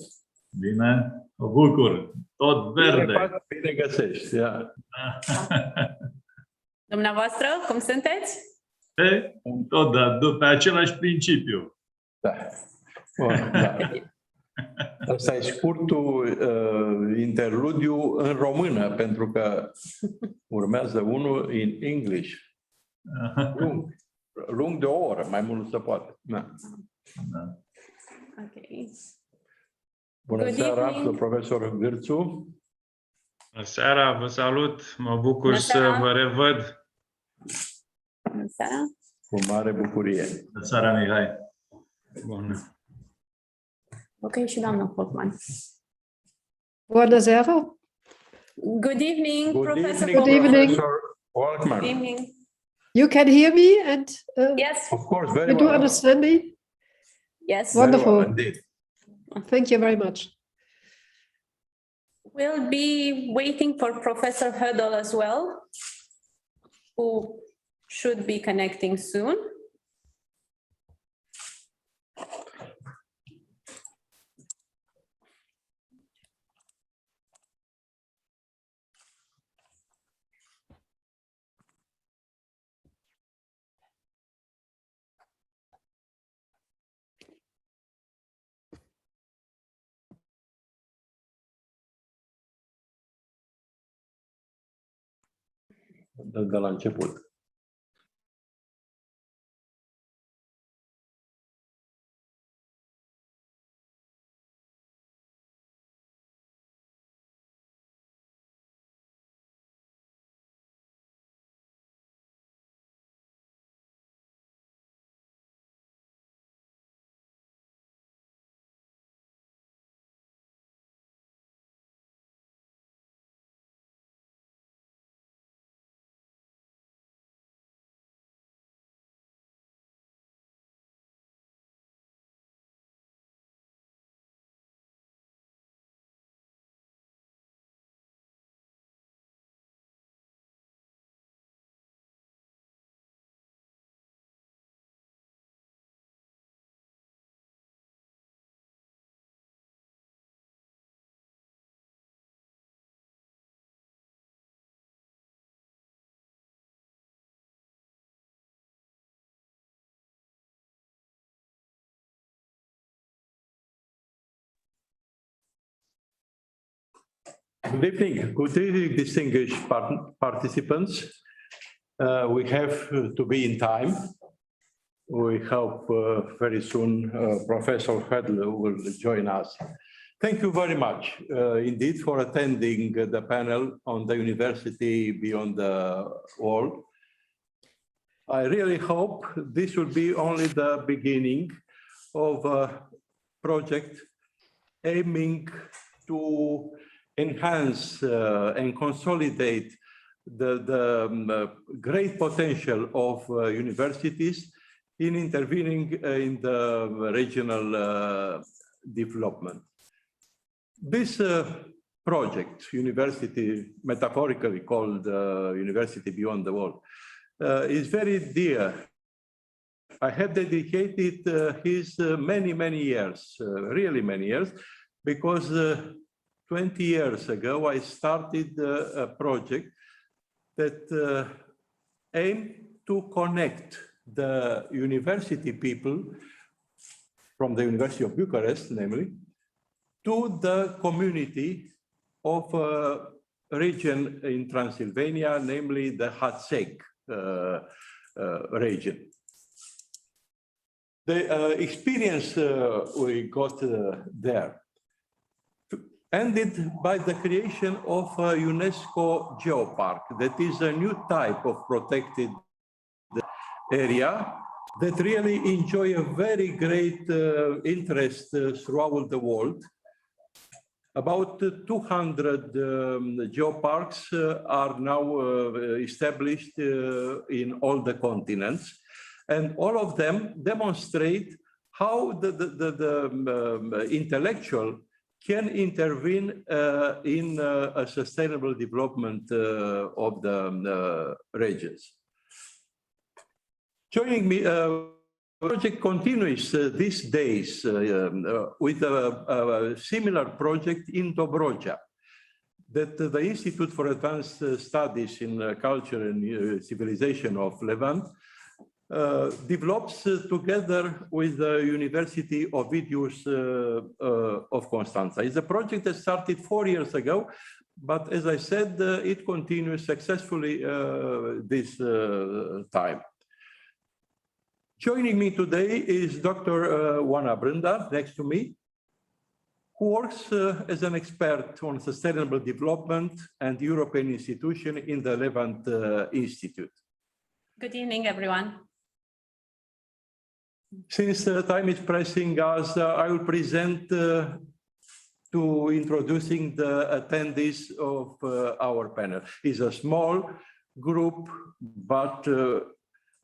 Bine? Mă bucur! Tot verde! Bine găsești. Ia. Dumneavoastră, cum sunteți? Tot pe același principiu. Da. Bun, da. Asta e scurtul interludiu în română, pentru că urmează unul în English. Lung de o oră, mai mult nu se poate. Da. Da. Okay. Bună Good seara, evening. profesor Vârțu. Bună seara, vă salut, mă bucur Bună să seara. vă revăd. Bună seara! Cu mare bucurie. Bună seara, Mihai! Bună. Ok, și doamna Hoffman. Bună seara. Good evening, Good Professor evening, Good evening. Professor Walkman. Good evening. You can hear me and Yes, Of course, very you do well. understand me? yes. Very Wonderful. well indeed. Thank you very much. We'll be waiting for Professor Hödel as well, who should be connecting soon. De la început. Good evening, distinguished participants. We have to be in time. We hope very soon Professor Hödel will join us. Thank you very much indeed for attending the panel on the university beyond the world. I really hope this will be only the beginning of a project aiming to enhance and consolidate the great potential of universities in intervening in the regional development. This project, university, metaphorically called University Beyond the World, is very dear. I have dedicated his many years, really many years, because 20 years ago, I started a project that aimed to connect the university people from the University of Bucharest, namely, to the community of a region in Transylvania, namely the Hatsek region. The experience we got there ended by the creation of a UNESCO Geopark, that is a new type of protected area that really enjoy a very great interest throughout the world. About 200 geoparks are now established in all the continents, and all of them demonstrate how the intellectual can intervene in a sustainable development of the regions. Joining me, project continues these days with a similar project in Dobroja that the Institute for Advanced Studies in Culture and Civilization of Levant develops together with the University of Ovidius of Constanța. It's a project that started 4 years ago, but as I said, it continues successfully this time. Joining me today is Dr. Oana Brânda, next to me, who works as an expert on sustainable development and European institution in the Levant Institute. Good evening, everyone. Since time is pressing us, I will present to introducing the attendees of our panel. It's a small group, but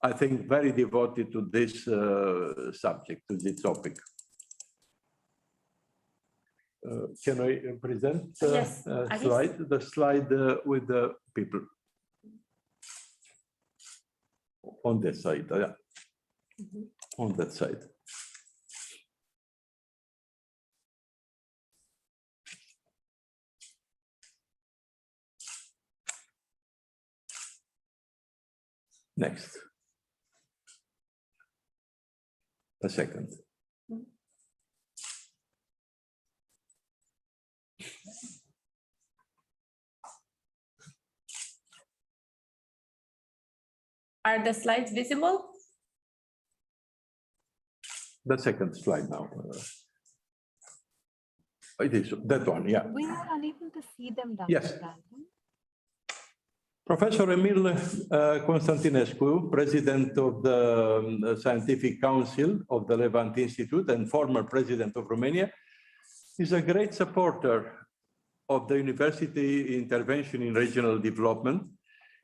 I think very devoted to this subject, to this topic. Can I present yes, the slide with the people on this side? Yeah. On that side. Next. A second. Are the slides visible? The second slide now. It is that one, yeah. We are unable to see them down. Yes. Professor Emil Constantinescu, President of the Scientific Council of the Levant Institute and former President of Romania, is a great supporter of the university intervention in regional development.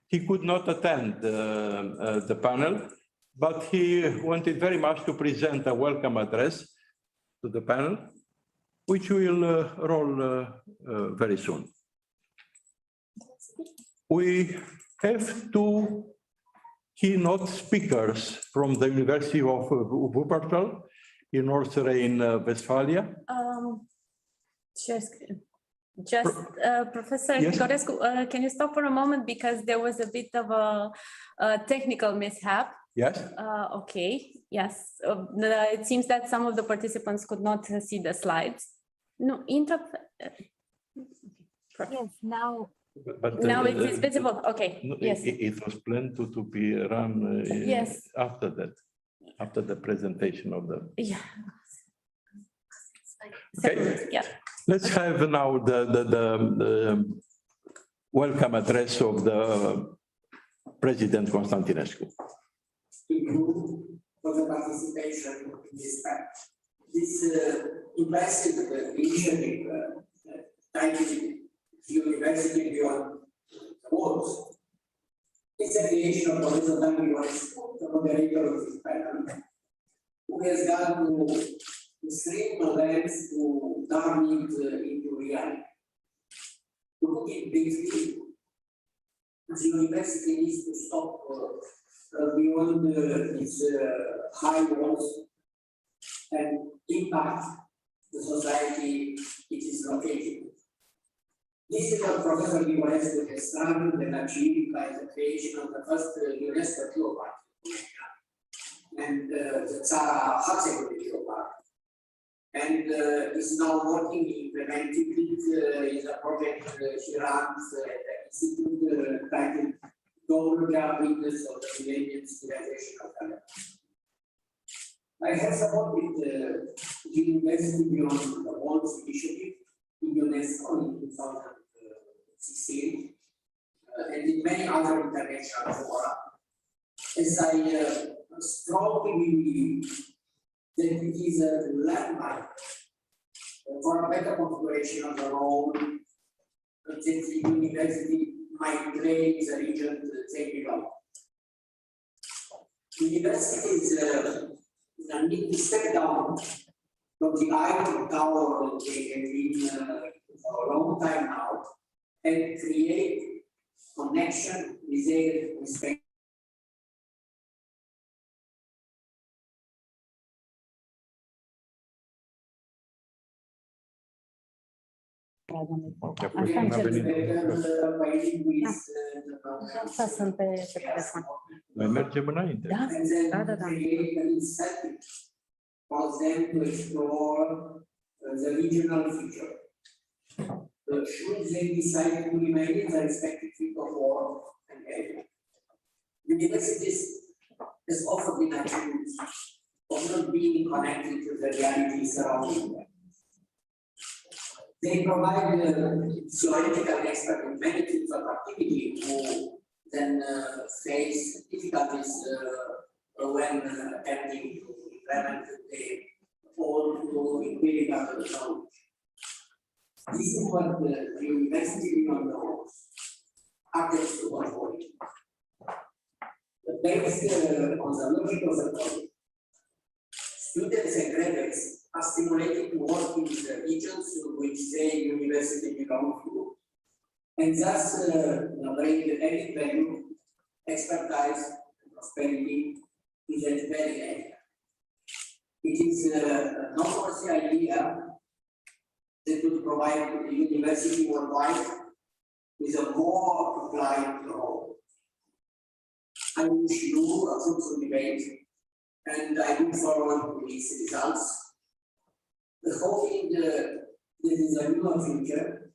He could not attend the panel, but he wanted very much to present a welcome address to the panel, which will roll very soon. We have two keynote speakers from the University of Wuppertal in North Rhine-Westphalia. Just Professor Yes. Nicorescu, can you stop for a moment because there was a bit of a technical mishap. Yes. Okay, yes. It seems that some of the participants could not see the slides. No, Yes, now. But now it is visible. Okay, no, yes. It was planned to be run Yes. after that, after the presentation of the. Yeah. Okay. Yeah. Let's have now the welcome address of the President Constantinescu. Thank you for the participation in this panel. This impressive initiative titled University Beyond the Walls is a creation of Professor Dan Nicorescu, the moderator of this panel, who has gone to extreme lengths to turn it into reality. To put it briefly, the university needs to stop beyond its high walls and impact the society it is located. This is what Professor Nicorescu has started and achieved by the creation of the first UNESCO geopark and the Țara Hațegului geopark. And is now working implementing it in a project he runs at the Institute titled Dobroja, Witness of the Millennium Civilization of the Levant. I have supported the University Beyond the Walls initiative in UNESCO in 2016 and in many other international fora, as I strongly believe that it is a landmark for a better configuration of the role that the university might play in the region they belong. Universities need to step down from the Eiffel Tower they have been for a long time now and create connection with their respective. Asta sunt pe telefon. Noi mergem înainte. Da, da, da. For them to explore the regional future. Should they decide to remain in the respective field of work and area? Universities is often been accused of not being connected to the reality surrounding them. They provide theoretical experts in many fields of activity who then face difficulties when attempting to implement the old to empirical knowledge. This is what the university knows, access to avoid. Based on the logic of the project, students and graduates are stimulated to work in the regions to which their university belongs to, and thus bring added value, expertise, and prosperity to that very area. It is a noteworthy idea that would provide the university worldwide with a more applied role. I wish you a fruitful debate, and I look forward to its results. Hoping this is a new future,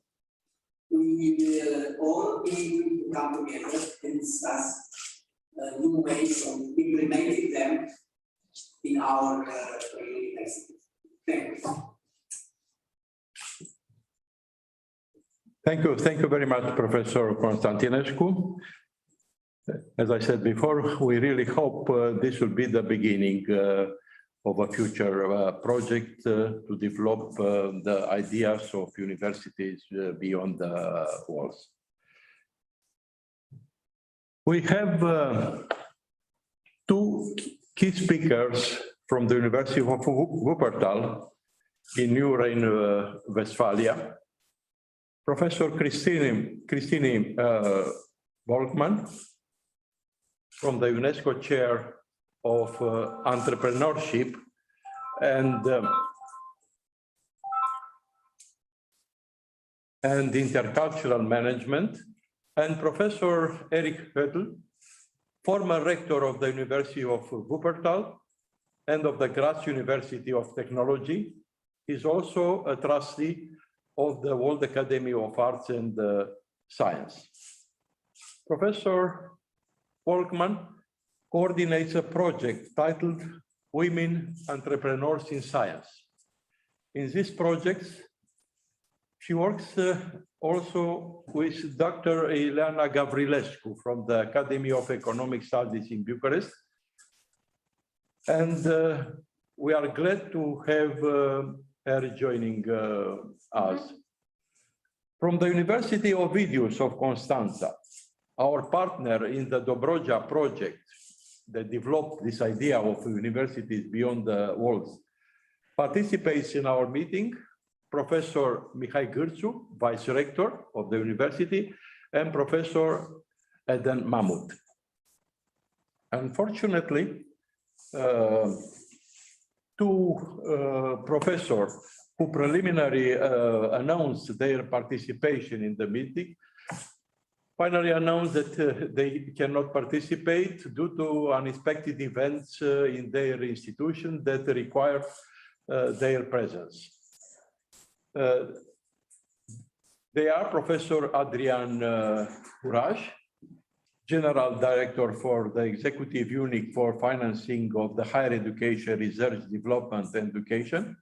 we will all be able to come together and discuss new ways of implementing them in our university. Thank you. Thank you very much, Professor Constantinescu. As I said before, we really hope this will be the beginning of a future project to develop the ideas of universities beyond the walls. We have two key speakers from the University of Wuppertal in New Rhine-Westphalia. Professor Christine Volkmann from the UNESCO Chair of Entrepreneurship and Intercultural Management, and Professor Eric Höttl, former rector of the University of Wuppertal and of the Graz University of Technology. He's also a trustee of the World Academy of Arts and Science. Professor Volkmann coordinates a project titled Women Entrepreneurs in Science. In this project, she works also with Dr. Ileana Gavrilescu from the Academy of Economic Studies in Bucharest. And we are glad to have her joining us. From the University of Ovidius of Constanța, our partner in the Dobroja project that developed this idea of universities beyond the walls, participates in our meeting Professor Mihai Gârțu, Vice Rector of the university, and Professor Eden Mamut. Unfortunately, two professors who preliminarily announced their participation in the meeting finally announced that they cannot participate due to unexpected events in their institution that require their presence. They are Professor Adrian Curaj, General Director for the Executive Unit for Financing of the Higher Education, Research, Development, and Education,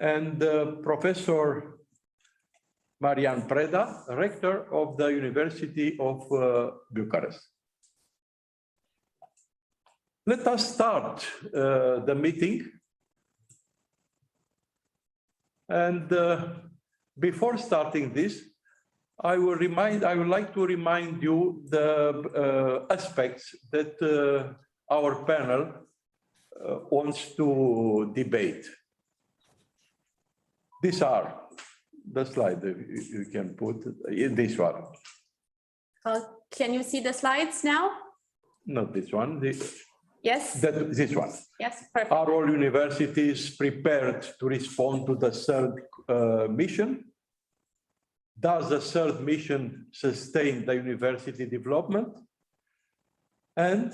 and Professor Marian Preda, Rector of the University of Bucharest. Let us start the meeting And before starting this, I would like to remind you the aspects that our panel wants to debate. These are the slide that you can put in this one. Can you see the slides now? Not this one. Yes. This one. Yes, perfect. Are all universities prepared to respond to the third mission? Does the third mission sustain the university development? And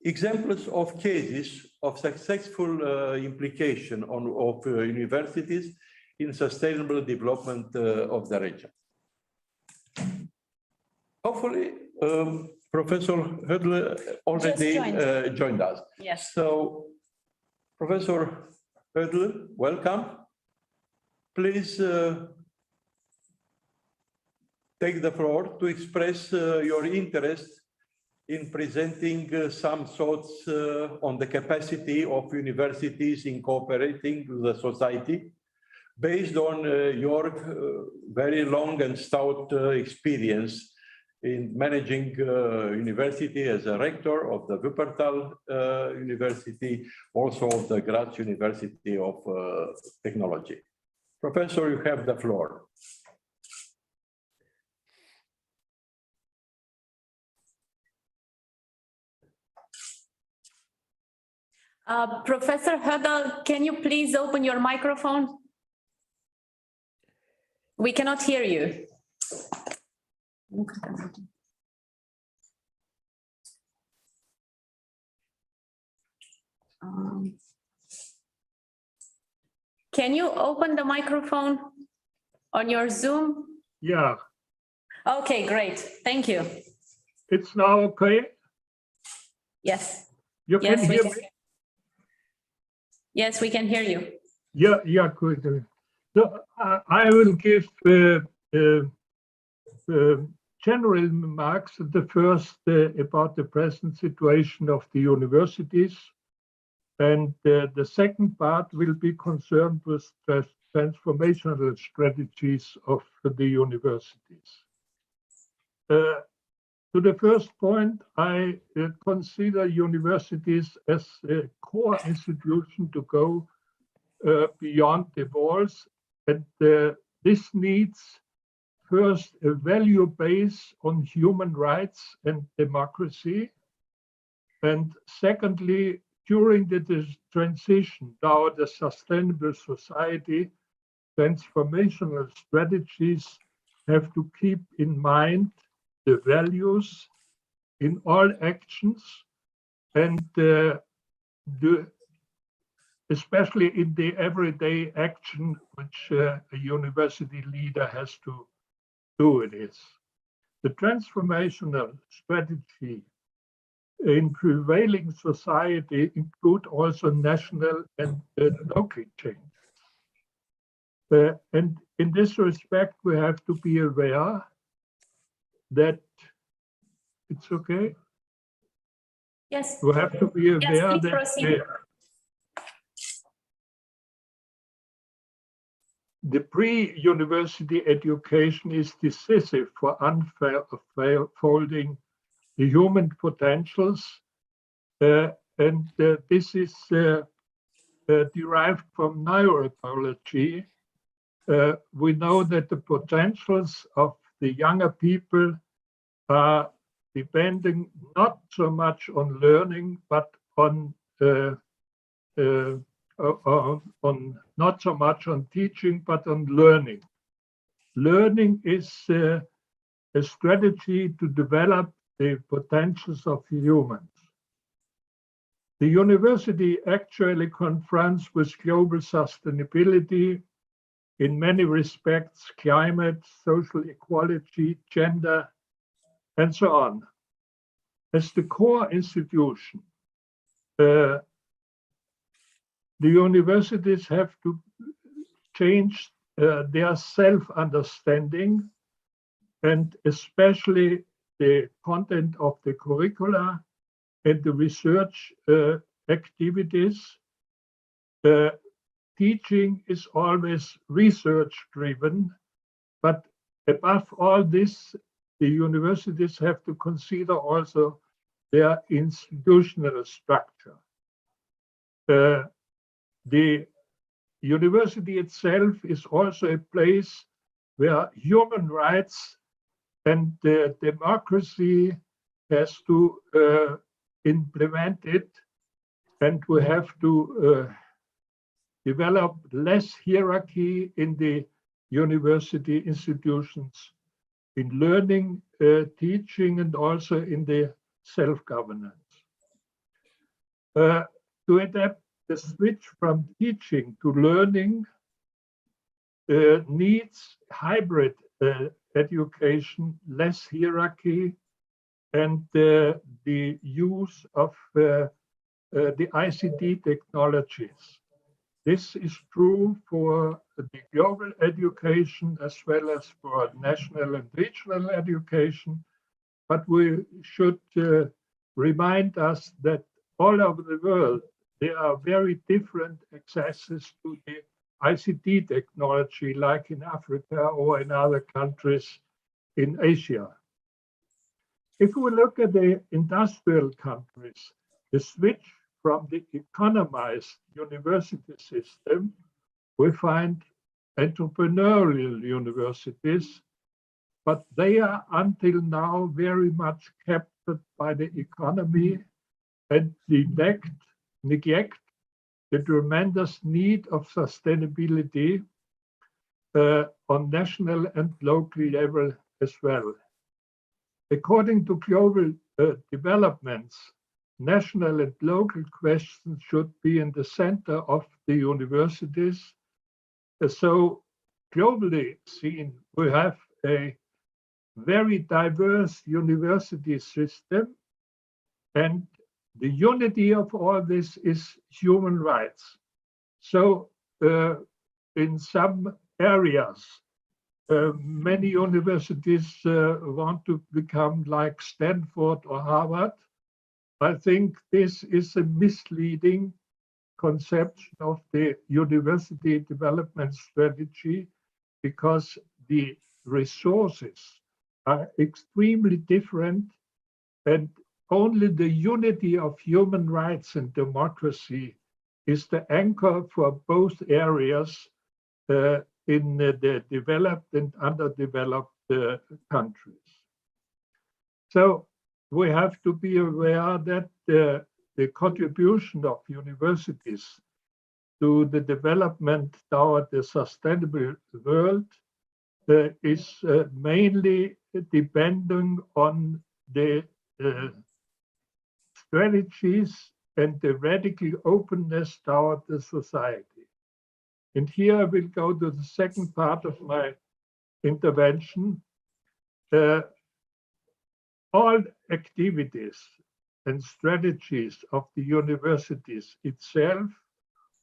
examples of cases of successful implication of universities in sustainable development of the region. Hopefully, Professor Hödl already joined us. Yes. So, Professor Hödl, welcome. Please take the floor to express your interest in presenting some thoughts on the capacity of universities in cooperating with the society based on your very long and stout experience in managing university as a rector of the Wuppertal University, also of the Graz University of Technology. Professor, you have the floor. Professor Hödl, can you please open your microphone? We cannot hear you. Can you open the microphone on your Zoom? Yeah. Okay, great. Thank you. It's now okay? Yes. You can hear me? Yes, we can hear you. Yeah, good. So I will give general remarks. The first about the present situation of the universities, and the second part will be concerned with the transformational strategies of the universities. To the first point, I consider universities as a core institution to go beyond the walls, and this needs first a value base on human rights and democracy, and secondly, during the transition toward a sustainable society, transformational strategies have to keep in mind the values in all actions, and especially in the everyday action which a university leader has to do with this. The transformational strategy in prevailing society include also national and local changes. And in this respect, we have to be aware that it's okay. Yes. We have to be aware yes, that the pre-university education is decisive for unfolding the human potentials, and this is derived from neurobiology. We know that the potentials of the younger people are depending not so much on learning, but on not so much on teaching, but on learning. Learning is a strategy to develop the potentials of humans. The university actually confronts with global sustainability in many respects, climate, social equality, gender, and so on. As the core institution, the universities have to change their self-understanding, and especially the content of the curricula and the research activities. teaching is always research driven, but above all this, the universities have to consider also their institutional structure. The university itself is also a place where human rights and democracy has to implement it, and we have to develop less hierarchy in the university institutions, in learning, teaching, and also in the self-governance. To adapt the switch from teaching to learning needs hybrid education, less hierarchy, and the use of the ICT technologies. This is true for the global education as well as for national and regional education, but we should remind us that all over the world there are very different accesses to the ICT technology, like in Africa or in other countries in Asia. If we look at the industrial countries, the switch from the economized university system, we find entrepreneurial universities, but they are until now very much captured by the economy and neglect the tremendous need of sustainability on national and local level as well. According to global developments, national and local questions should be in the center of the universities. So globally seen, we have a very diverse university system, and the unity of all this is human rights. So in some areas, many universities want to become like Stanford or Harvard. I think this is a misleading conception of the university development strategy, because the resources are extremely different, and only the unity of human rights and democracy is the anchor for both areas in the developed and underdeveloped countries. So we have to be aware that the contribution of universities to the development toward the sustainable world is mainly depending on the strategies and the radical openness toward the society. And here I will go to the second part of my intervention. All activities and strategies of the universities itself,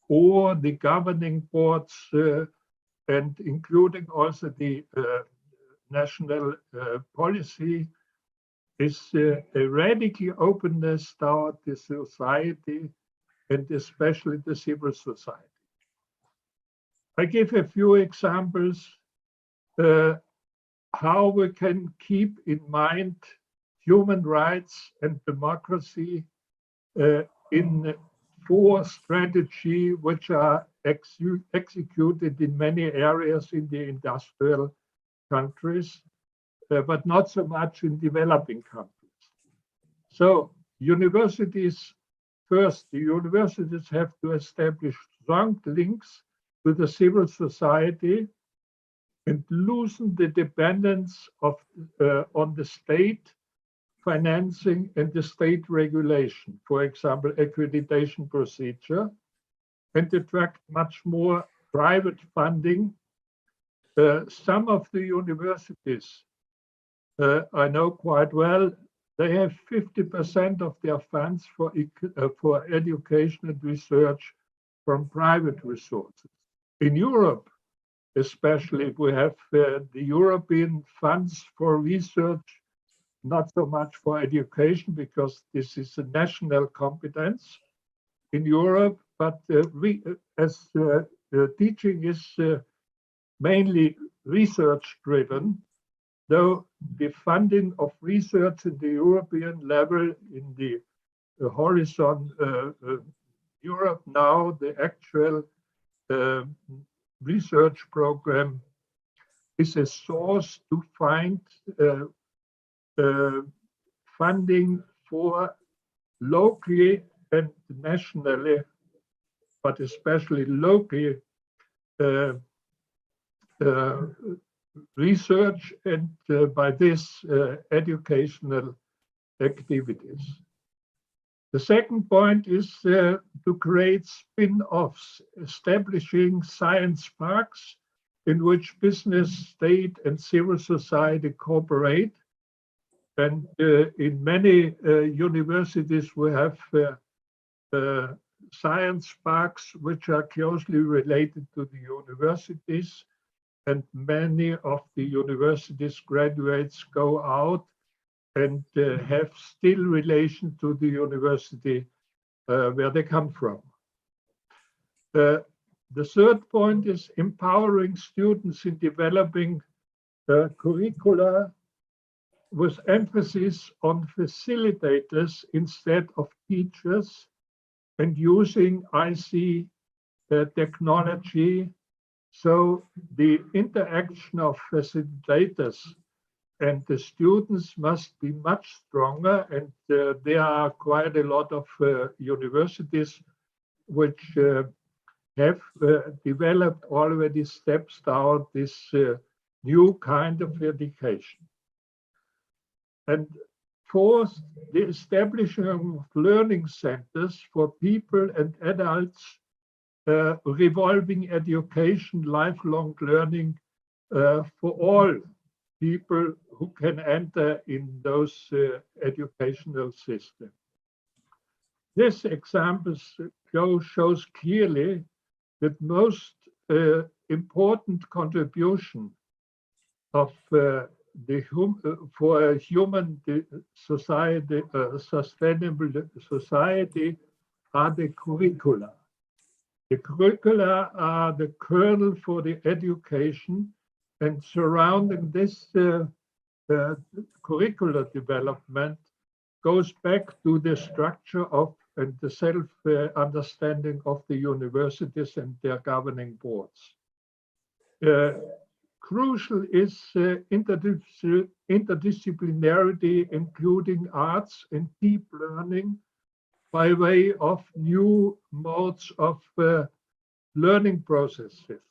or the governing boards, and including also the national policy, is a radical openness toward the society, and especially the civil society. I give a few examples how we can keep in mind human rights and democracy in 4 strategies which are executed in many areas in the industrial countries, but not so much in developing countries. So universities, first, the universities have to establish strong links with the civil society and loosen the dependence of on the state financing and the state regulation, for example, accreditation procedure, and attract much more private funding. Some of the universities I know quite well, they have 50% of their funds for education and research from private resources. In Europe, especially, we have the European funds for research, not so much for education, because this is a national competence in Europe, but as teaching is mainly research-driven, though the funding of research at the European level in the Horizon Europe now, the actual research program is a source to find funding for locally and nationally, but especially locally, research and by this educational activities. The second point is to create spin-offs, establishing science parks in which business, state, and civil society cooperate. And in many universities, we have science parks which are closely related to the universities. And many of the universities graduates go out and have still relation to the university where they come from. The third point is empowering students in developing curricula with emphasis on facilitators instead of teachers, and using IC technology. So the interaction of facilitators and the students must be much stronger, and there are quite a lot of universities which have developed already steps down this new kind of education. And fourth, the establishment of learning centers for people and adults, revolving education, lifelong learning for all people who can enter in those educational systems. This example shows clearly that most important contribution of for a human society, sustainable society, are the curricula. The curricula are the kernel for the education, and surrounding this curricular development goes back to the structure of and the self-understanding of the universities and their governing boards. Crucial is interdisciplinarity, including arts and deep learning, by way of new modes of learning processes.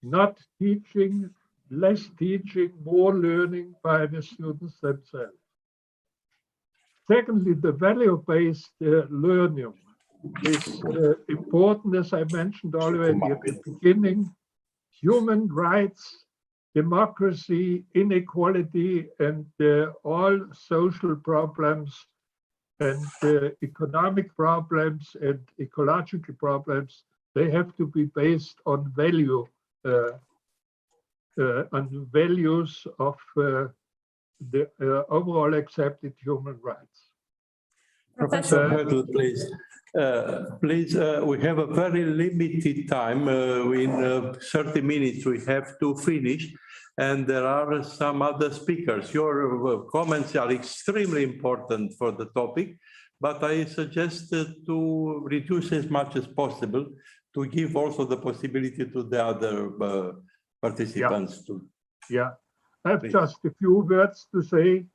Not teaching, less teaching, more learning by the students themselves. Secondly, the value-based learning is important, as I mentioned already at the beginning. Human rights, democracy, inequality, and all social problems and economic problems and ecological problems, they have to be based on value, on values of the overall accepted human rights. Professor Hurdle, please. We have a very limited time. In 30 minutes, we have to finish, and there are some other speakers. Your comments are extremely important for the topic, but I suggest to reduce as much as possible to give also the possibility to the other participants to. Yeah, I have just a few words to say.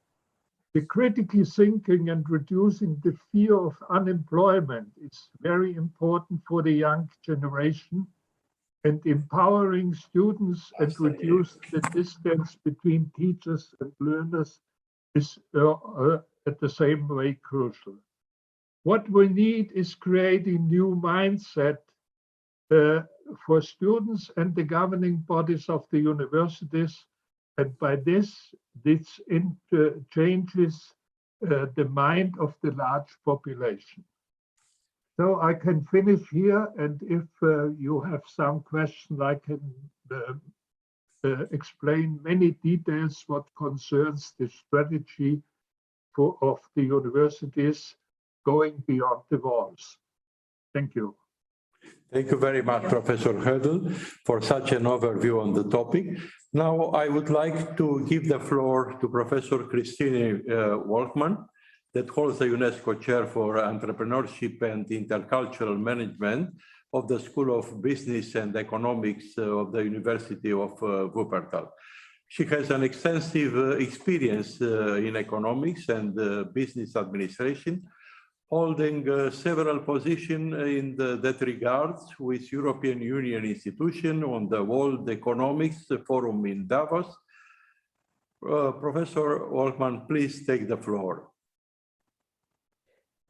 The critical thinking and reducing the fear of unemployment is very important for the young generation, and empowering students and reduce the distance between teachers and learners is at the same way crucial. What we need is creating new mindset for students and the governing bodies of the universities. And by this changes the mind of the large population. So I can finish here, and if you have some question, I can explain many details what concerns the strategy of the universities going beyond the walls. Thank you. Thank you very much, Professor Hödel, for such an overview on the topic. Now, I would like to give the floor to Professor Christine Wolkmann, that holds the UNESCO Chair for Entrepreneurship and Intercultural Management of the School of Business and Economics of the University of Wuppertal. She has an extensive experience in economics and business administration, holding several positions in that regard with European Union institution on the World Economics Forum in Davos. Professor Wolkmann, please take the floor.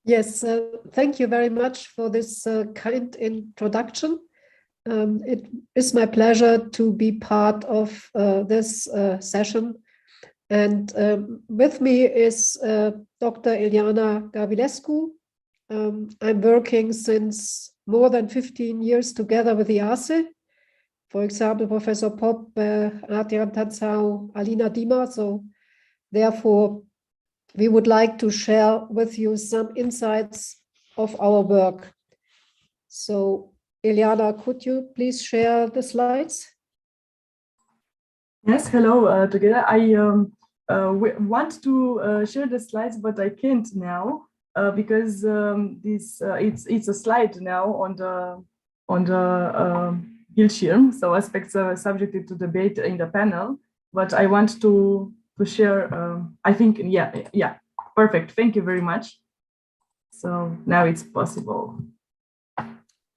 Yes, thank you very much for this kind introduction. It is my pleasure to be part of this session. And with me is Dr. Ileana Gavilescu. I'm working since more than 15 years together with IASE. For example, Professor Popp, Adrian Tanzau, Alina Dima. So therefore, we would like to share with you some insights of our work. So, Ileana, could you please share the slides? Yes, hello together. I want to share the slides, but I can't now because it's a slide now on the Bildschirm, so aspects are subjected to debate in the panel. But I want to share. I think yeah, perfect. Thank you very much. So now it's possible.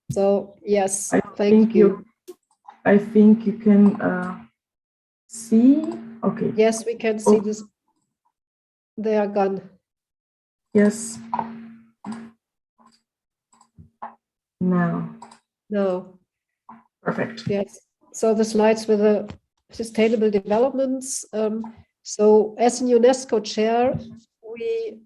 So yes, thank you. I think you can see. Okay. Yes, we can see this. They are gone. Yes. Now. No. Perfect. Yes. So the slides with the sustainable developments. So as a UNESCO chair, we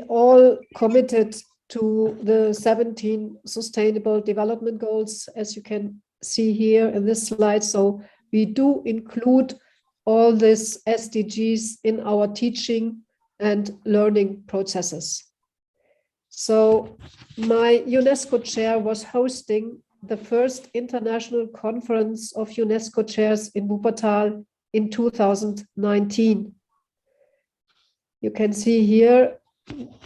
all committed to the 17 Sustainable Development Goals, as you can see here in this slide. So we do include all these SDGs in our teaching and learning processes. So my UNESCO chair was hosting the first international conference of UNESCO chairs in Wuppertal in 2019. You can see here,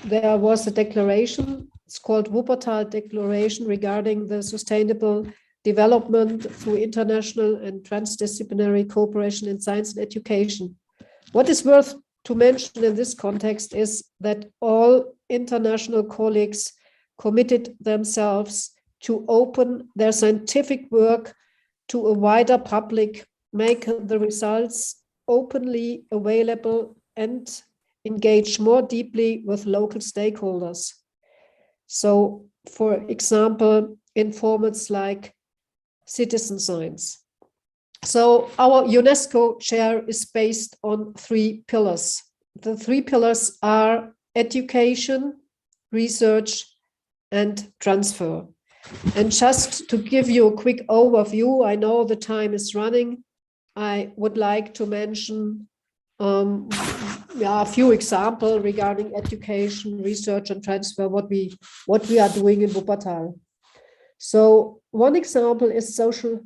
there was a declaration. It's called Wuppertal Declaration regarding the sustainable development through international and transdisciplinary cooperation in science and education. What is worth to mention in this context is that all international colleagues committed themselves to open their scientific work to a wider public, make the results openly available, and engage more deeply with local stakeholders. So, for example, in formats like citizen science. So our UNESCO chair is based on 3 pillars. The 3 pillars are education, research, and transfer. And just to give you a quick overview, I know the time is running. I would like to mention a few examples regarding education, research, and transfer, what we are doing in Wuppertal. So one example is social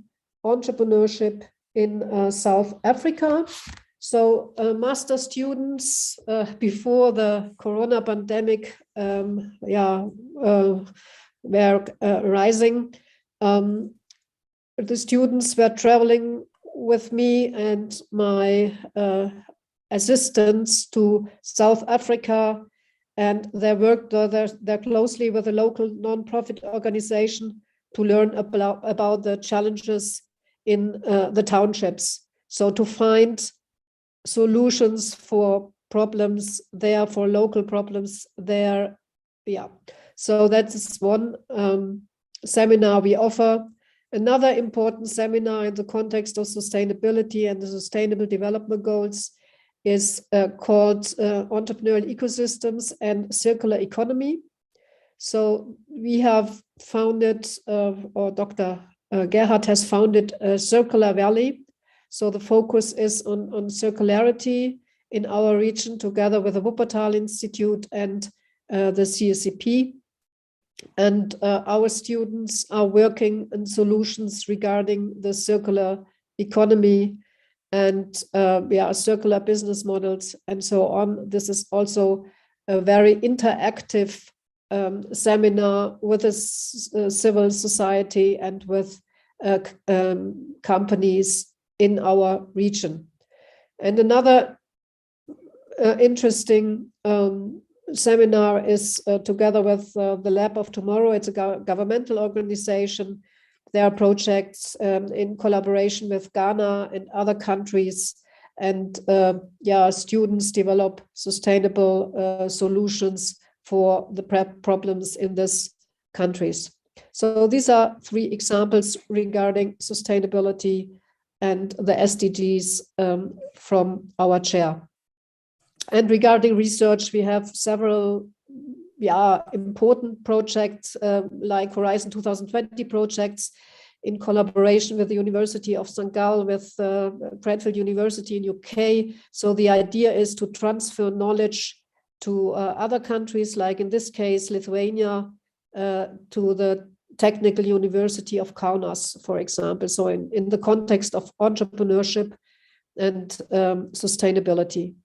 entrepreneurship in South Africa. So master students before the corona pandemic were rising. The students were traveling with me and my assistants to South Africa, and they worked there closely with a local non-profit organization to learn about the challenges in the townships. So to find solutions for problems there, for local problems there. Yeah. So that is one seminar we offer. Another important seminar in the context of sustainability and the Sustainable Development Goals is called Entrepreneurial Ecosystems and Circular Economy. So we have founded, or Dr. Gerhard has founded a Circular Valley. So the focus is on circularity in our region, together with the Wuppertal Institute and the CSCP. And our students are working on solutions regarding the circular economy and circular business models and so on. This is also a very interactive seminar with the civil society and with companies in our region. And another interesting seminar is together with the Lab of Tomorrow. It's a governmental organization. There are projects in collaboration with Ghana and other countries, and students develop sustainable solutions for the problems in these countries. So these are 3 examples regarding sustainability and the SDGs from our chair. And regarding research, we have several important projects like Horizon 2020 projects in collaboration with the University of St. Gallen, with Cranfield University in UK. So the idea is to transfer knowledge to other countries, like in this case, Lithuania, to the Technical University of Kaunas, for example. So in the context of entrepreneurship and sustainability.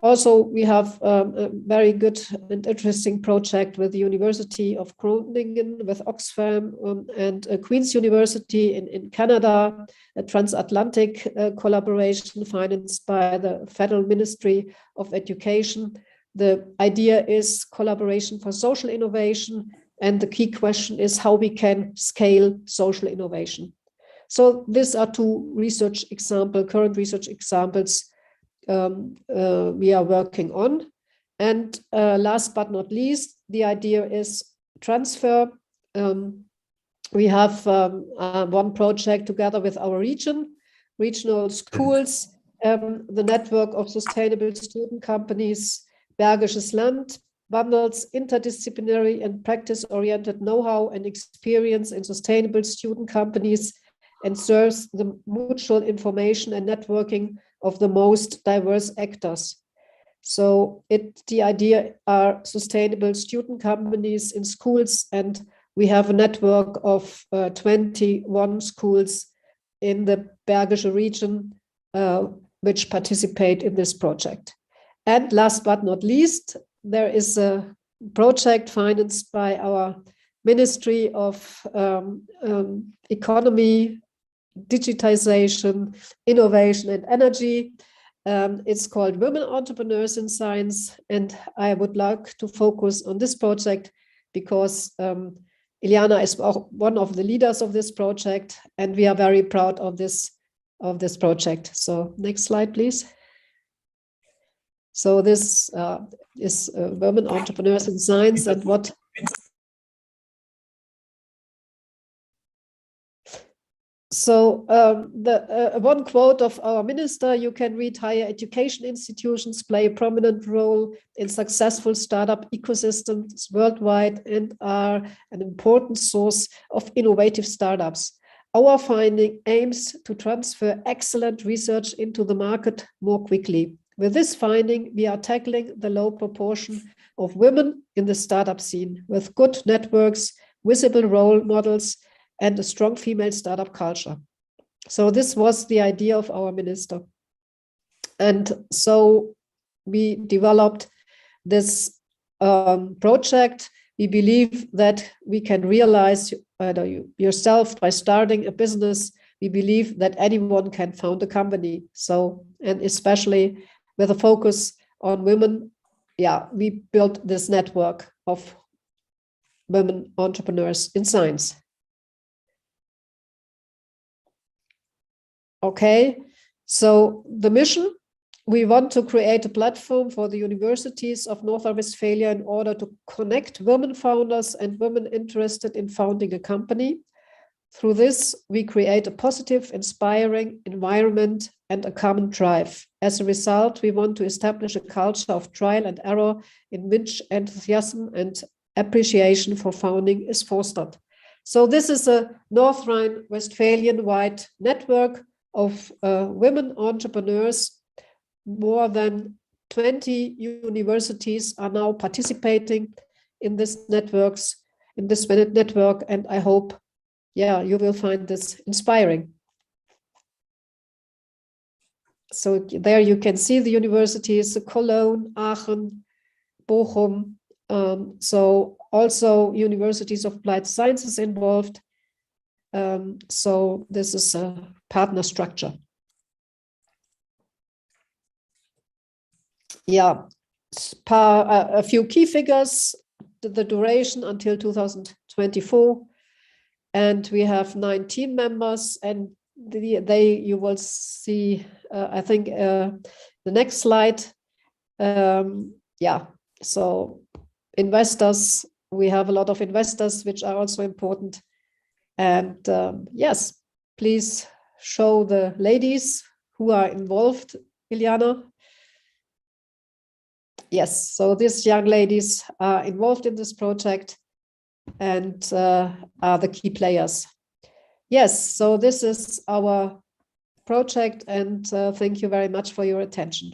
Also, we have a very good and interesting project with the University of Groningen, with Oxfam and Queen's University in Canada, a transatlantic collaboration financed by the Federal Ministry of Education. The idea is collaboration for social innovation, and the key question is how we can scale social innovation. So these are 2 current research examples we are working on. And last but not least, the idea is transfer. We have one project together with our regional schools, the network of sustainable student companies, Bergisches Land, bundles interdisciplinary and practice-oriented know-how and experience in sustainable student companies and serves the mutual information and networking of the most diverse actors. So the idea are sustainable student companies in schools, and we have a network of 21 schools in the Bergische region which participate in this project. And last but not least, there is a project financed by our Ministry of Economy, Digitization, Innovation and Energy. It's called Women Entrepreneurs in Science, and I would like to focus on this project because Iliana is one of the leaders of this project, and we are very proud of this project. So next slide, please. So this is Women Entrepreneurs in Science, and what so the one quote of our minister, you can read: higher education institutions play a prominent role in successful startup ecosystems worldwide and are an important source of innovative startups. Our finding aims to transfer excellent research into the market more quickly. With this finding, we are tackling the low proportion of women in the startup scene with good networks, visible role models, and a strong female startup culture. So this was the idea of our minister. And so we developed this project. We believe that we can realize yourself by starting a business. We believe that anyone can found a company. So, and especially with a focus on women, we built this network of women entrepreneurs in science. Okay, so the mission, we want to create a platform for the universities of North Rhine-Westphalia in order to connect women founders and women interested in founding a company. Through this, we create a positive, inspiring environment and a common drive. As a result, we want to establish a culture of trial and error in which enthusiasm and appreciation for founding is fostered. So this is a North Rhine-Westphalian-wide network of women entrepreneurs. More than 20 universities are now participating in this network, and I hope, yeah, you will find this inspiring. So there you can see the universities, Cologne, Aachen, Bochum. So also universities of applied sciences involved. So this is a partner structure. Yeah, a few key figures, the duration until 2024. And we have 9 team members, and you will see, I think, the next slide. Yeah, so investors, we have a lot of investors, which are also important. And yes, please show the ladies who are involved, Iliana. Yes, so these young ladies are involved in this project and are the key players. Yes, so this is our project, and thank you very much for your attention.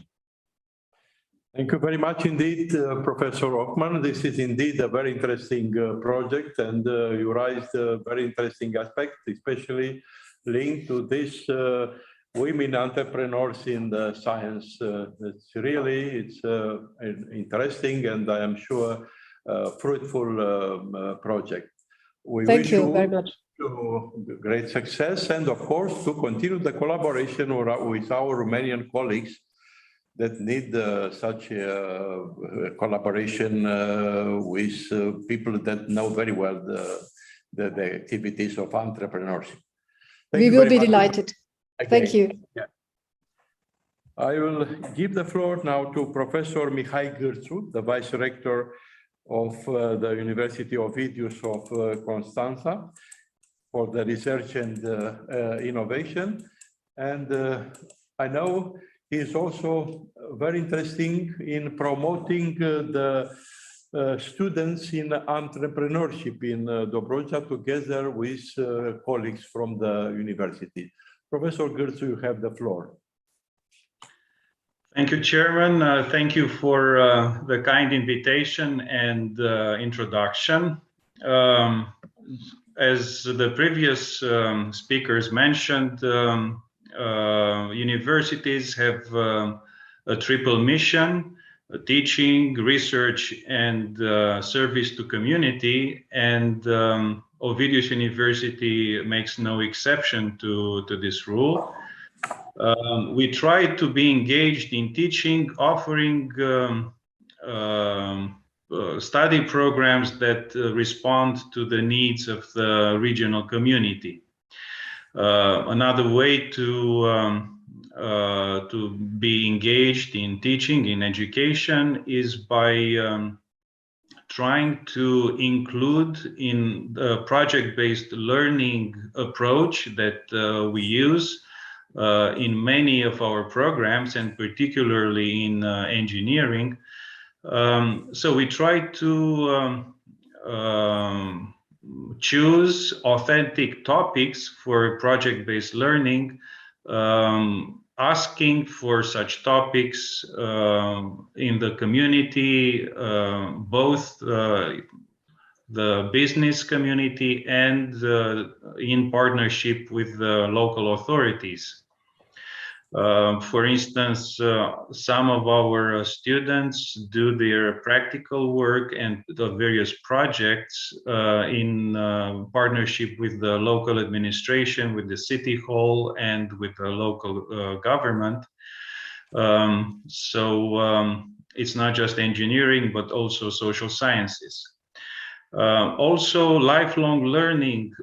Thank you very much indeed, Professor Hoffmann. This is indeed a very interesting project, and you raised a very interesting aspect, especially linked to this women entrepreneurs in the science. It's really interesting, and I am sure fruitful project. We Thank you very much. Great success, and of course to continue the collaboration with our Romanian colleagues that need such collaboration with people that know very well the activities of entrepreneurship. We will be delighted. Thank you. Yeah. I will give the floor now to Professor Mihai Gârțu, the Vice Rector of the University of Ovidius of Constanța, for the research and innovation. And I know he is also very interesting in promoting the students in entrepreneurship in Dobrogea together with colleagues from the university. Professor Gârțu, you have the floor. Thank you, Chairman. Thank you for the kind invitation and introduction. As the previous speakers mentioned, universities have a triple mission: teaching, research, and service to community. And Ovidius University makes no exception to this rule. We try to be engaged in teaching, offering study programs that respond to the needs of the regional community. Another way to be engaged in teaching, in education, is by trying to include in the project-based learning approach that we use in many of our programs, and particularly in engineering. So we try to choose authentic topics for project-based learning, asking for such topics in the community, both the business community and in partnership with the local authorities. For instance, some of our students do their practical work and the various projects in partnership with the local administration, with the city hall, and with the local government. So it's not just engineering, but also social sciences. Also, lifelong learning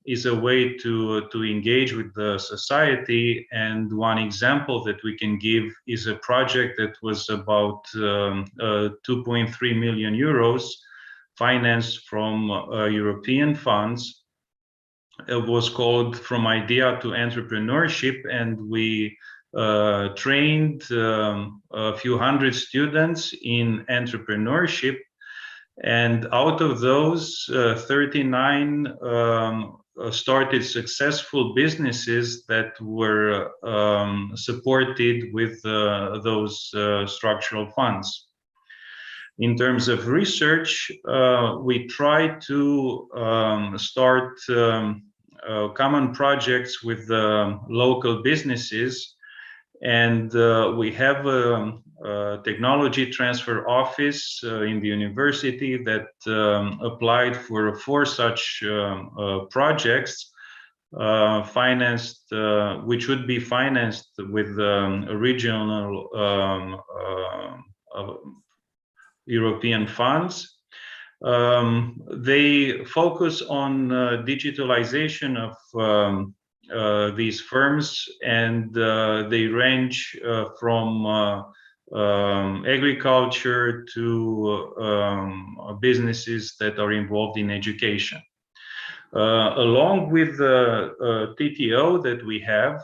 is a way to engage with the society, and one example that we can give is a project that was about 2.3 million euros financed from European funds. It was called From Idea to Entrepreneurship, and we trained a few hundred students in entrepreneurship. And out of those, 39 started successful businesses that were supported with those structural funds. In terms of research, we try to start common projects with local businesses, and we have a technology transfer office in the university that applied for 4 such projects financed, which would be financed with regional European funds. They focus on digitalization of these firms, and they range from agriculture to businesses that are involved in education. Along with the TTO that we have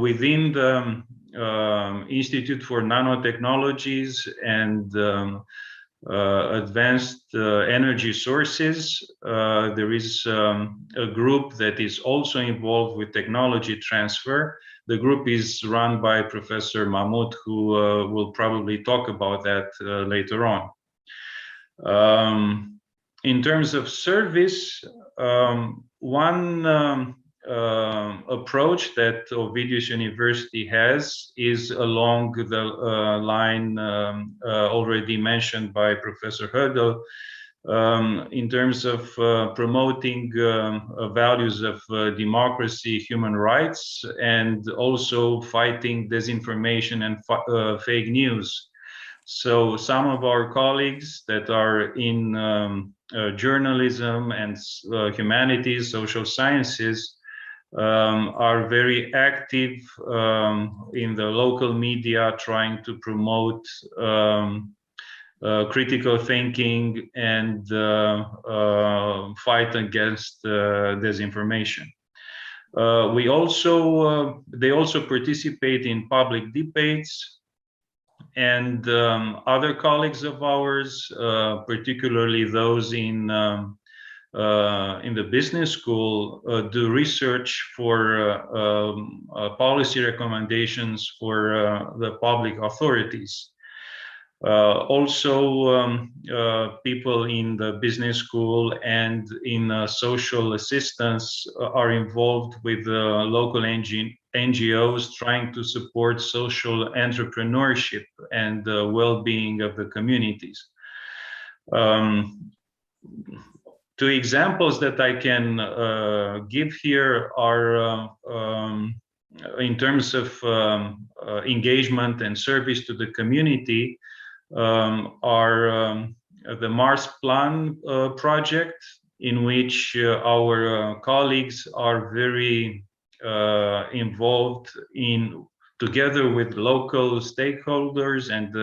within the Institute for Nanotechnologies and Advanced Energy Sources, there is a group that is also involved with technology transfer. The group is run by Professor Mahmoud, who will probably talk about that later on. In terms of service, one approach that Ovidius University has is along the line already mentioned by Professor Hödel, in terms of promoting values of democracy, human rights, and also fighting disinformation and fake news. So some of our colleagues that are in journalism and humanities, social sciences, are very active in the local media, trying to promote critical thinking and fight against disinformation. They also participate in public debates, and other colleagues of ours, particularly those in the business school, do research for policy recommendations for the public authorities. Also, people in the business school and in social assistance are involved with local NGOs trying to support social entrepreneurship and the well-being of the communities. 2 examples that I can give here are in terms of engagement and service to the community, are the Mars Plan project, in which our colleagues are very involved in, together with local stakeholders and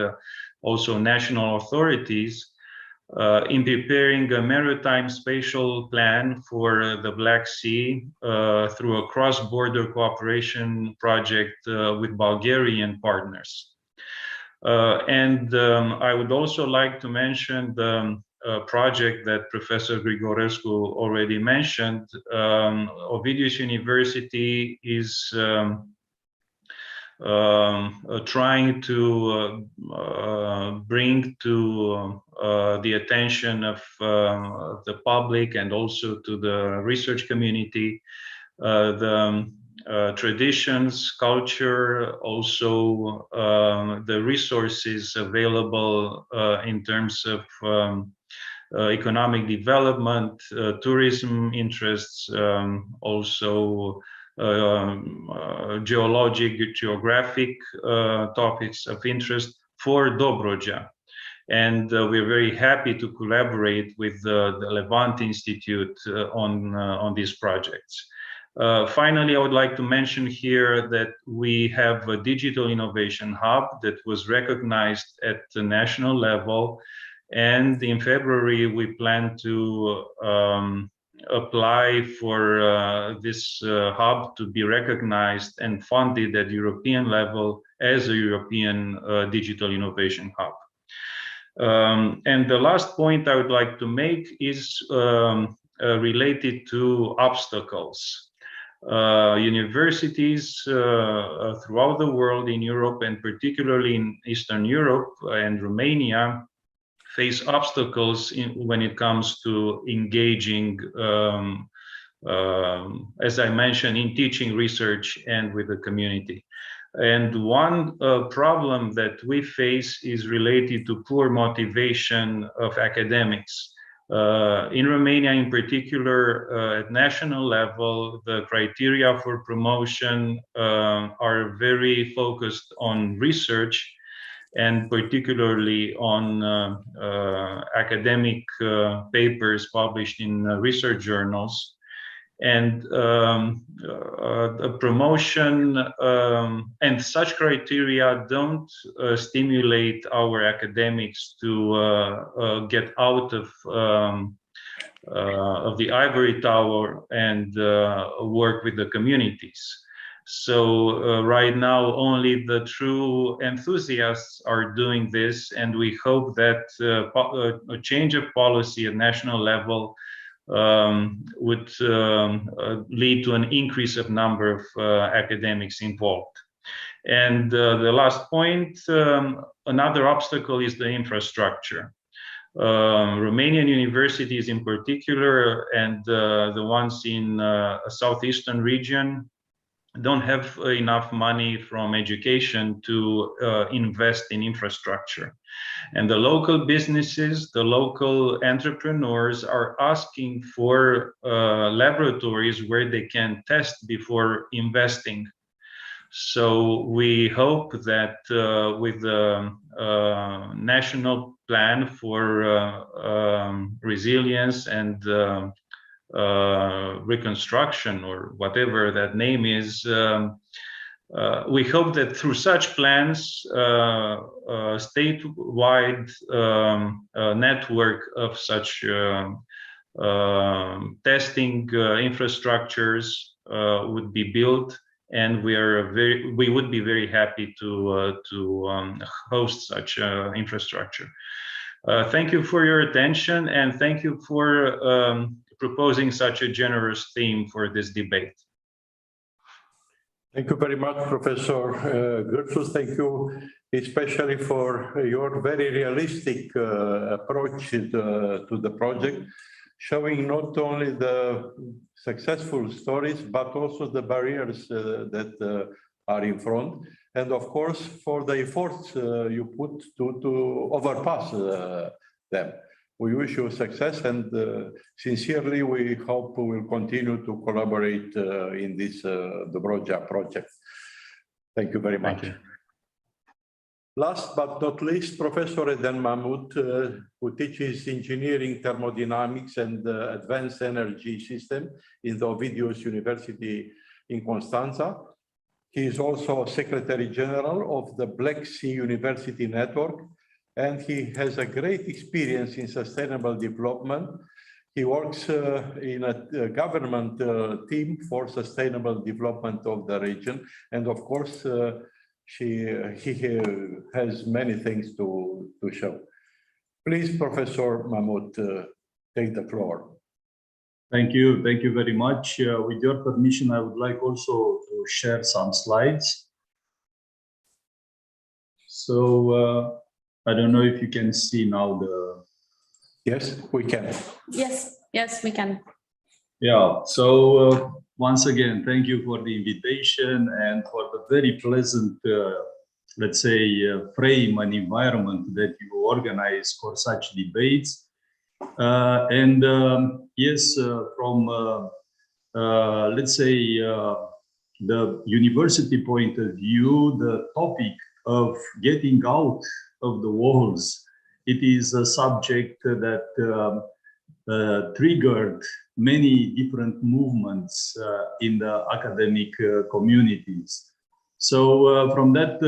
also national authorities, in preparing a maritime spatial plan for the Black Sea through a cross-border cooperation project with Bulgarian partners. And I would also like to mention the project that Professor Grigorescu already mentioned. Ovidius University is trying to bring to the attention of the public and also to the research community the traditions, culture, also the resources available in terms of economic development, tourism interests, also geographic topics of interest for Dobroja. And we're very happy to collaborate with the Levant Institute on these projects. Finally, I would like to mention here that we have a digital innovation hub that was recognized at the national level. And in February, we plan to apply for this hub to be recognized and funded at European level as a European digital innovation hub. And the last point I would like to make is related to obstacles. Universities throughout the world, in Europe and particularly in Eastern Europe and Romania, face obstacles when it comes to engaging, as I mentioned, in teaching, research, and with the community. And one problem that we face is related to poor motivation of academics. In Romania, in particular, at national level, the criteria for promotion are very focused on research, and particularly on academic papers published in research journals. And the promotion and such criteria don't stimulate our academics to get out of the ivory tower and work with the communities. So right now, only the true enthusiasts are doing this, and we hope that a change of policy at national level would lead to an increase of number of academics involved. And the last point, another obstacle is the infrastructure. Romanian universities in particular, and the ones in southeastern region, don't have enough money from education to invest in infrastructure. And the local businesses, the local entrepreneurs are asking for laboratories where they can test before investing. So we hope that with the national plan for resilience and reconstruction, or whatever that name is, we hope that through such plans, statewide network of such testing infrastructures would be built, and we would be very happy to host such infrastructure. Thank you for your attention, and thank you for proposing such a generous theme for this debate. Thank you very much, Professor Gertzus. Thank you especially for your very realistic approach to the project, showing not only the successful stories, but also the barriers that are in front. And of course, for the efforts you put to overpass them. We wish you success, and sincerely, we hope we will continue to collaborate in this Dobroja project. Thank you very much. Thank you. Last but not least, Professor Eden Mahmoud, who teaches engineering, thermodynamics, and advanced energy system in the Ovidius University in Constanța. He is also Secretary General of the Black Sea University Network, and he has a great experience in sustainable development. He works in a government team for sustainable development of the region. And of course, he has many things to show. Please, Professor Mahmoud, take the floor. Thank you very much. With your permission, I would like also to share some slides. So, I don't know if you can see now the... Yes, we can. Yes, we can. Yeah, so once again, thank you for the invitation and for the very pleasant, let's say, frame and environment that you organize for such debates. Yes, from, let's say, the university point of view, the topic of getting out of the walls, it is a subject that triggered many different movements in the academic communities. So from that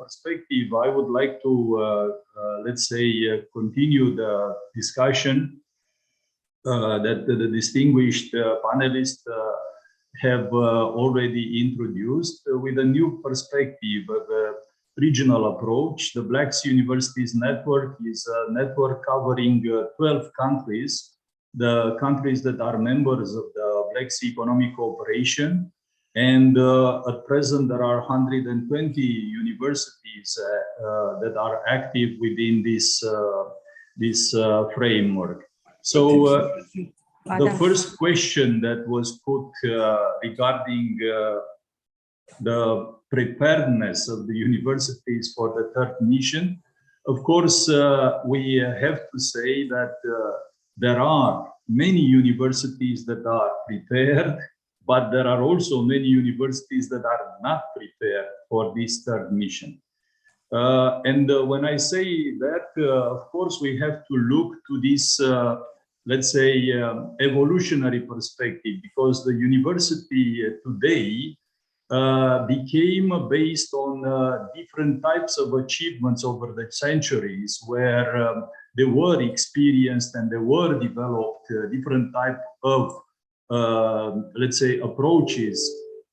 perspective, I would like to, let's say, continue the discussion that the distinguished panelists have already introduced with a new perspective of the regional approach. The Black Sea Universities Network is a network covering 12 countries, the countries that are members of the Black Sea Economic Cooperation. And at present, there are 120 universities that are active within this this framework. So the first question that was put regarding the preparedness of the universities for the third mission, of course, we have to say that there are many universities that are prepared, but there are also many universities that are not prepared for this third mission. And when I say that, of course, we have to look to this, let's say, evolutionary perspective, because the university today became based on different types of achievements over the centuries, where they were experienced and they were developed different type of, let's say, approaches,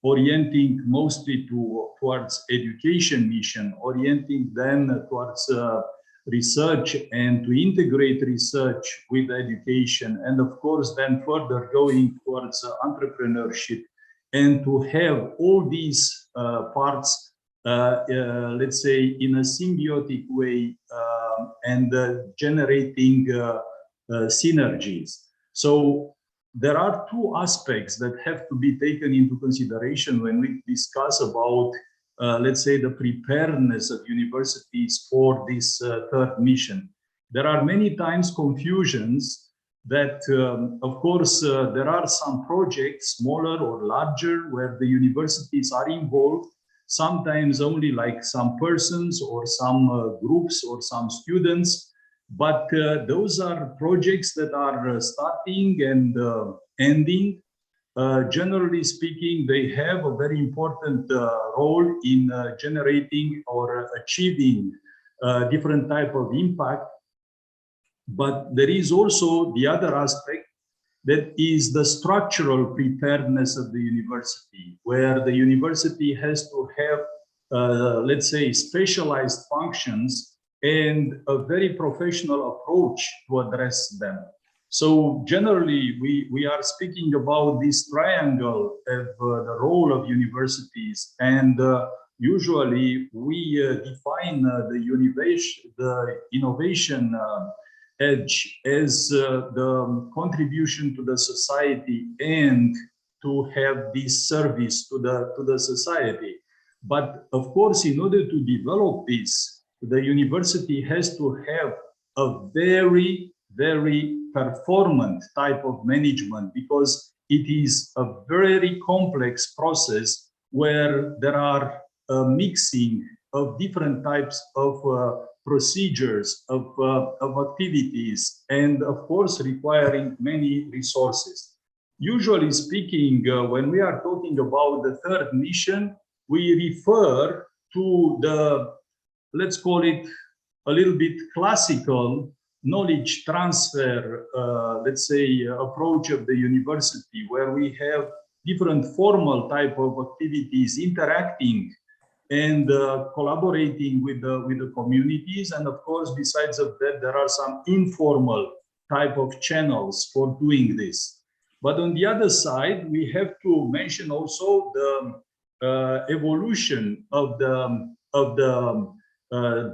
orienting mostly towards education mission, orienting then towards research and to integrate research with education, and of course then further going towards entrepreneurship, and to have all these parts, let's say, in a symbiotic way and generating synergies. So there are two aspects that have to be taken into consideration when we discuss about, let's say, the preparedness of universities for this third mission. There are many times confusions that, of course, there are some projects, smaller or larger, where the universities are involved, sometimes only like some persons or some groups or some students. But those are projects that are starting and ending. Generally speaking, they have a very important role in generating or achieving different type of impact. But there is also the other aspect, that is the structural preparedness of the university, where the university has to have, let's say, specialized functions and a very professional approach to address them. So generally, we are speaking about this triangle of the role of universities, and usually we define the innovation edge as the contribution to the society and to have this service to the society. But of course, in order to develop this, the university has to have a very, very performant type of management, because it is a very complex process where there are a mixing of different types of procedures, of activities, and of course requiring many resources. Usually speaking, when we are talking about the third mission, we refer to the, let's call it a little bit classical knowledge transfer, let's say, approach of the university, where we have different formal type of activities interacting and collaborating with the communities. And of course, besides of that, there are some informal type of channels for doing this. But on the other side, we have to mention also the evolution of the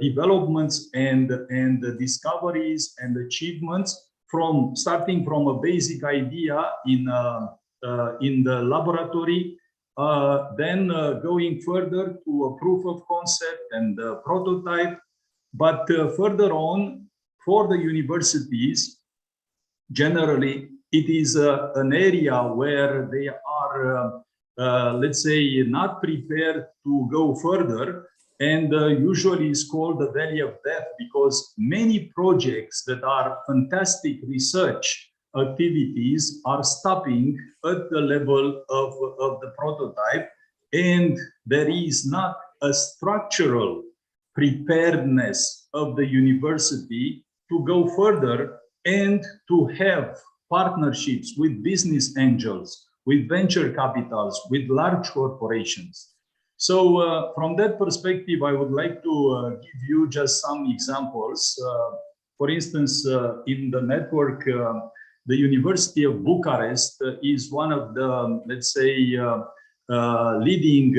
developments and the discoveries and achievements, from starting from a basic idea in the laboratory, then going further to a proof of concept and a prototype. But further on, for the universities, generally, it is an area where they are, let's say, not prepared to go further, and usually is called the valley of death, because many projects that are fantastic research activities are stopping at the level of the prototype, and there is not a structural preparedness of the university to go further and to have partnerships with business angels, with venture capitals, with large corporations. So from that perspective, I would like to give you just some examples. For instance, in the network, the University of Bucharest is one of the, let's say, leading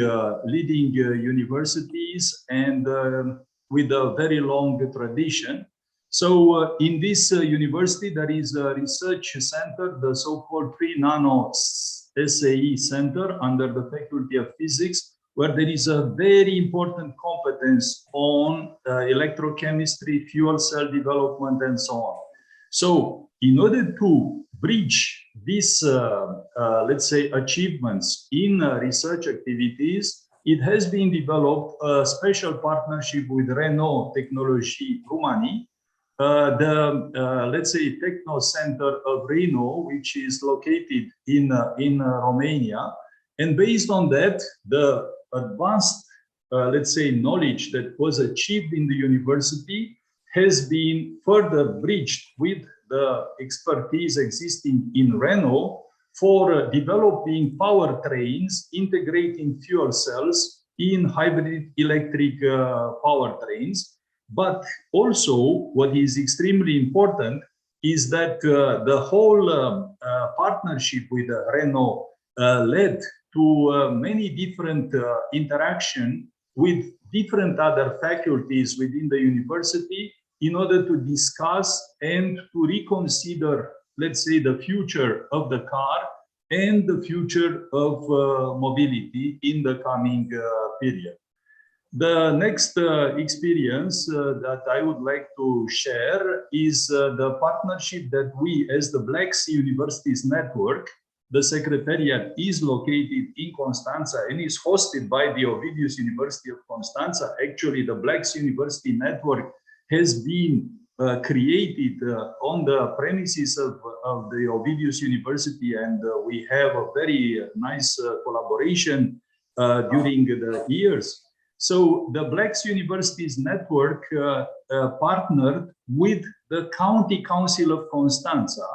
universities, and with a very long tradition. So in this university, there is a research center, the so-called 3Nano SAE Center under the Faculty of Physics, where there is a very important competence on electrochemistry, fuel cell development, and so on. So in order to bridge these, let's say, achievements in research activities, it has been developed a special partnership with Renault Technology Romania, let's say, Techno Center of Renault, which is located in Romania. And based on that, the advanced, let's say, knowledge that was achieved in the university has been further bridged with the expertise existing in Renault for developing powertrains, integrating fuel cells in hybrid electric powertrains. But also, what is extremely important is that the whole partnership with Renault led to many different interaction with different other faculties within the university in order to discuss and to reconsider, let's say, the future of the car and the future of mobility in the coming period. The next experience that I would like to share is the partnership that we, as the Black Sea Universities Network, the secretariat is located in Constanța and is hosted by the Ovidius University of Constanța. Actually, the Black Sea University Network has been created on the premises of the Ovidius University, and we have a very nice collaboration during the years. So the Black Sea Universities Network partnered with the County Council of Constanța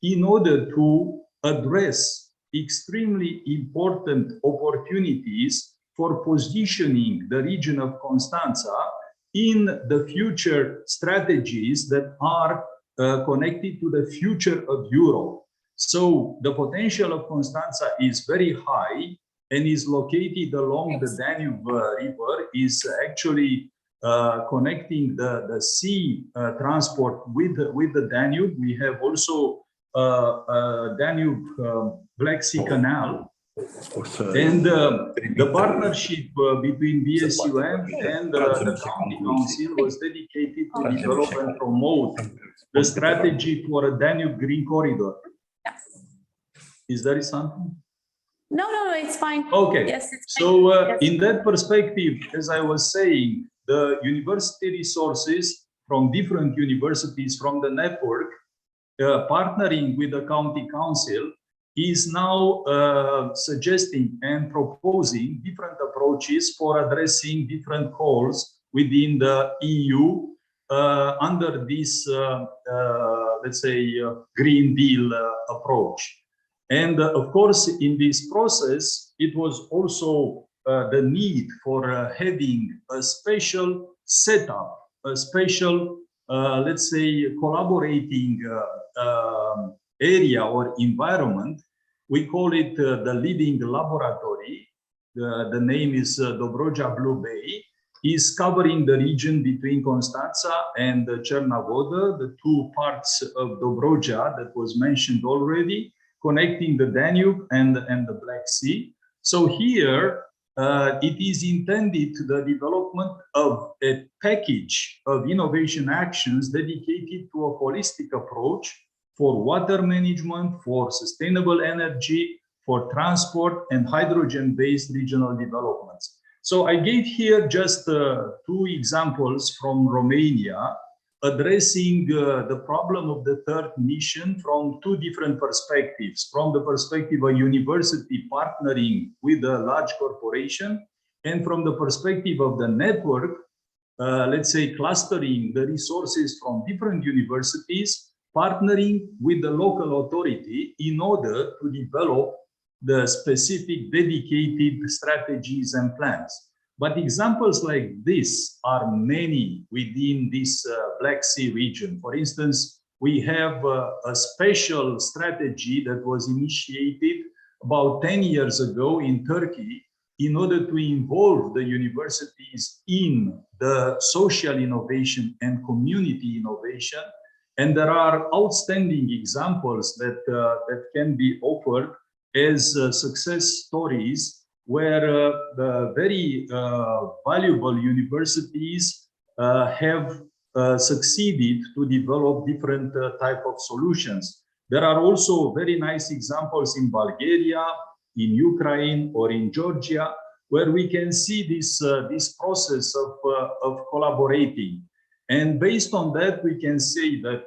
in order to address extremely important opportunities for positioning the region of Constanța in the future strategies that are connected to the future of Europe. So the potential of Constanța is very high and is located along the Danube River, is actually connecting the sea transport with the Danube. We have also Danube Black Sea Canal. And the partnership between BSUM and the County Council was dedicated to develop and promote the strategy for a Danube Green Corridor. Yes. Is there something? No, it's fine. Okay. Yes, it's so fine. Yes. In that perspective, as I was saying, the university resources from different universities from the network partnering with the County Council is now suggesting and proposing different approaches for addressing different calls within the EU under this, let's say, Green Deal approach. And of course, in this process, it was also the need for having a special setup, a special, let's say, collaborating area or environment. We call it the Leading Laboratory. The name is Dobrogea Blue Bay. Is covering the region between Constanța and Cernavodă, the two parts of Dobrogea that was mentioned already, connecting the Danube and the Black Sea. So here it is intended to the development of a package of innovation actions dedicated to a holistic approach for water management, for sustainable energy, for transport and hydrogen-based regional developments. So I gave here just two examples from Romania addressing the problem of the third mission from two different perspectives. From the perspective of a university partnering with a large corporation, and from the perspective of the network, let's say clustering the resources from different universities, partnering with the local authority in order to develop the specific dedicated strategies and plans. But examples like this are many within this Black Sea region. For instance, we have a special strategy that was initiated about 10 years ago in Turkey in order to involve the universities in the social innovation and community innovation. And there are outstanding examples that, that can be offered as success stories where the very valuable universities have succeeded to develop different type of solutions. There are also very nice examples in Bulgaria, in Ukraine, or in Georgia, where we can see this, this process of collaborating. And based on that, we can say that,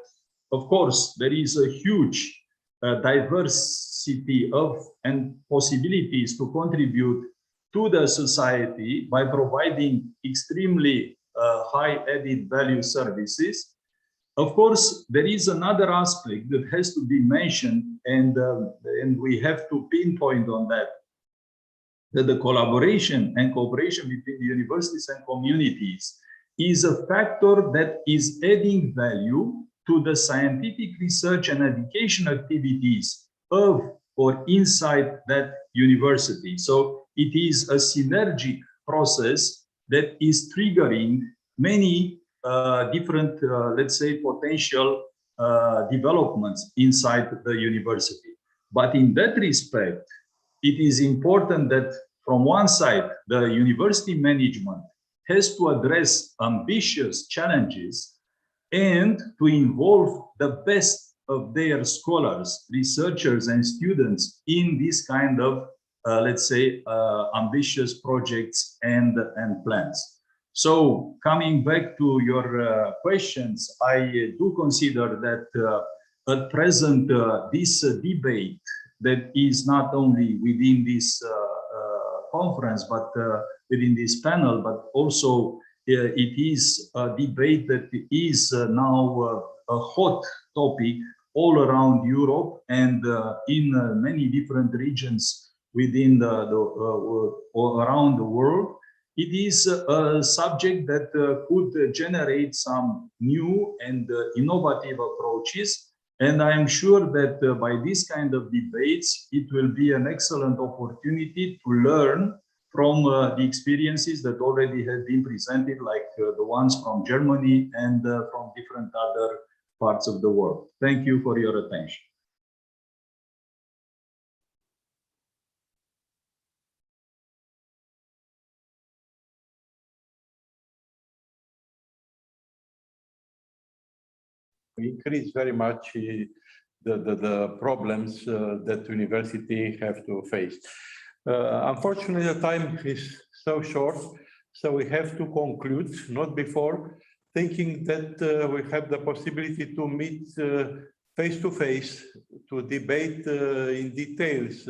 of course, there is a huge diversity of and possibilities to contribute to the society by providing extremely high added value services. Of course, there is another aspect that has to be mentioned, and we have to pinpoint on that, that the collaboration and cooperation between the universities and communities is a factor that is adding value to the scientific research and education activities of or inside that university. So it is a synergic process that is triggering many different, let's say, potential developments inside the university. But in that respect, it is important that from one side, the university management has to address ambitious challenges and to involve the best of their scholars, researchers, and students in this kind of, let's say, ambitious projects and plans. So coming back to your questions, I do consider that at present, this debate that is not only within this conference, but within this panel, but also it is a debate that is now a hot topic all around Europe and in many different regions within around the world. It is a subject that could generate some new and innovative approaches. And I am sure that by this kind of debates, it will be an excellent opportunity to learn from the experiences that already have been presented, like the ones from Germany and from different other parts of the world. Thank you for your attention. We increase very much the problems that university have to face. Unfortunately, the time is so short, so we have to conclude, not before, thinking that we have the possibility to meet face-to-face, to debate in details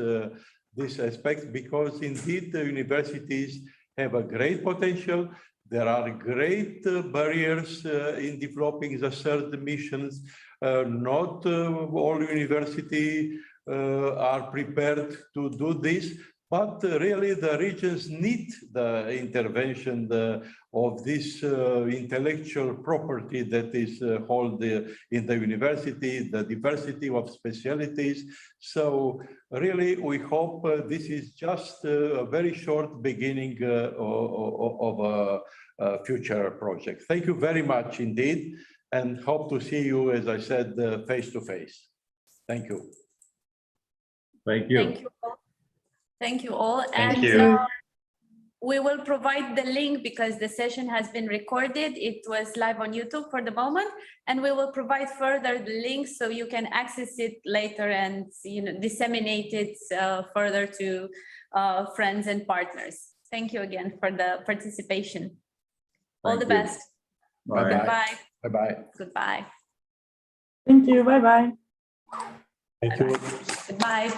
this aspect, because indeed the universities have a great potential. There are great barriers in developing the third missions. Not all universities are prepared to do this, but really the regions need the intervention of this intellectual property that is held in the university, the diversity of specialties. So really, we hope this is just a very short beginning of a future project. Thank you very much indeed, and hope to see you, as I said, face to face. Thank you. Thank you. Thank you all. Thank you all. Thank And you. we will provide the link because the session has been recorded. It was live on YouTube for the moment, and we will provide further the links so you can access it later and disseminate it further to friends and partners. Thank you again for the participation. All the best. Bye. Goodbye. Bye-bye. Goodbye. Thank you. Bye-bye. Thank you. Goodbye.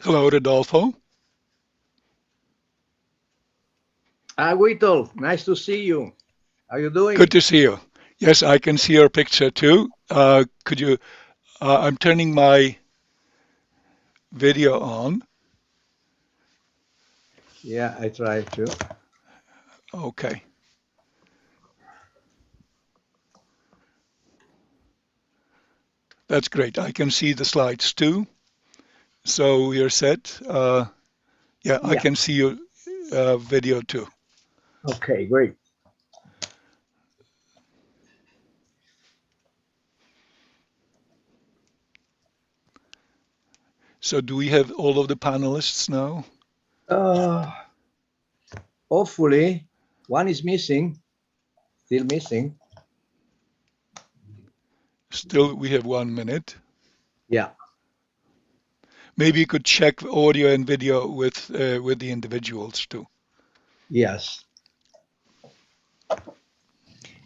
Hello, Rodolfo. Hi, Witold. Nice to see you. How are you doing? Good to see you. Yes, I can see your picture too. Could you, I'm turning my video on. Yeah, I tried to. Okay. That's great. I can see the slides too. So you're set. Yeah, I Yeah. can see your video too. Okay, great. So do we have all of the panelists now? Hopefully, one is missing, still missing. Still, we have 1 minute. Yeah. Maybe you could check audio and video with the individuals too. Yes.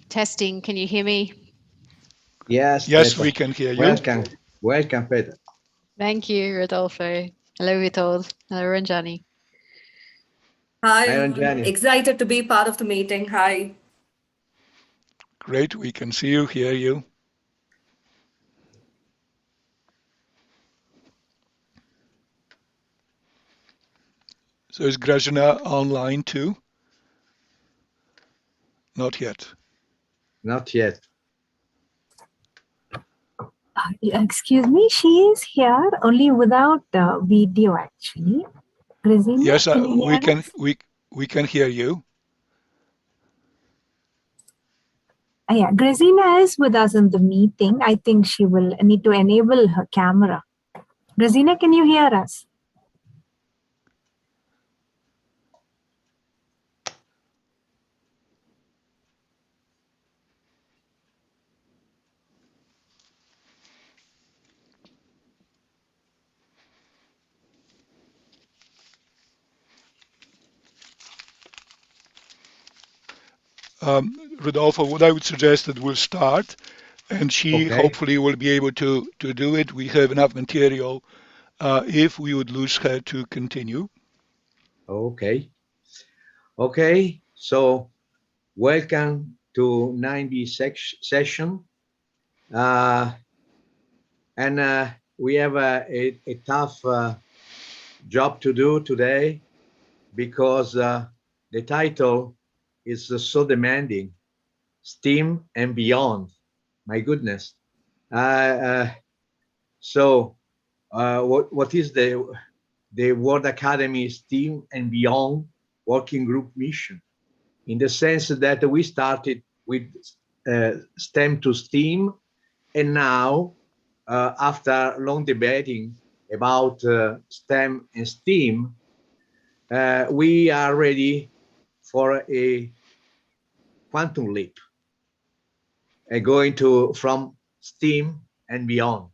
Testing, can you hear me? Yes. Yes, Peter. we can hear you. Welcome. Welcome, Peter. Thank you, Rodolfo. Hello, Witold. Hello, Ranjani. Hi, Hi, Ranjani. excited to be part of the meeting. Hi. Great, we can see you, hear you. So is Grażyna online too? Not yet. Not yet. Excuse me, she is here only without video actually. Grażyna, Yes, can you we hear can. us? We can hear you. Yeah, Grażyna is with us in the meeting. I think she will need to enable her camera. Grażyna, can you hear us? Rodolfo, what I would suggest that we'll start, and she Okay. hopefully will be able to do it. We have enough material. If we would lose her to continue. Okay. Okay. So, welcome to 90 session. And we have a tough job to do today because the title is so demanding, STEAM and beyond. My goodness. So what is the World Academy STEAM and beyond working group mission? In the sense that we started with STEM to STEAM, and now after long debating about STEM and STEAM, we are ready for a quantum leap, going from STEAM and beyond.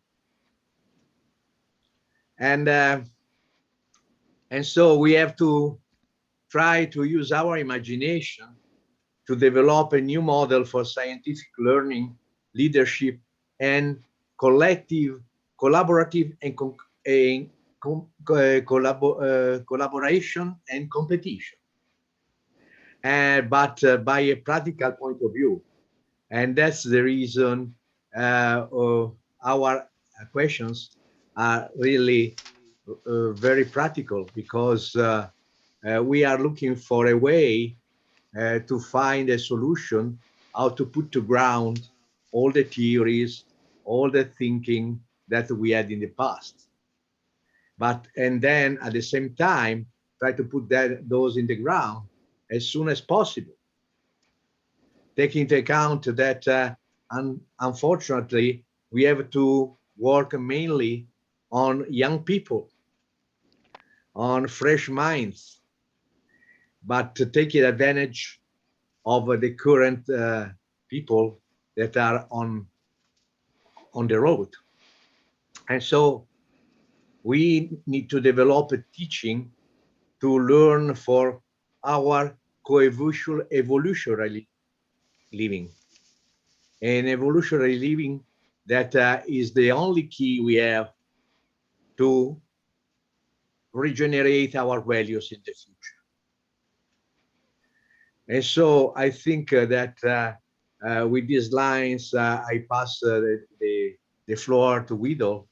And so we have to try to use our imagination to develop a new model for scientific learning, leadership, and collaborative and collaboration and competition. But by a practical point of view. And that's the reason our questions are really very practical, because we are looking for a way to find a solution how to put to ground all the theories, all the thinking that we had in the past. And then at the same time, try to put those in the ground as soon as possible. Take into account that unfortunately, we have to work mainly on young people, on fresh minds, but to take advantage of the current people that are on the road. And so we need to develop a teaching to learn for our evolutionary living. An evolutionary living that is the only key we have to regenerate our values in the future. And so I think that with these lines, I pass the floor to Guido,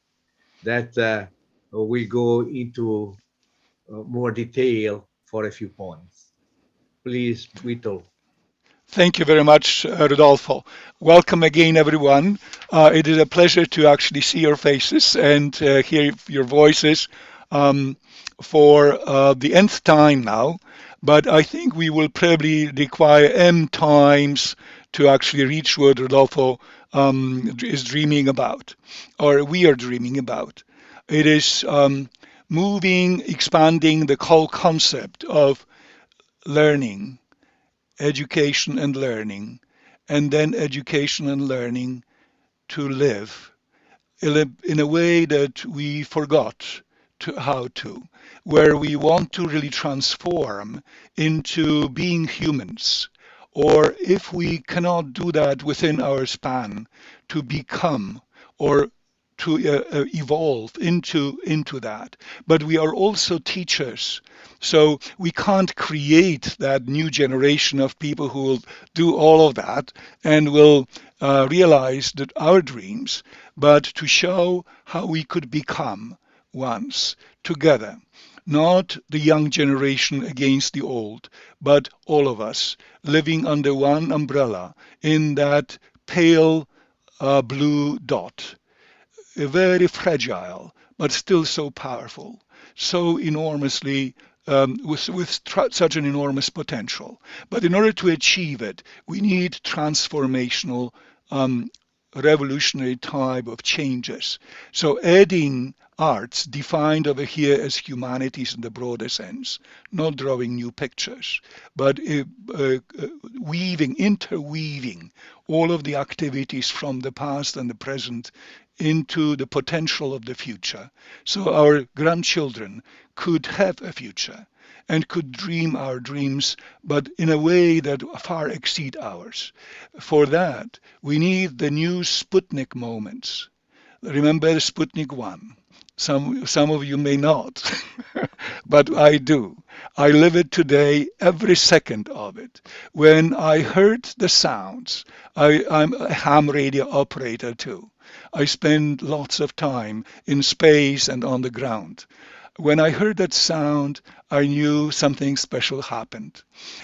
that we go into more detail for a few points. Please, Guido. Thank you very much, Rodolfo. Welcome again, everyone. It is a pleasure to actually see your faces and hear your voices for the nth time now. But I think we will probably require M times to actually reach what Rodolfo is dreaming about, or we are dreaming about. It is moving, expanding the whole concept of learning, education and learning, and then education and learning to live in a way that we forgot how to, where we want to really transform into being humans, or if we cannot do that within our span, to become or to evolve into that. But we are also teachers. So we can't create that new generation of people who will do all of that and will realize that our dreams, but to show how we could become once together. Not the young generation against the old, but all of us living under one umbrella in that pale blue dot. Very fragile, but still so powerful, so enormously, with such an enormous potential. But in order to achieve it, we need transformational, revolutionary type of changes. So adding arts, defined over here as humanities in the broader sense, not drawing new pictures, but interweaving all of the activities from the past and the present into the potential of the future. So our grandchildren could have a future and could dream our dreams, but in a way that far exceed ours. For that, we need the new Sputnik moments. Remember Sputnik 1. Some of you may not, but I do. I live it today, every second of it. When I heard the sounds, I'm a ham radio operator too. I spend lots of time in space and on the ground. When I heard that sound, I knew something special happened.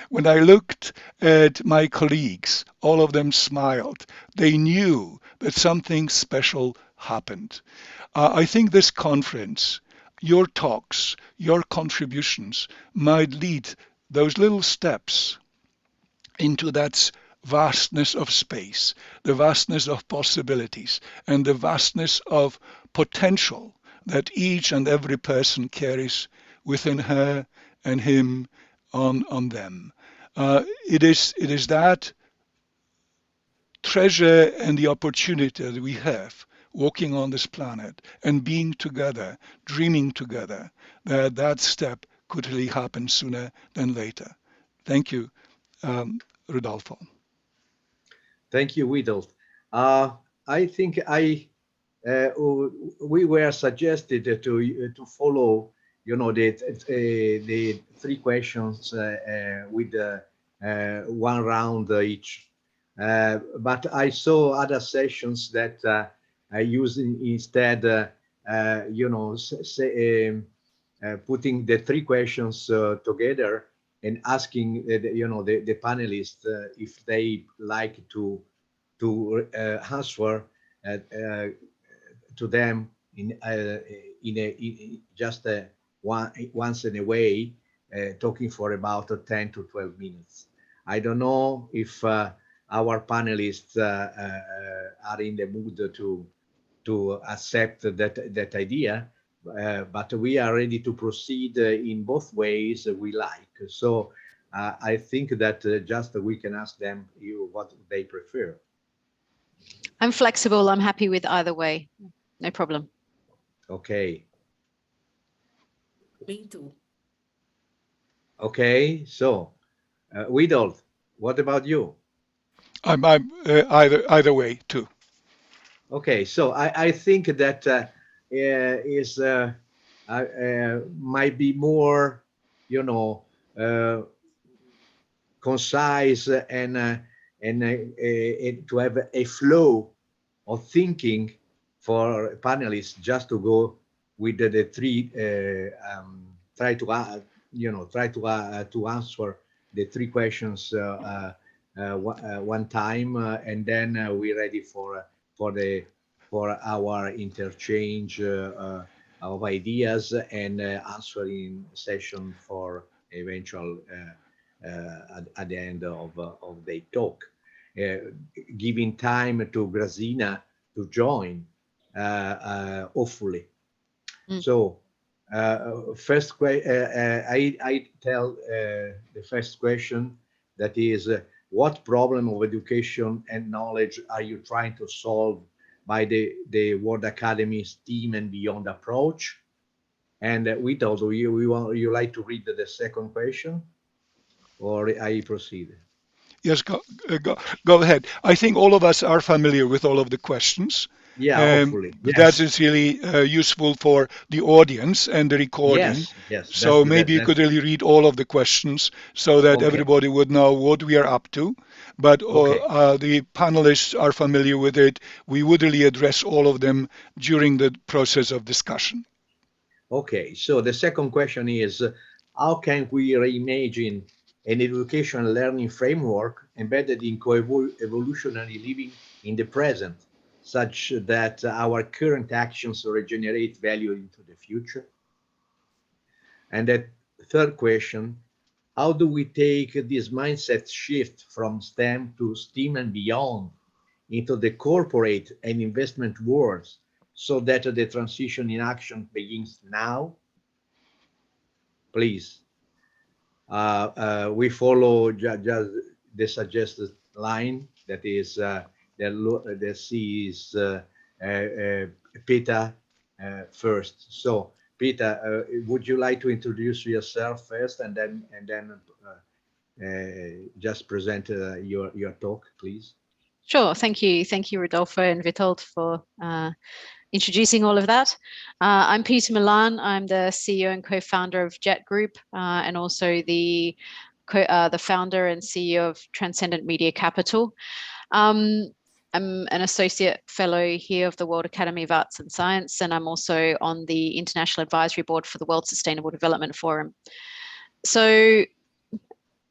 When I looked at my colleagues, all of them smiled. They knew that something special happened. I think this conference, your talks, your contributions might lead those little steps into that vastness of space, the vastness of possibilities, and the vastness of potential that each and every person carries within her and him on them. It is that treasure and the opportunity that we have walking on this planet and being together, dreaming together, that step could really happen sooner than later. Thank you, Rodolfo. Thank you, Guido. I think we were suggested to follow, the three questions with one round each. But I saw other sessions that using instead, putting the three questions together and asking, the panelists if they like to answer to them in just once in a way, talking for about 10 to 12 minutes. I don't know if our panelists are in the mood to accept that idea, but we are ready to proceed in both ways we like. So I think that just we can ask them what they prefer. I'm flexible. I'm happy with either way. No problem. Okay. Me too. Okay. So, Witold, what about you? I'm either way too. Okay. So I think that is might be more, you know, concise and to have a flow of thinking for panelists, just to go with the three, try to answer the three questions one time, and then we're ready for our interchange of ideas and answering session for eventual at the end of the talk, giving time to Grazina to join, hopefully. So first I tell the first question, that is, what problem of education and knowledge are you trying to solve by the World Academy STEAM and Beyond approach? And we told you like to read the second question, or I proceed? Yes, go ahead. I think all of us are familiar with all of the questions. Yeah, hopefully. Yes. That is really useful for the audience and the recording. Yes, yes. So maybe you could really read all of the questions so that everybody would know what we are up to. But the panelists are familiar with it. We would really address all of them during the process of discussion. Okay, so the second question is, how can we reimagine an education and learning framework embedded in co-evolutionary living in the present, such that our current actions regenerate value into the future? And the third question, how do we take this mindset shift from STEM to STEAM and beyond into the corporate and investment worlds, so that the transition in action begins now? Please. We follow just the suggested line, that is the C is Peter first. So Peter, would you like to introduce yourself first, and then just present your talk, please? Sure. Thank you, Rodolfo and Witold, for introducing all of that. I'm Peter Milan. I'm the CEO and co-founder of Jet Group, and also the founder and CEO of Transcendent Media Capital. I'm an associate fellow here of the World Academy of Arts and Science, and I'm also on the International Advisory Board for the World Sustainable Development Forum. So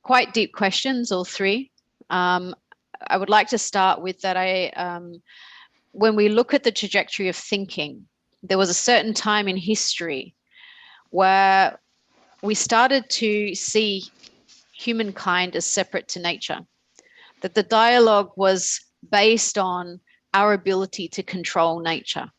quite deep questions, all three. I would like to start with that when we look at the trajectory of thinking, there was a certain time in history where we started to see humankind as separate to nature, that the dialogue was based on our ability to control nature.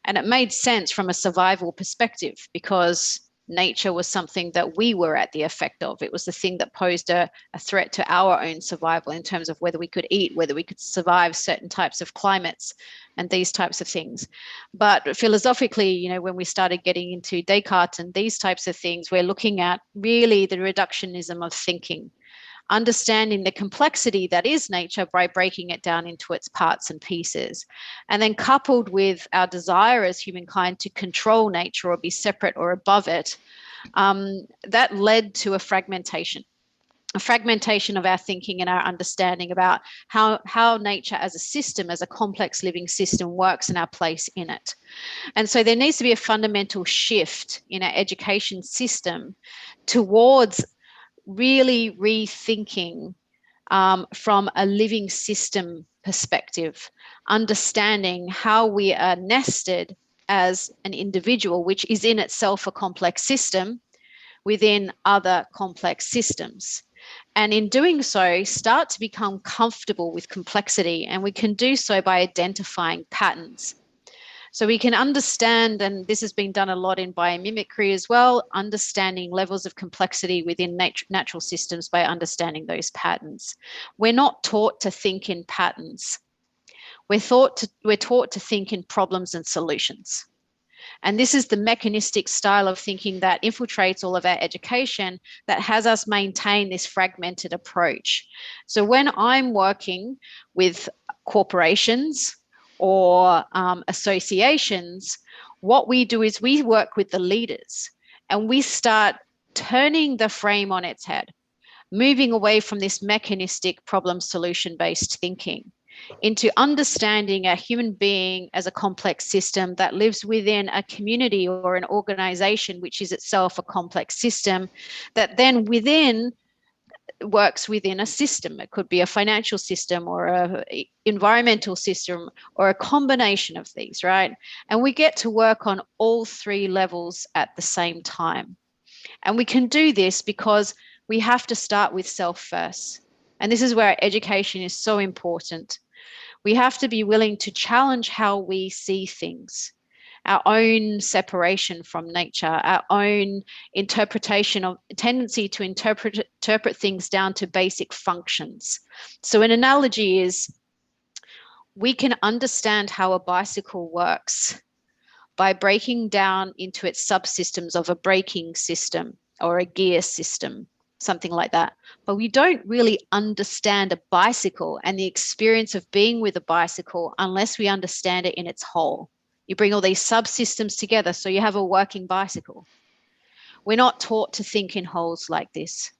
And it made sense from a survival perspective, because nature was something that we were at the effect of. It was the thing that posed a threat to our own survival in terms of whether we could eat, whether we could survive certain types of climates and these types of things. But philosophically, when we started getting into Descartes and these types of things, we're looking at really the reductionism of thinking, understanding the complexity that is nature by breaking it down into its parts and pieces. And then coupled with our desire as humankind to control nature or be separate or above it, that led to a fragmentation of our thinking and our understanding about how nature as a system, as a complex living system, works and our place in it. And so there needs to be a fundamental shift in our education system towards really rethinking from a living system perspective, understanding how we are nested as an individual, which is in itself a complex system within other complex systems. And in doing so, start to become comfortable with complexity. And we can do so by identifying patterns. So we can understand, and this has been done a lot in biomimicry as well, understanding levels of complexity within natural systems by understanding those patterns. We're not taught to think in patterns. We're taught to think in problems and solutions. And this is the mechanistic style of thinking that infiltrates all of our education, that has us maintain this fragmented approach. So when I'm working with corporations or associations, what we do is we work with the leaders and we start turning the frame on its head, moving away from this mechanistic problem solution based thinking into understanding a human being as a complex system that lives within a community or an organization, which is itself a complex system that then within works within a system. It could be a financial system or a environmental system or a combination of these, right? And we get to work on all three levels at the same time. And we can do this because we have to start with self first. And this is where education is so important. We have to be willing to challenge how we see things, our own separation from nature, our own interpretation of tendency to interpret things down to basic functions. So an analogy is we can understand how a bicycle works by breaking down into its subsystems of a braking system or a gear system, something like that. But we don't really understand a bicycle and the experience of being with a bicycle unless we understand it in its whole. You bring all these subsystems together so you have a working bicycle. We're not taught to think in wholes like this.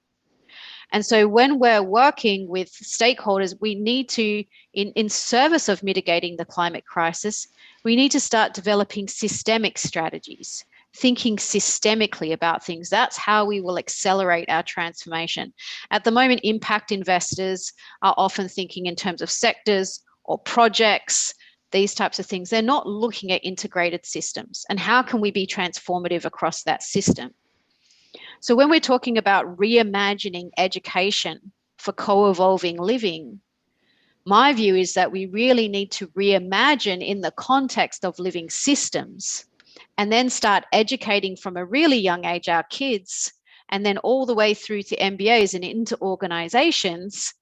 And so when we're working with stakeholders, we need to, in service of mitigating the climate crisis, we need to start developing systemic strategies, thinking systemically about things. That's how we will accelerate our transformation. At the moment, impact investors are often thinking in terms of sectors or projects, these types of things. They're not looking at integrated systems and how can we be transformative across that system. So when we're talking about reimagining education for co-evolving living, my view is that we really need to reimagine in the context of living systems and then start educating from a really young age our kids and then all the way through to MBAs and into organizations,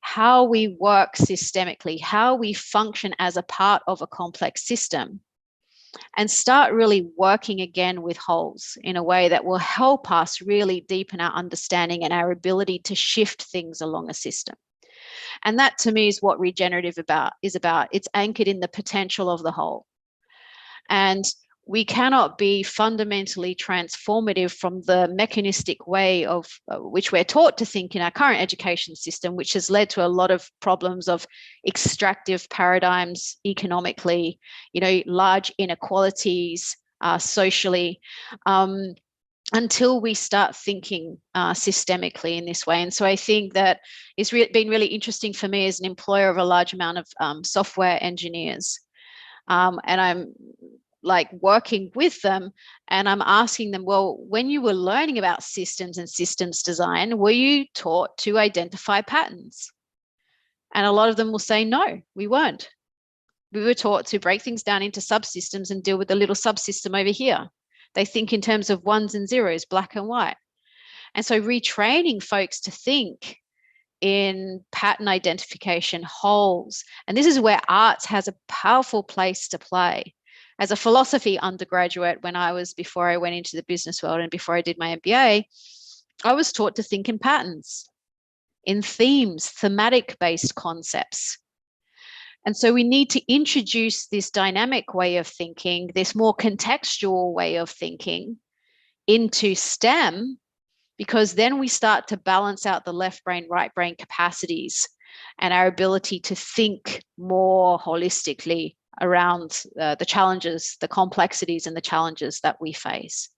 how we work systemically, how we function as a part of a complex system, and start really working again with wholes in a way that will help us really deepen our understanding and our ability to shift things along a system. And that to me is what regenerative is about. It's anchored in the potential of the whole. And we cannot be fundamentally transformative from the mechanistic way of which we're taught to think in our current education system, which has led to a lot of problems of extractive paradigms economically, large inequalities socially, until we start thinking systemically in this way. And so I think that it's been really interesting for me as an employer of a large amount of software engineers. And I'm working with them and I'm asking them, well, when you were learning about systems and systems design, were you taught to identify patterns? And a lot of them will say, no, we weren't. We were taught to break things down into subsystems and deal with the little subsystem over here. They think in terms of ones and zeros, black and white. And so retraining folks to think in pattern identification, wholes. And this is where arts has a powerful place to play. As a philosophy undergraduate, before I went into the business world and before I did my MBA, I was taught to think in patterns, in themes, thematic-based concepts. And so we need to introduce this dynamic way of thinking, this more contextual way of thinking into STEM, because then we start to balance out the left brain, right brain capacities and our ability to think more holistically around the challenges, the complexities and the challenges that we face.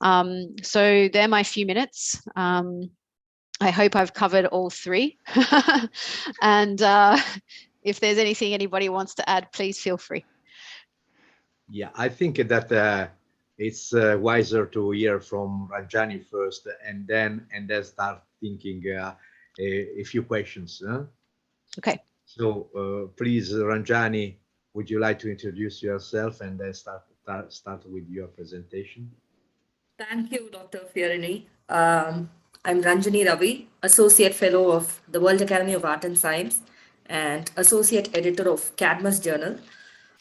So they're my few minutes. I hope I've covered all three. And if there's anything anybody wants to add, please feel free. Yeah, I think that it's wiser to hear from Ranjani first and then start thinking a few questions. Huh? Okay. So please, Ranjani, would you like to introduce yourself and then start with your presentation? Thank you, Dr. Fiorini. I'm Ranjani Ravi, Associate Fellow of the World Academy of Art and Science and Associate Editor of Cadmus Journal,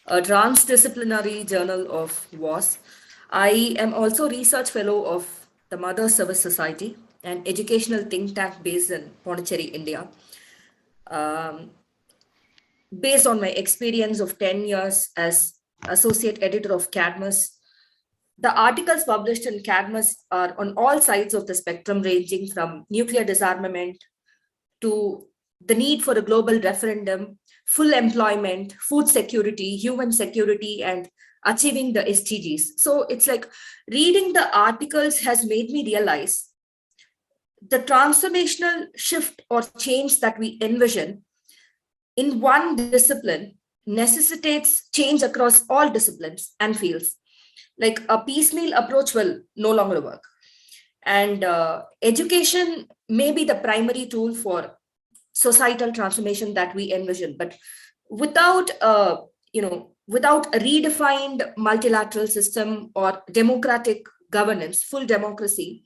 a transdisciplinary journal of WAS. I am also Research Fellow of the Mother Service Society, an educational think tank based in Pondicherry, India. Based on my experience of 10 years as associate editor of Cadmus. The articles published in Cadmus are on all sides of the spectrum, ranging from nuclear disarmament to the need for a global referendum, full employment, food security, human security, and achieving the SDGs. So it's like reading the articles has made me realize the transformational shift or change that we envision in one discipline necessitates change across all disciplines and fields. Like a piecemeal approach will no longer work. And education may be the primary tool for societal transformation that we envision, but without without a redefined multilateral system or democratic governance, full democracy,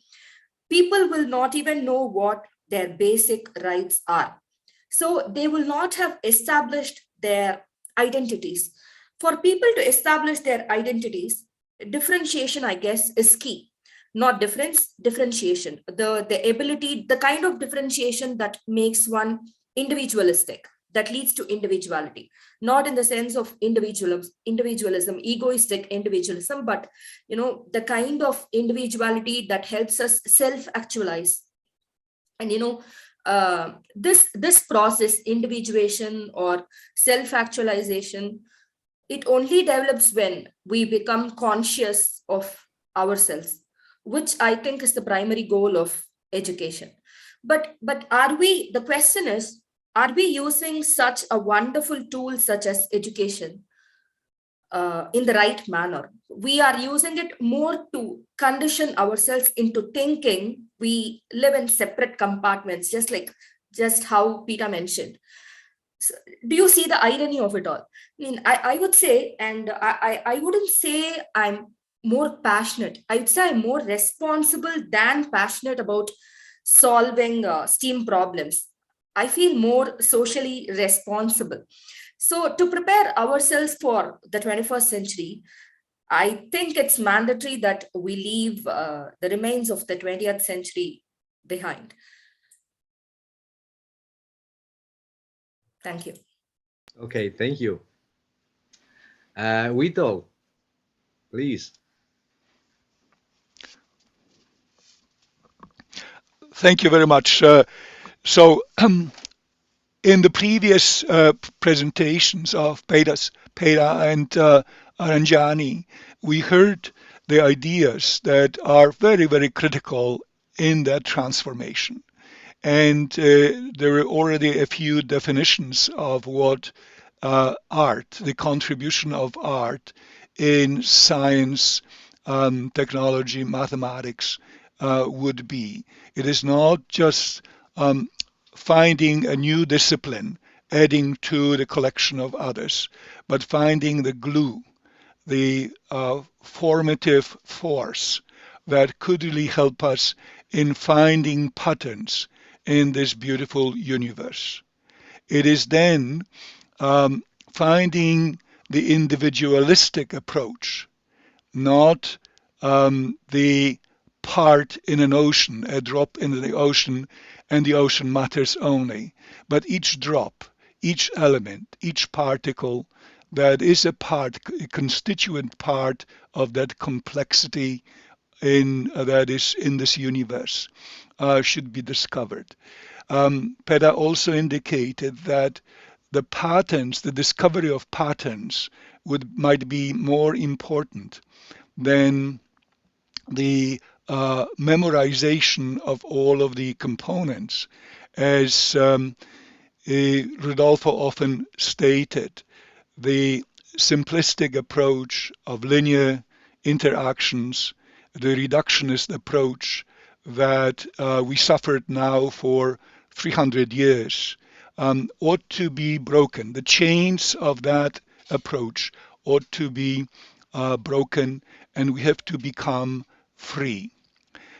people will not even know what their basic rights are. So they will not have established their identities. For people to establish their identities, differentiation, I guess, is key. Not difference, differentiation. The ability, the kind of differentiation that makes one individualistic, that leads to individuality. Not in the sense of individualism, egoistic individualism, but the kind of individuality that helps us self-actualize. And this process, individuation or self-actualization, it only develops when we become conscious of ourselves, which I think is the primary goal of education. But the question is, are we using such a wonderful tool such as education in the right manner? We are using it more to condition ourselves into thinking we live in separate compartments, just how Peter mentioned. So, do you see the irony of it all? I mean, I would say, and I wouldn't say I'm more passionate. I would say I'm more responsible than passionate about solving STEAM problems. I feel more socially responsible. So to prepare ourselves for the 21st century, I think it's mandatory that we leave the remains of the 20th century behind. Thank you. Okay, thank you. Vito, please. Thank you very much. So in the previous presentations of Peter and Ranjani, we heard the ideas that are very, very critical in that transformation. And there are already a few definitions of what art, the contribution of art in science, technology, mathematics would be. It is not just finding a new discipline, adding to the collection of others, but finding the glue, the formative force that could really help us in finding patterns in this beautiful universe. It is then finding the individualistic approach, not the part in an ocean, a drop in the ocean, and the ocean matters only, but each drop, each element, each particle that is a constituent part of that complexity that is in this universe should be discovered. Peter also indicated that the patterns, the discovery of patterns might be more important than the memorization of all of the components, as Rodolfo often stated. The simplistic approach of linear interactions, the reductionist approach that we suffered now for 300 years, ought to be broken. The chains of that approach ought to be broken, and we have to become free.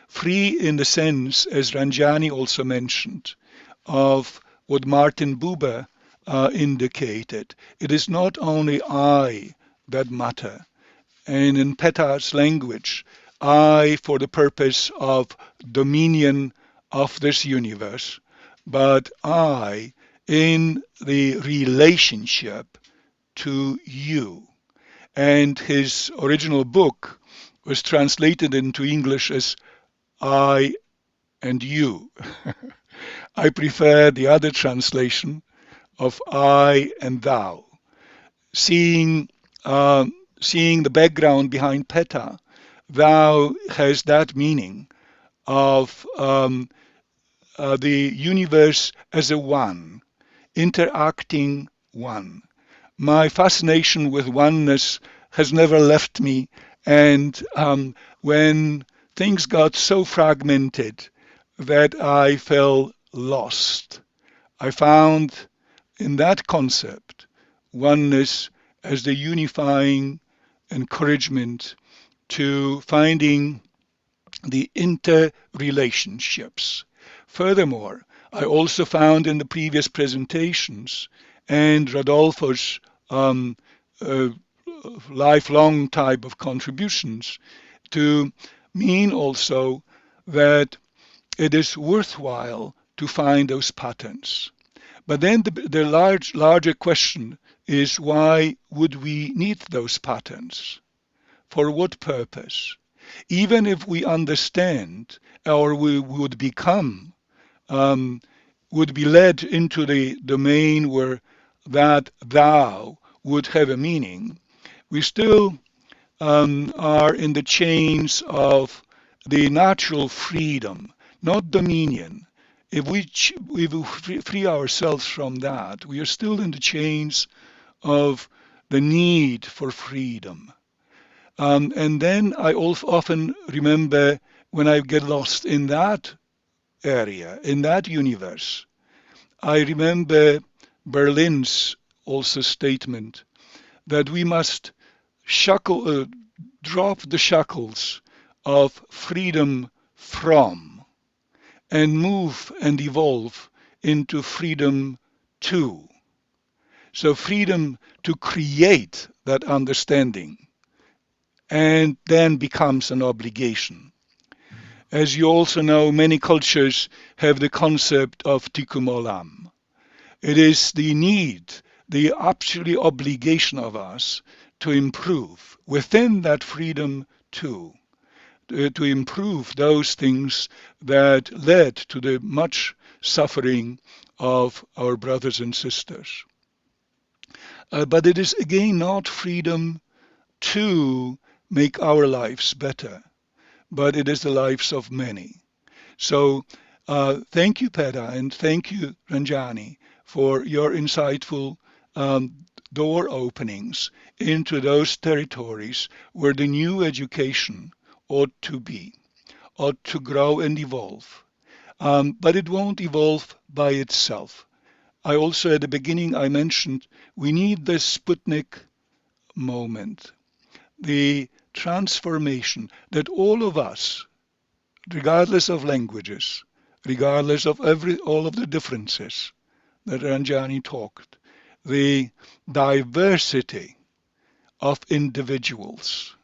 Free in the sense, as Ranjani also mentioned, of what Martin Buber indicated. It is not only I that matter, and in Petar's language, I for the purpose of dominion of this universe, but I in the relationship to you. and his original book was translated into English as I and you. I prefer the other translation of I and thou. Seeing the background behind Peta, thou has that meaning of the universe as a one, interacting one. My fascination with oneness has never left me, and when things got so fragmented that I felt lost, I found in that concept oneness as the unifying encouragement to finding the interrelationships. Furthermore, I also found in the previous presentations and Rodolfo's lifelong type of contributions to mean also that it is worthwhile to find those patterns. But then the larger question is, why would we need those patterns? For what purpose? Even if we understand, or we would become, would be led into the domain where that thou would have a meaning, we still are in the chains of the natural freedom, not dominion. If we free ourselves from that, we are still in the chains of the need for freedom. And then I often remember when I get lost in that area, in that universe, I remember Berlin's also statement that we must drop the shackles of freedom from and move and evolve into freedom to. So freedom to create that understanding and then becomes an obligation. As you also know, many cultures have the concept of tikkun olam. It is the need, the absolute obligation of us to improve within that freedom too, to improve those things that led to the much suffering of our brothers and sisters. But it is again not freedom to make our lives better, but it is the lives of many. So thank you, Peta, and thank you, Ranjani, for your insightful door openings into those territories where the new education ought to be, ought to grow and evolve. But it won't evolve by itself. I also, at the beginning, I mentioned we need the Sputnik moment, the transformation that all of us, regardless of languages, regardless of all of the differences that Ranjani talked, the diversity of individuals,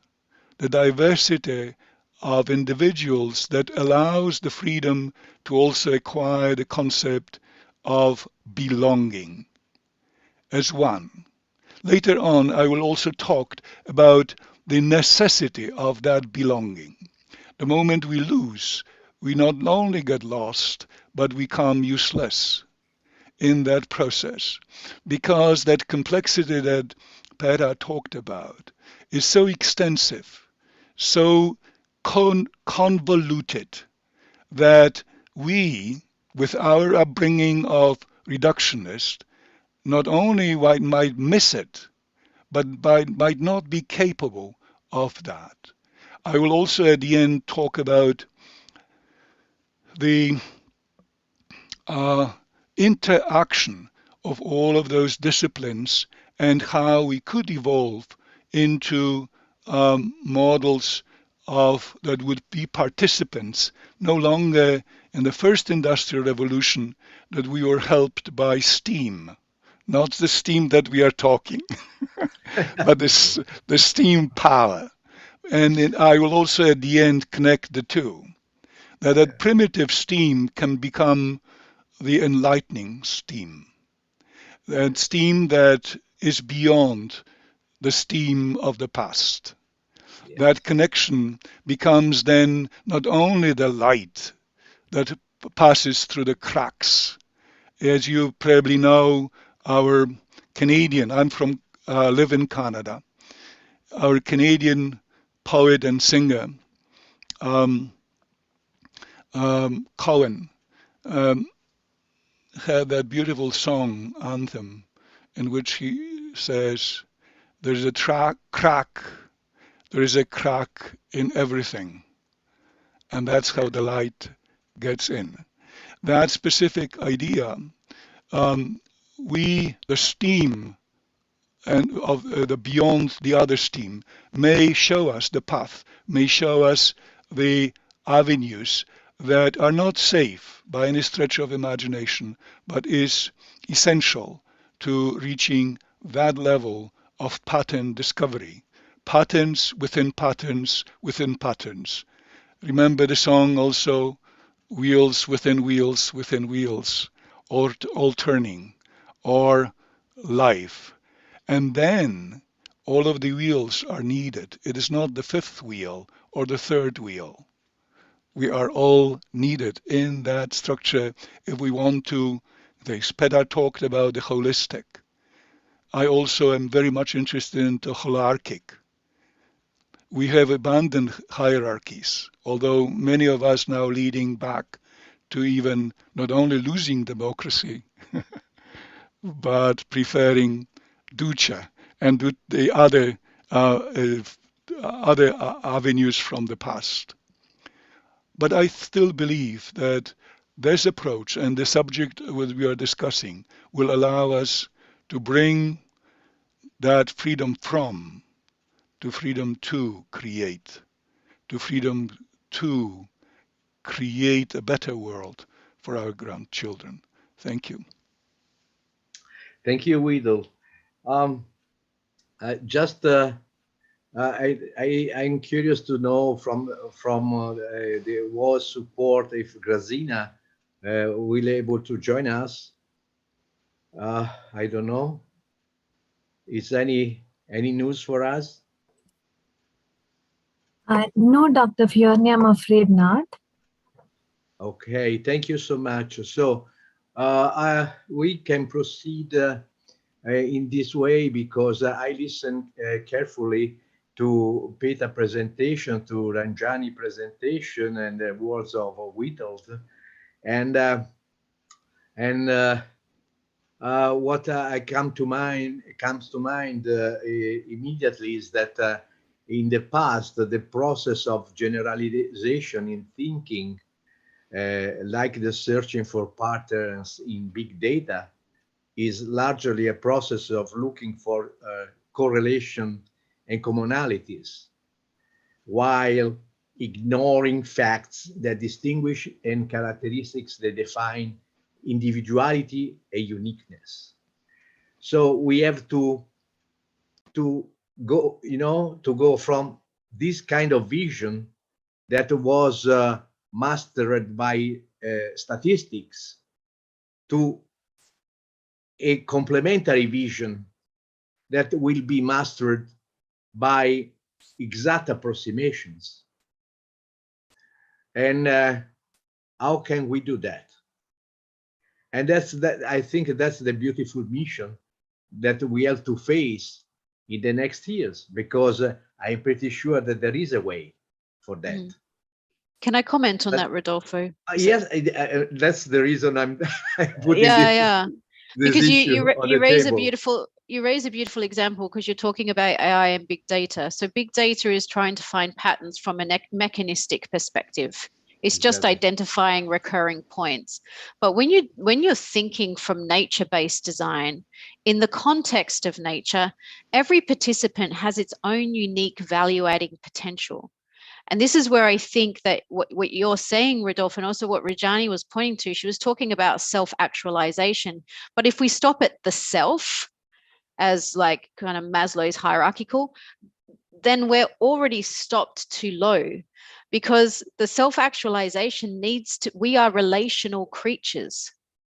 the diversity of individuals that allows the freedom to also acquire the concept of belonging as one. Later on, I will also talk about the necessity of that belonging. The moment we lose, we not only get lost, but we become useless in that process, because that complexity that Peta talked about is so extensive, so convoluted, that we, with our upbringing of reductionist, not only might miss it, but might not be capable of that. I will also at the end talk about the interaction of all of those disciplines and how we could evolve into models that would be participants, no longer in the first industrial revolution, that we were helped by steam, not the steam that we are talking, but the steam power. And I will also at the end connect the two, that primitive steam can become the enlightening steam, that steam that is beyond the steam of the past. That connection becomes then not only the light that passes through the cracks. As you probably know, our Canadian, I'm from, live in Canada, our Canadian poet and singer, Cohen, had that beautiful song, Anthem, in which he says, there's a crack, there is a crack in everything. And that's how the light gets in. That specific idea, the steam and of the beyond the other steam may show us the path, may show us the avenues that are not safe by any stretch of imagination, but is essential to reaching that level of pattern discovery. Patterns within patterns within patterns. Remember the song also, wheels within wheels within wheels, or all turning, or life. And then all of the wheels are needed. It is not the fifth wheel or the third wheel. We are all needed in that structure if we want to. Pedar talked about the holistic. I also am very much interested in the holarchic. We have abandoned hierarchies, although many of us now leading back to even not only losing democracy, but preferring ducha and the other avenues from the past. But I still believe that this approach and the subject that we are discussing will allow us to bring that freedom from to freedom to create, to freedom to create a better world for our grandchildren. Thank you. Thank you, Guido. I'm curious to know from the world support if Grazina will able to join us. I don't know. Is any news for us? No, Dr. Fiorni, I'm afraid not. Okay, thank you so much. So we can proceed in this way because I listened carefully to Peter presentation, to Ranjani presentation, and the words of Witold, and what comes to mind immediately is that in the past the process of generalization in thinking, like the searching for patterns in big data, is largely a process of looking for correlation and commonalities, while ignoring facts that distinguish and characteristics that define individuality and uniqueness. So we have to go from this kind of vision that was mastered by statistics to a complementary vision that will be mastered by exact approximations. And how can we do that? And I think that's the beautiful mission that we have to face in the next years, because I'm pretty sure that there is a way for that. Can I comment on that, Rodolfo? Yes, that's the reason I'm putting this because you raise table. You raise a beautiful example because you're talking about AI and big data. So big data is trying to find patterns from a mechanistic perspective. It's just identifying recurring points. But when you're thinking from nature-based design, in the context of nature, every participant has its own unique value-adding potential. And this is where I think that what you're saying, Rodolfo, and also what Ranjani was pointing to, she was talking about self-actualization. But if we stop at the self as like kind of Maslow's hierarchical, then we're already stopped too low, because the self-actualization we are relational creatures,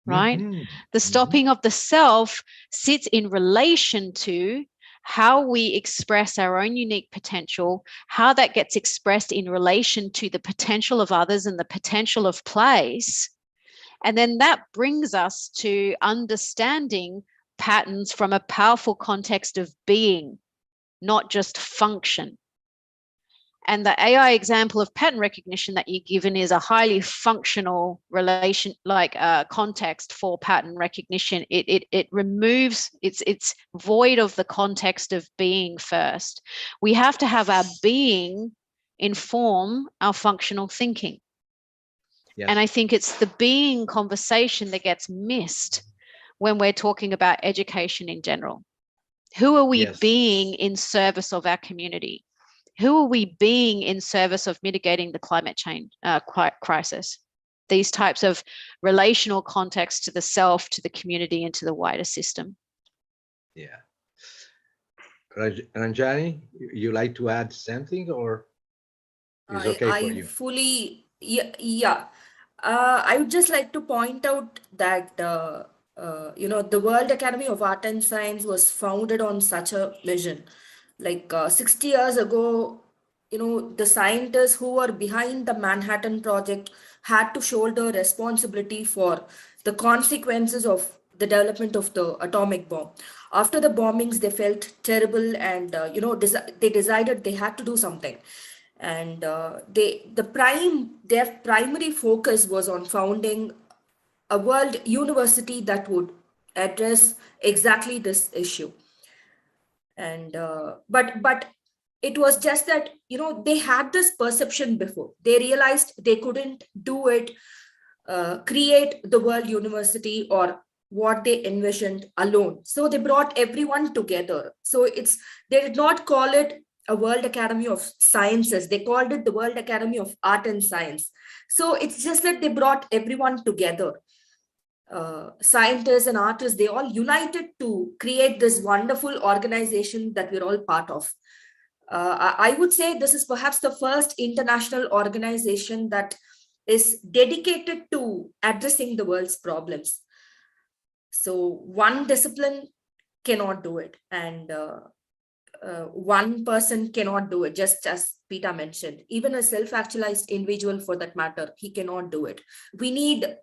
right? The stopping of the self sits in relation to how we express our own unique potential, how that gets expressed in relation to the potential of others and the potential of place. And then that brings us to understanding patterns from a powerful context of being, not just function. And the AI example of pattern recognition that you're given is a highly functional relation, like context for pattern recognition. It removes, it's void of the context of being first. We have to have our being inform our functional thinking. Yes. And I think it's the being conversation that gets missed when we're talking about education in general. Who are we Yes. being in service of our community? Who are we being in service of mitigating the climate change crisis? These types of relational contexts to the self, to the community, and to the wider system. Yeah. Ranjani, you like to add something, or is okay for you? Fully, yeah. I would just like to point out that the World Academy of Art and Science was founded on such a vision. Like 60 years ago, the scientists who were behind the Manhattan Project had to shoulder responsibility for the consequences of the development of the atomic bomb. After the bombings, they felt terrible, and they decided they had to do something. And their primary focus was on founding a world university that would address exactly this issue. And but it was just that they had this perception before. They realized they couldn't do it, create the world university or what they envisioned alone. So they brought everyone together. So they did not call it a World Academy of Sciences. They called it the World Academy of Art and Science. So it's just that they brought everyone together. Scientists and artists, they all united to create this wonderful organization that we're all part of. I would say this is perhaps the first international organization that is dedicated to addressing the world's problems. So one discipline cannot do it, and one person cannot do it, just as Peter mentioned. Even a self-actualized individual, for that matter, he cannot do it. We need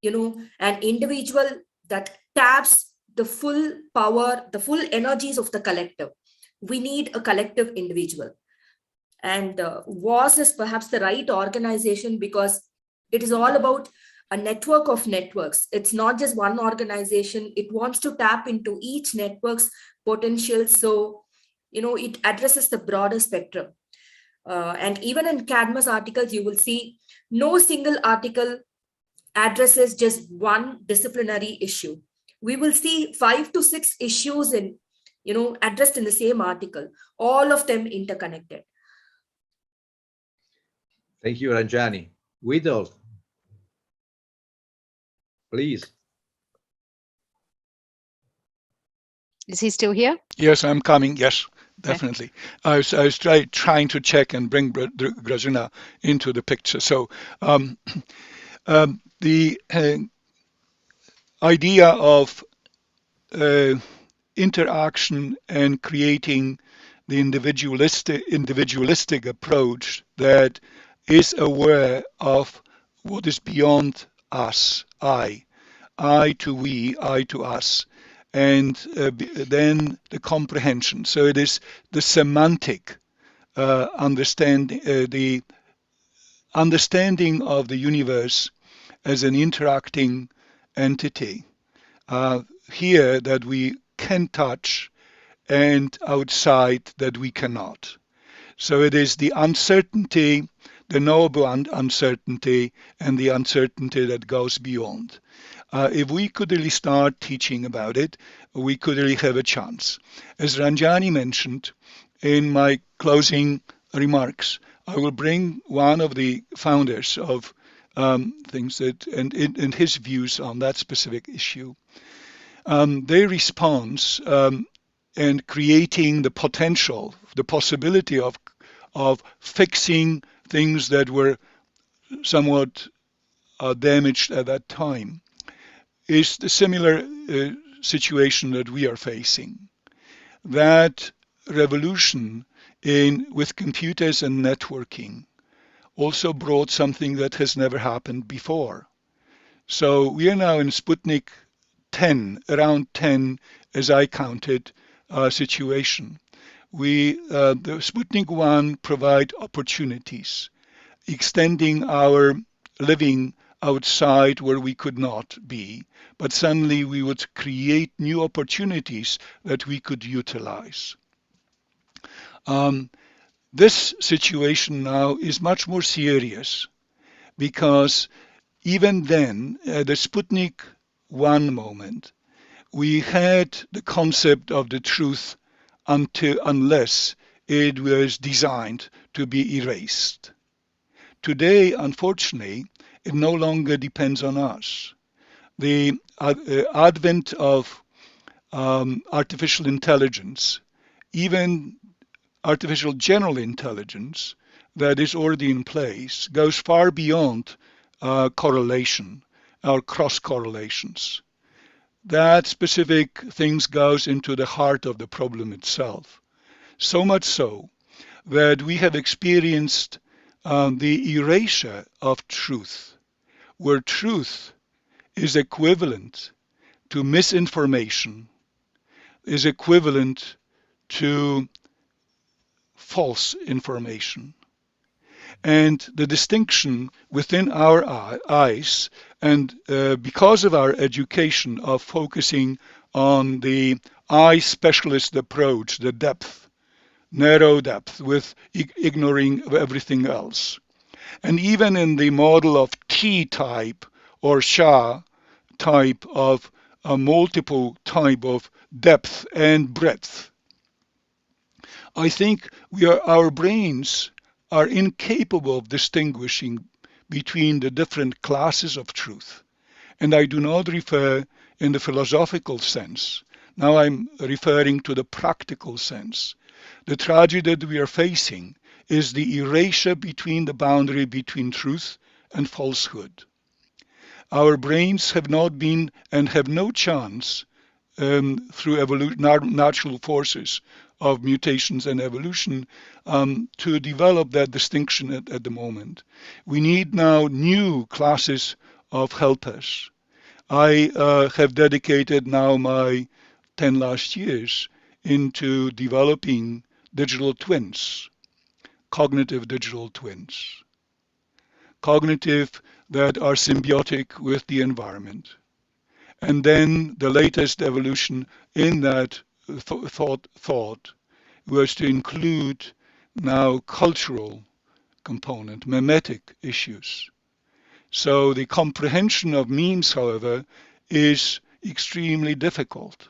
an individual that taps the full power, the full energies of the collective. We need a collective individual. And WAS is perhaps the right organization because it is all about a network of networks. It's not just one organization. It wants to tap into each network's potential. So, it addresses the broader spectrum. And even in Cadmus articles, you will see no single article addresses just one disciplinary issue. We will see 5 to 6 issues addressed in the same article, all of them interconnected. Thank you, Ranjani. Widolf, please. Is he still here? Yes, I'm coming. Yes, definitely. Okay. I was trying to check and bring Grażyna into the picture. So the idea of interaction and creating the individualistic approach that is aware of what is beyond us, I to we, I to us, and then the comprehension. So it is the semantic understanding, the understanding of the universe as an interacting entity here that we can touch and outside that we cannot. So it is the uncertainty, the knowable uncertainty, and the uncertainty that goes beyond. If we could really start teaching about it, we could really have a chance. As Ranjani mentioned in my closing remarks, I will bring one of the founders of things that and his views on that specific issue. Their response and creating the potential, the possibility of fixing things that were somewhat damaged at that time is the similar situation that we are facing. that revolution with computers and networking also brought something that has never happened before. So we are now in Sputnik 10, around 10 as I counted, situation. The Sputnik 1 provide opportunities, extending our living outside where we could not be, but suddenly we would create new opportunities that we could utilize. This situation now is much more serious because even then, at the Sputnik 1 moment, we had the concept of the truth unless it was designed to be erased. Today, unfortunately, it no longer depends on us. The advent of artificial intelligence, even artificial general intelligence that is already in place, goes far beyond correlation or cross correlations. That specific things goes into the heart of the problem itself. So much so that we have experienced the erasure of truth, where truth is equivalent to misinformation, is equivalent to false information. And the distinction within our eyes, and because of our education of focusing on the eye specialist approach, the depth, narrow depth, with ignoring everything else. And even in the model of T-type or Shah type of a multiple type of depth and breadth, I think our brains are incapable of distinguishing between the different classes of truth. And I do not refer in the philosophical sense. Now I'm referring to the practical sense. The tragedy that we are facing is the erasure between the boundary between truth and falsehood. Our brains have not been and have no chance through natural forces of mutations and evolution to develop that distinction at the moment. We need now new classes of helpers. I have dedicated now my 10 last years into developing digital twins, cognitive digital twins, cognitive that are symbiotic with the environment. And then the latest evolution in that thought was to include now cultural component, mimetic issues. So the comprehension of memes, however, is extremely difficult.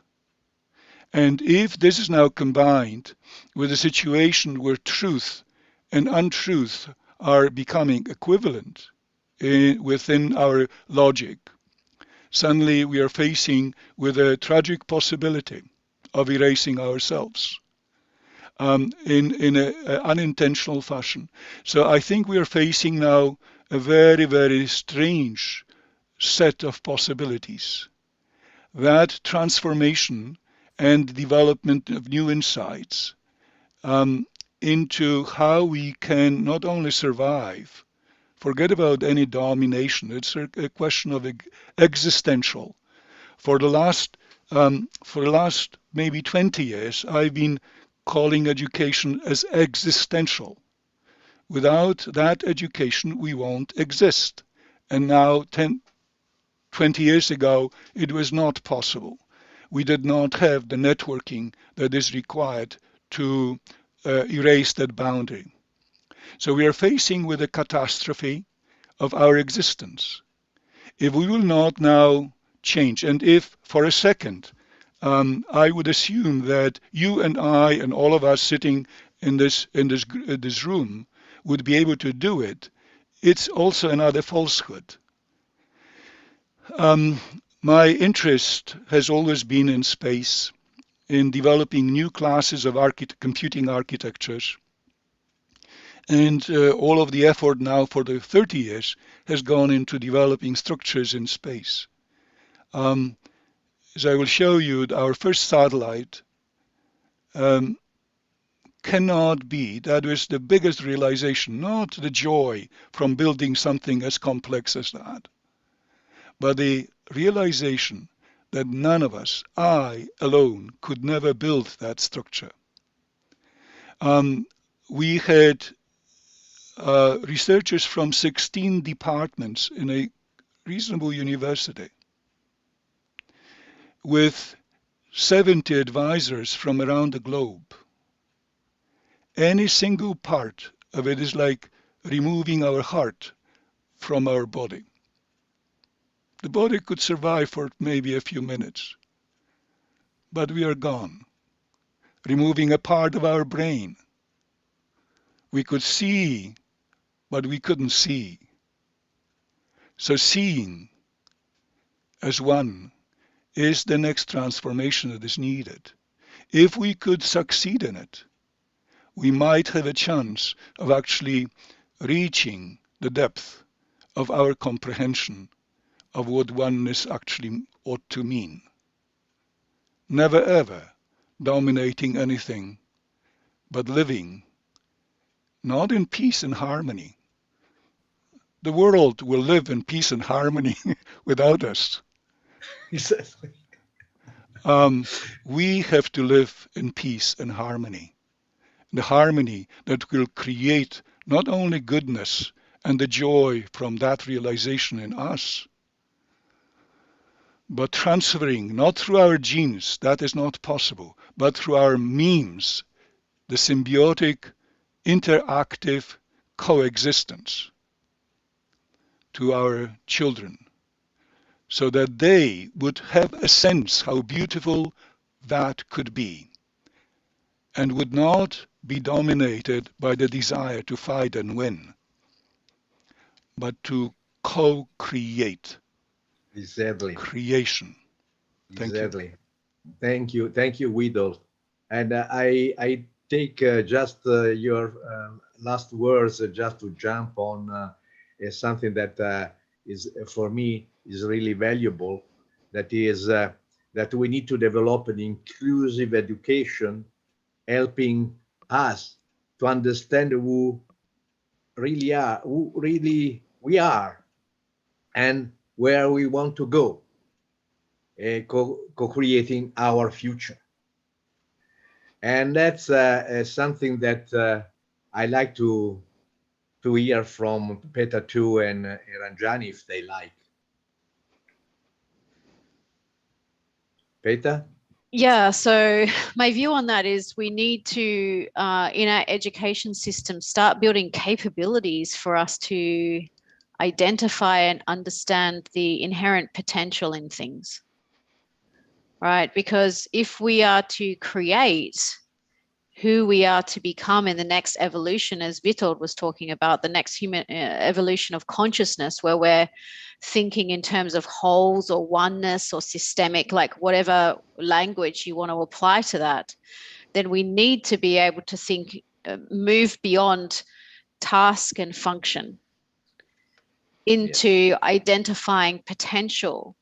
And if this is now combined with a situation where truth and untruth are becoming equivalent within our logic, suddenly we are facing with a tragic possibility of erasing ourselves in an unintentional fashion. So I think we are facing now a very, very strange set of possibilities. That transformation and development of new insights into how we can not only survive, forget about any domination, it's a question of existential. For the last maybe 20 years, I've been calling education as existential. Without that education, we won't exist. And now 20 years ago, it was not possible. We did not have the networking that is required to erase that boundary. So we are facing with a catastrophe of our existence. If we will not now change, and if for a second, I would assume that you and I and all of us sitting in this room would be able to do it, it's also another falsehood. My interest has always been in space, in developing new classes of computing architectures. And all of the effort now for the 30 years has gone into developing structures in space. As I will show you, our first satellite cannot be. That was the biggest realization, not the joy from building something as complex as that, but the realization that none of us, I alone, could never build that structure. We had researchers from 16 departments in a reasonable university with 70 advisors from around the globe. Any single part of it is like removing our heart from our body. The body could survive for maybe a few minutes, but we are gone. Removing a part of our brain. We could see, but we couldn't see. So seeing as one is the next transformation that is needed. If we could succeed in it, we might have a chance of actually reaching the depth of our comprehension of what oneness actually ought to mean. Never ever dominating anything, but living not in peace and harmony. The world will live in peace and harmony without us. Exactly. We have to live in peace and harmony. The harmony that will create not only goodness and the joy from that realization in us, but transferring not through our genes, that is not possible, but through our memes, the symbiotic, interactive coexistence to our children, so that they would have a sense how beautiful that could be, and would not be dominated by the desire to fight and win, but to co-create. Exactly. Creation. Thank exactly. you. Thank you, Widolf. And I take just your last words just to jump on something that is for me is really valuable. That is that we need to develop an inclusive education, helping us to understand who really we are, and where we want to go, co-creating our future. And that's something that I like to hear from Peter too and Ranjani if they like. Peter? Yeah, so my view on that is we need to, in our education system, start building capabilities for us to identify and understand the inherent potential in things, right? Because if we are to create who we are to become in the next evolution, as Witold was talking about, the next human evolution of consciousness, where we're thinking in terms of wholes or oneness or systemic, like whatever language you want to apply to that, then we need to be able to think, move beyond task and function into identifying potential,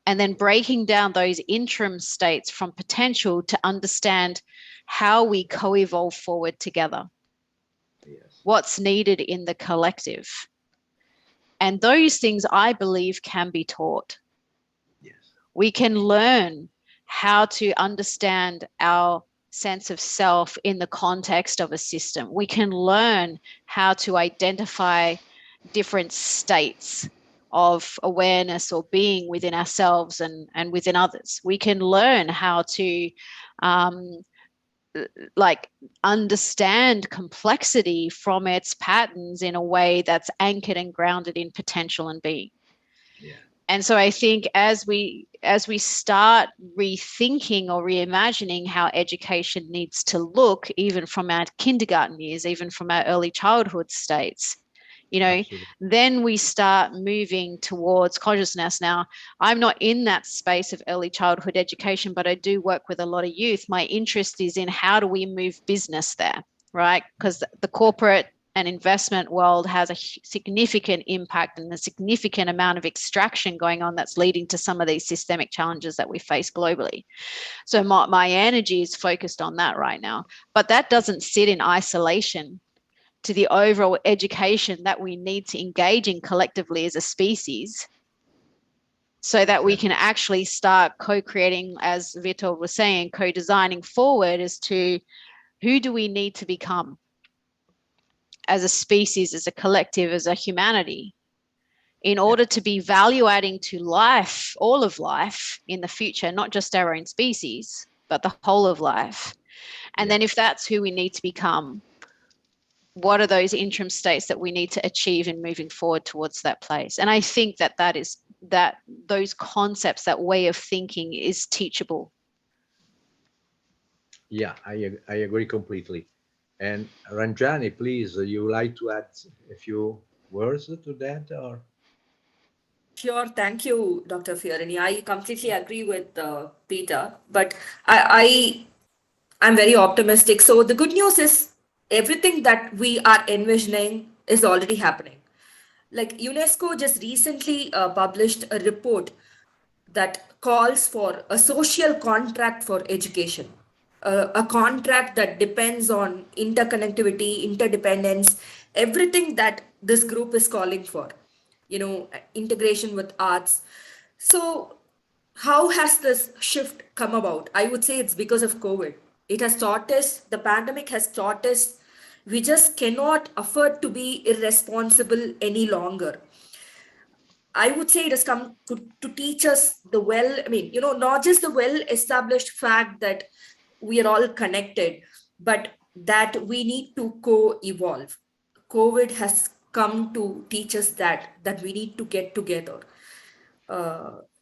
and then breaking down those interim states from potential to understand how we co-evolve forward together. Yes. What's needed in the collective. And those things, I believe, can be taught. Yes. We can learn how to understand our sense of self in the context of a system. We can learn how to identify different states of awareness or being within ourselves and within others. We can learn how to like understand complexity from its patterns in a way that's anchored and grounded in potential and being. Yeah. And so I think as we start rethinking or reimagining how education needs to look, even from our kindergarten years, even from our early childhood states, you know, Absolutely. then we start moving towards consciousness. Now, I'm not in that space of early childhood education, but I do work with a lot of youth. My interest is in how do we move business there, right? Because the corporate and investment world has a significant impact and a significant amount of extraction going on that's leading to some of these systemic challenges that we face globally. So my energy is focused on that right now, but that doesn't sit in isolation to the overall education that we need to engage in collectively as a species, so that we can actually start co-creating, as Witold was saying, co-designing forward as to who do we need to become as a species, as a collective, as a humanity, in order to be value adding to life, all of life in the future, not just our own species, but the whole of life. And then if that's who we need to become, what are those interim states that we need to achieve in moving forward towards that place? And I think that those concepts, that way of thinking is teachable. Yeah, I agree completely. And Ranjani, please, you like to add a few words to that, or? Sure, thank you, Dr. Fiorini. I completely agree with Peter, but I'm very optimistic. So the good news is everything that we are envisioning is already happening. Like UNESCO just recently published a report that calls for a social contract for education, a contract that depends on interconnectivity, interdependence, everything that this group is calling for, integration with arts. So how has this shift come about? I would say it's because of COVID. It has taught us, the pandemic has taught us, we just cannot afford to be irresponsible any longer. I would say it has come to teach us not just the well-established fact that we are all connected, but that we need to co-evolve. COVID has come to teach us that we need to get together.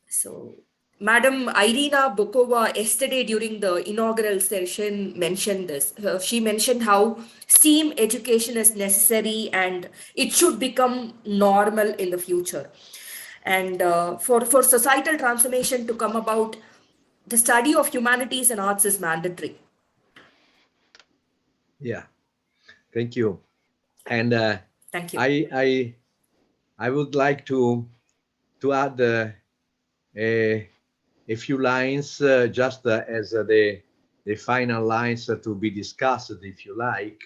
So Madam Irina Bokova yesterday during the inaugural session mentioned this. She mentioned how STEAM education is necessary and it should become normal in the future. And for societal transformation to come about, the study of humanities and arts is mandatory. Yeah, thank you. And thank you. I would like to add a few lines, just as the final lines to be discussed, if you like,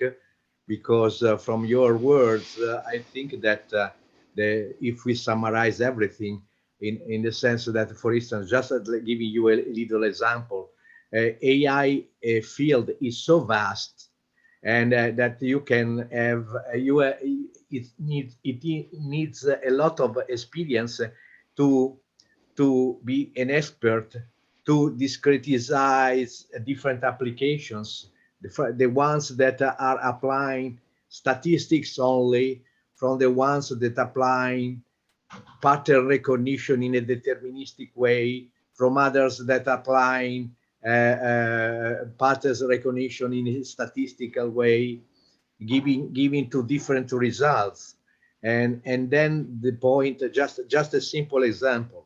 because from your words, I think that if we summarize everything in the sense that, for instance, just giving you a little example, AI field is so vast, and that you can have it needs a lot of experience to be an expert, to discretize different applications, the ones that are applying statistics only, from the ones that applying pattern recognition in a deterministic way, from others that applying patterns recognition in a statistical way, giving to different results. And then the point, just a simple example.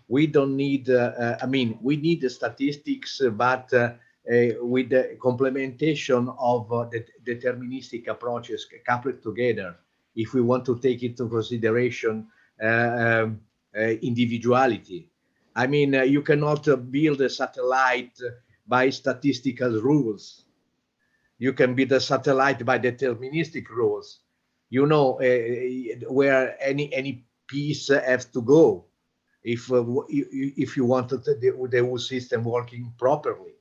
We don't need, we need the statistics, but with the complementation of the deterministic approaches coupled together, if we want to take into consideration individuality. I mean, you cannot build a satellite by statistical rules. You can build a satellite by deterministic rules. You know where any piece has to go if you want the whole system working properly.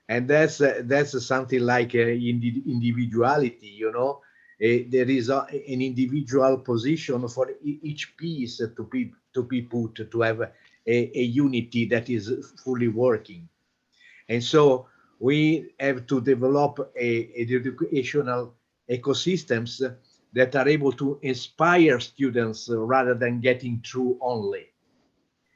And that's something like individuality, you know. There is an individual position for each piece to be put to have a unity that is fully working. And so we have to develop educational ecosystems that are able to inspire students rather than getting through only,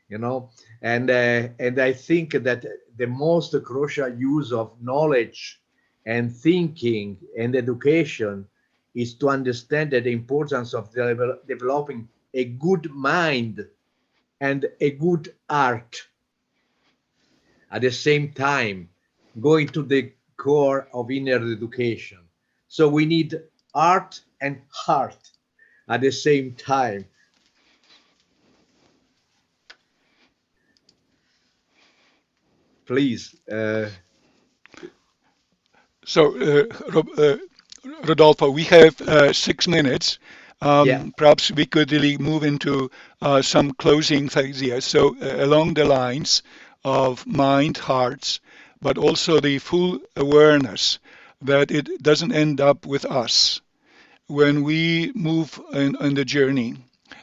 you know. And I think that the most crucial use of knowledge and thinking and education is to understand the importance of developing a good mind and a good art. At the same time, going to the core of inner education. So we need art and heart at the same time. Please. Rodolfo, we have 6 minutes. Perhaps we could really move into some closing things here. So along the lines of mind, hearts, but also the full awareness that it doesn't end up with us. When we move in the journey,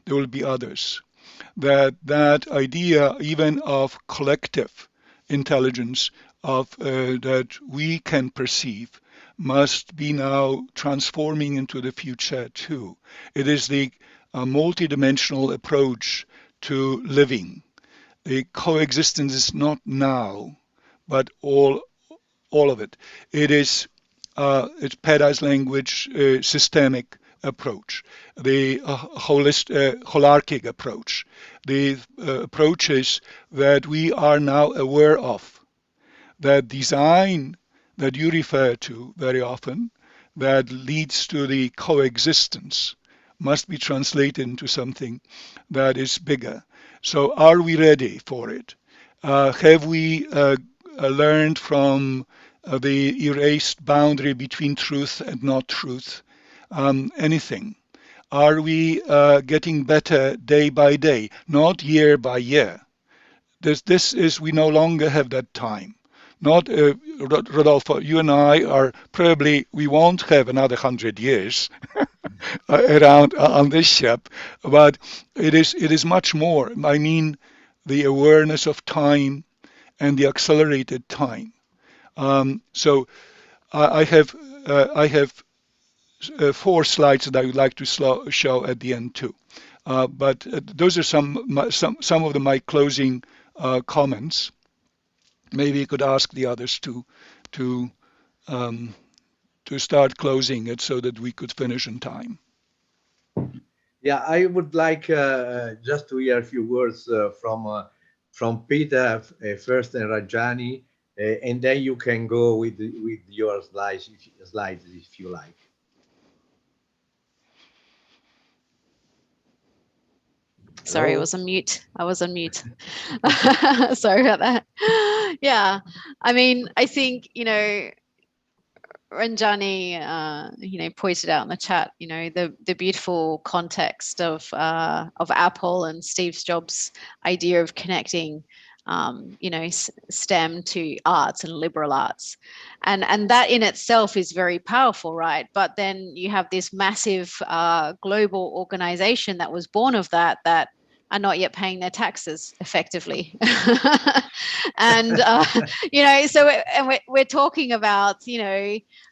there will be others. That idea even of collective intelligence of that we can perceive must be now transforming into the future too. It is the multidimensional approach to living. The coexistence is not now, but all of it. It is it's Peda's language, systemic approach, the holarchic approach, the approaches that we are now aware of, that design that you refer to very often, that leads to the coexistence, must be translated into something that is bigger. So are we ready for it? Have we learned from the erased boundary between truth and not truth? Anything? Are we getting better day by day, not year by year? This is, we no longer have that time. Not, Rodolfo, you and I are probably, we won't have another 100 years around on this ship, but it is much more. I mean, the awareness of time and the accelerated time. So I have 4 slides that I would like to show at the end too. But those are some of my closing comments. Maybe you could ask the others to start closing it so that we could finish in time. Yeah, I would like just to hear a few words from Peter first and Rajani, and then you can go with your slides if you like. Sorry, I was on mute. Sorry about that. Yeah, I mean, I think, Ranjani, pointed out in the chat, the beautiful context of Apple and Steve Jobs' idea of connecting, STEM to arts and liberal arts, and that in itself is very powerful, right? But then you have this massive global organization that was born of that are not yet paying their taxes effectively. And, we're talking about,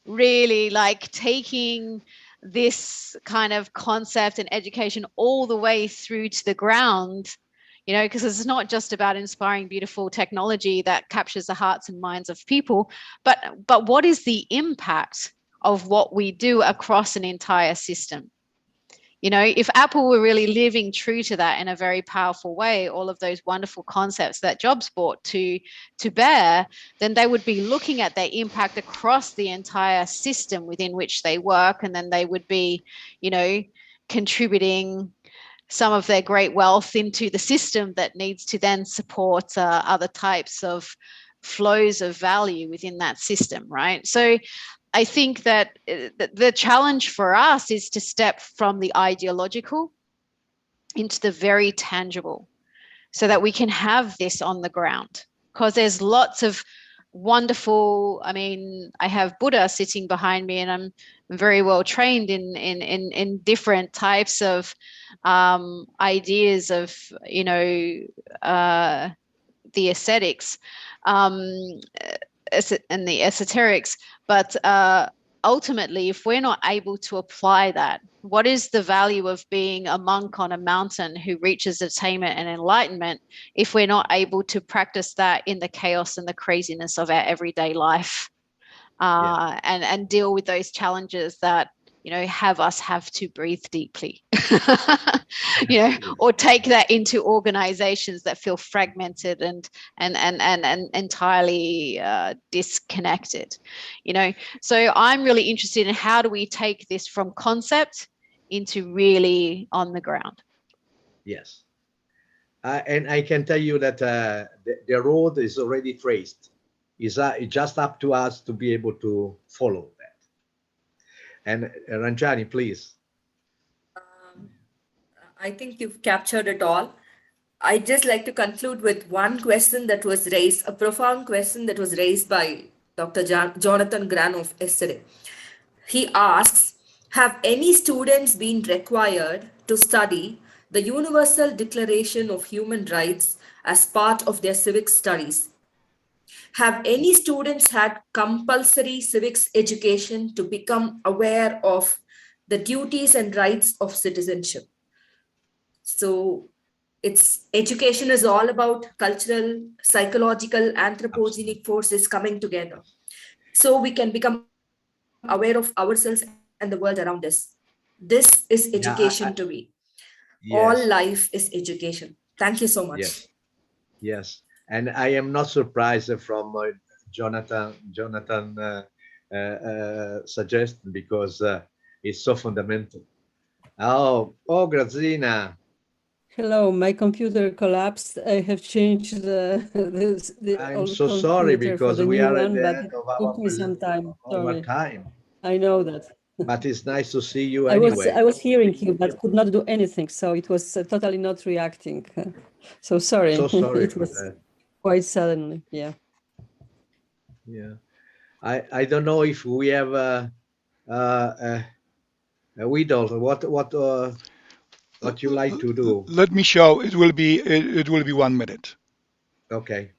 really like taking this kind of concept and education all the way through to the ground, because it's not just about inspiring beautiful technology that captures the hearts and minds of people, but what is the impact of what we do across an entire system? If Apple were really living true to that in a very powerful way, all of those wonderful concepts that Jobs brought to bear, then they would be looking at their impact across the entire system within which they work. And then they would be, contributing some of their great wealth into the system that needs to then support other types of flows of value within that system, right? So I think that the challenge for us is to step from the ideological into the very tangible so that we can have this on the ground, because there's lots of wonderful, I have Buddha sitting behind me, and I'm very well trained in different types of ideas of, the ascetics and the esoterics. But ultimately, if we're not able to apply that, what is the value of being a monk on a mountain who reaches attainment and enlightenment if we're not able to practice that in the chaos and the craziness of our everyday life, and deal with those challenges that have to breathe deeply, or take that into organizations that feel fragmented and entirely disconnected, So I'm really interested in how do we take this from concept into really on the ground. Yes. And I can tell you that the road is already traced. It's just up to us to be able to follow that. And Ranjani, please. I think you've captured it all. I'd just like to conclude with one question that was raised, a profound question that was raised by Dr. Jonathan Granoff yesterday. He asks, have any students been required to study the Universal Declaration of Human Rights as part of their civics studies? Have any students had compulsory civics education to become aware of the duties and rights of citizenship? So education is all about cultural, psychological, anthropogenic forces coming together. So we can become aware of ourselves and the world around us. This is education to me. Yes. All life is education. Thank you so much. Yes. Yes. And I am not surprised from Jonathan suggestion, because it's so fundamental. Oh, Grazina. Hello, my computer collapsed. I have changed the I'm old so sorry, computer for because the we new are at one, the but end it of our took me some time. Sorry. time. I know that. But it's nice to see you I anyway. was hearing you, but could not do anything, so it was totally not reacting. So sorry. So sorry It for was that. quite suddenly. Yeah. Yeah. I don't know if we have a Widolf, what you like to do. Let me show. It will be 1 minute. Okay.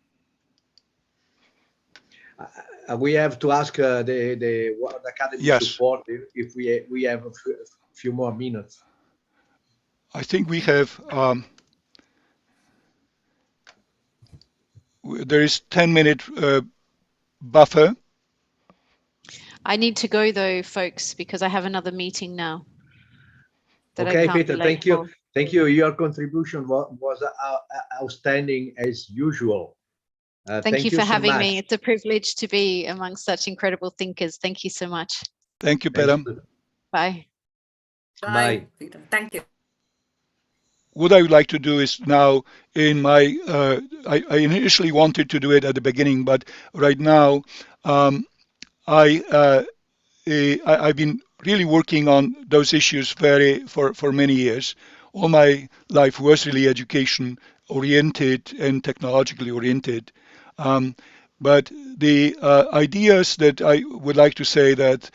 We have to ask the World Academy support if we have a few more minutes. I think we have. There is 10-minute buffer. I need to go though, folks, because I have another meeting now. Okay, Peter, thank you. Thank you. Your contribution was outstanding as usual. Thank you for so having much. me. It's a privilege to be among such incredible thinkers. Thank you so much. Thank you, Peter. Bye. Bye. Peter. Thank you. What I would like to do is now in my, I initially wanted to do it at the beginning, but right now I've been really working on those issues for many years. All my life was really education oriented and technologically oriented. But the ideas that I would like to say that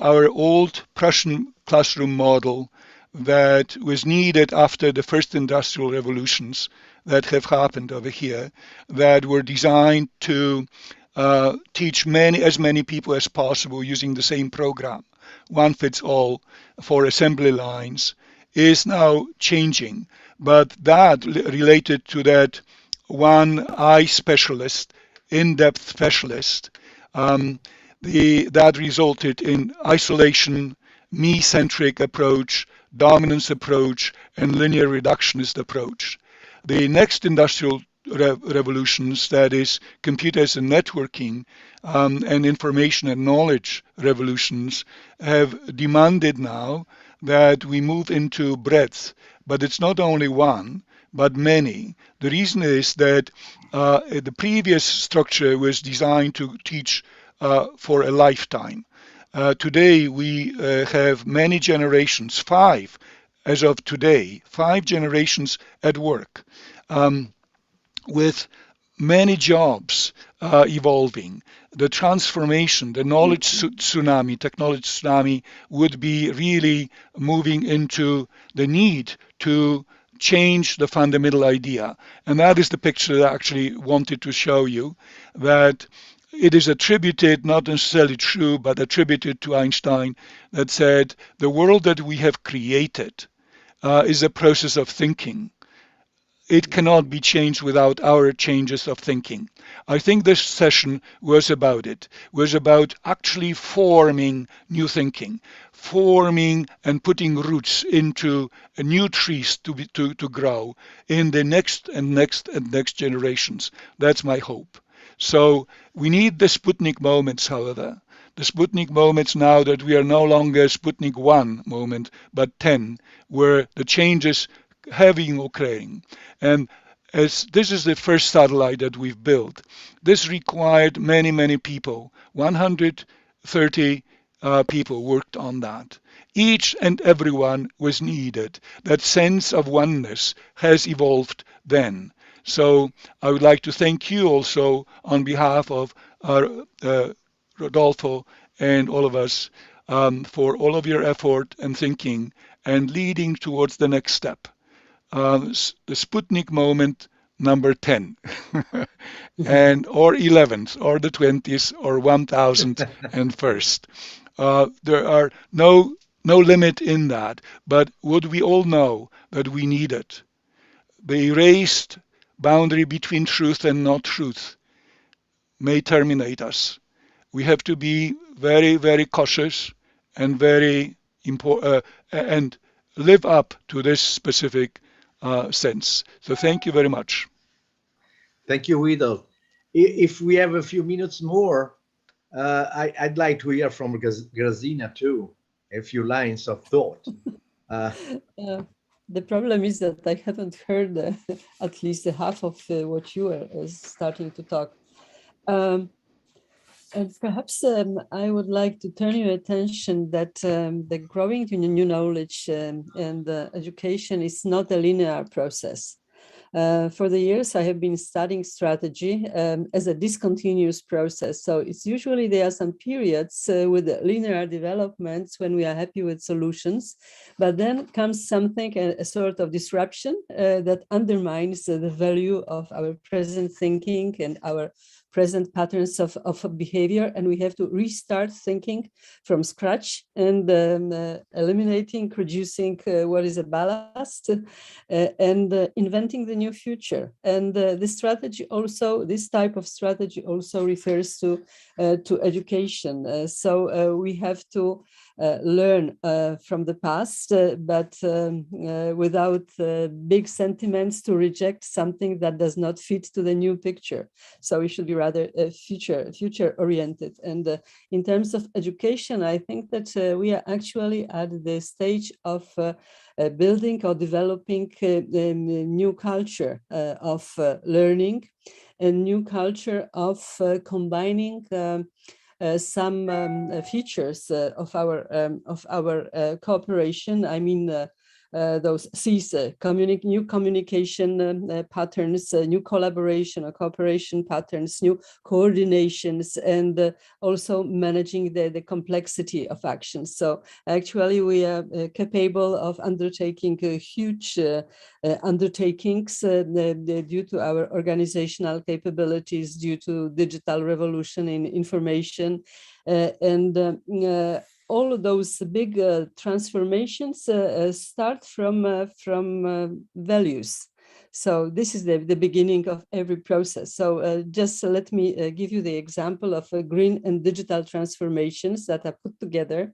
our old Prussian classroom model that was needed after the first industrial revolutions that have happened over here, that were designed to teach as many people as possible using the same program, one fits all for assembly lines, is now changing. But that related to that one eye specialist, in-depth specialist, that resulted in isolation, me-centric approach, dominance approach, and linear reductionist approach. The next industrial revolutions, that is computers and networking, and information and knowledge revolutions, have demanded now that we move into breadth. But it's not only one, but many. The reason is that the previous structure was designed to teach for a lifetime. Today we have many generations, 5 as of today, 5 generations at work, with many jobs evolving. The transformation, the knowledge tsunami, technology tsunami, would be really moving into the need to change the fundamental idea. And that is the picture that I actually wanted to show you, that it is attributed, not necessarily true, but attributed to Einstein, that said the world that we have created is a process of thinking. it cannot be changed without our changes of thinking. I think this session was about it, was about actually forming new thinking, forming and putting roots into new trees to grow in the next and next and next generations. That's my hope. So we need the Sputnik moments, however. The Sputnik moments now that we are no longer Sputnik 1 moment, but 10, where the changes have been occurring. And as this is the first satellite that we've built, this required many, many people. 130 people worked on that. Each and everyone was needed. That sense of oneness has evolved then. So I would like to thank you also on behalf of Rodolfo and all of us for all of your effort and thinking and leading towards the next step. The Sputnik moment number 10 and or 11th or the 20th or 1001st. There are no limit in that, but what we all know that we need it. The erased boundary between truth and not truth may terminate us. We have to be very, very cautious and very important and live up to this specific sense. So thank you very much. Thank you, Guido. If we have a few minutes more, I'd like to hear from Grazina too, a few lines of thought. The problem is that I haven't heard at least half of what you are starting to talk. And perhaps I would like to turn your attention that the growing new knowledge and education is not a linear process. For the years, I have been studying strategy as a discontinuous process. So it's usually there are some periods with linear developments when we are happy with solutions, but then comes something, a sort of disruption that undermines the value of our present thinking and our present patterns of behavior, and we have to restart thinking from scratch and eliminating, reducing what is a ballast, and inventing the new future. And this strategy also, this type of strategy also refers to education. So we have to learn from the past, but without big sentiments to reject something that does not fit to the new picture. So we should be rather future oriented. And in terms of education, I think that we are actually at the stage of building or developing a new culture of learning, a new culture of combining some features of our cooperation. I mean, those C's, new communication patterns, new collaboration or cooperation patterns, new coordinations, and also managing the complexity of actions. So actually we are capable of undertaking huge undertakings due to our organizational capabilities, due to digital revolution in information, and all of those big transformations start from values. So this is the beginning of every process. So just let me give you the example of green and digital transformations that are put together.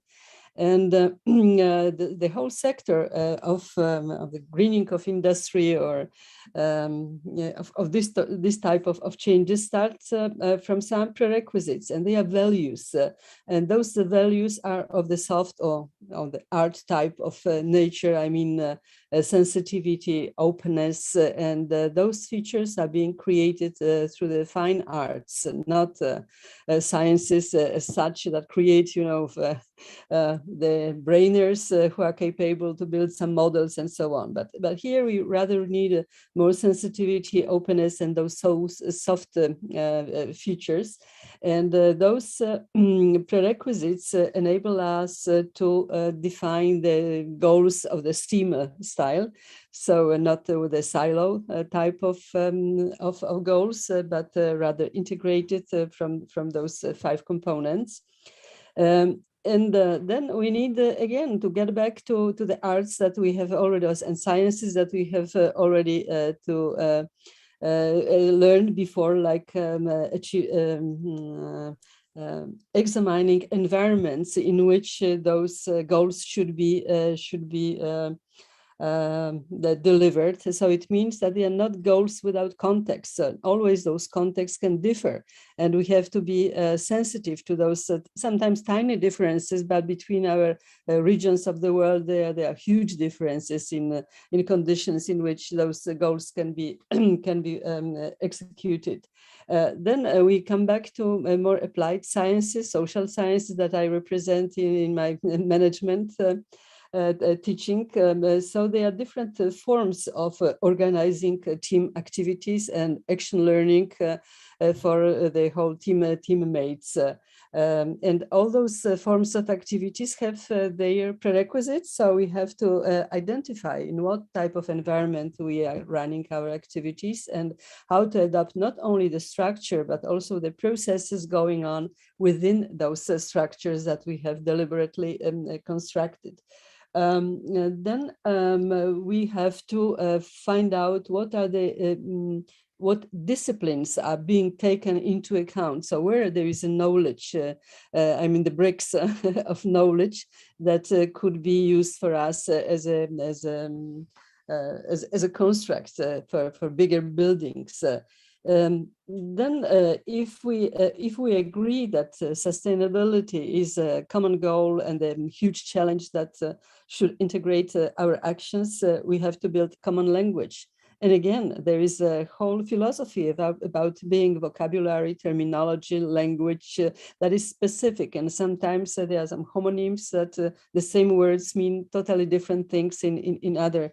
And the whole sector of the greening of industry or of this type of changes starts from some prerequisites, and they are values. And those values are of the soft or of the art type of nature. I mean, sensitivity, openness, and those features are being created through the fine arts, not sciences as such that create, you know, the brainers who are capable to build some models and so on. But here we rather need more sensitivity, openness, and those soft features. And those prerequisites enable us to define the goals of the STEAM style. So not with a silo type of goals, but rather integrated from those 5 components. then we need again to get back to the arts that we have already and sciences that we have already learned before, like examining environments in which those goals should be delivered. So it means that they are not goals without context. Always those contexts can differ, and we have to be sensitive to those sometimes tiny differences, but between our regions of the world, there are huge differences in conditions in which those goals can be executed. Then we come back to more applied sciences, social sciences that I represent in my management teaching. So there are different forms of organizing team activities and action learning for the whole teammates. And all those forms of activities have their prerequisites. So we have to identify in what type of environment we are running our activities and how to adapt not only the structure, but also the processes going on within those structures that we have deliberately constructed. Then we have to find out what are the what disciplines are being taken into account. So where there is a knowledge, I mean the bricks of knowledge that could be used for us as a construct for bigger buildings. Then if we agree that sustainability is a common goal and a huge challenge that should integrate our actions, we have to build common language. And again, there is a whole philosophy about being vocabulary, terminology, language that is specific. And sometimes there are some homonyms that the same words mean totally different things in other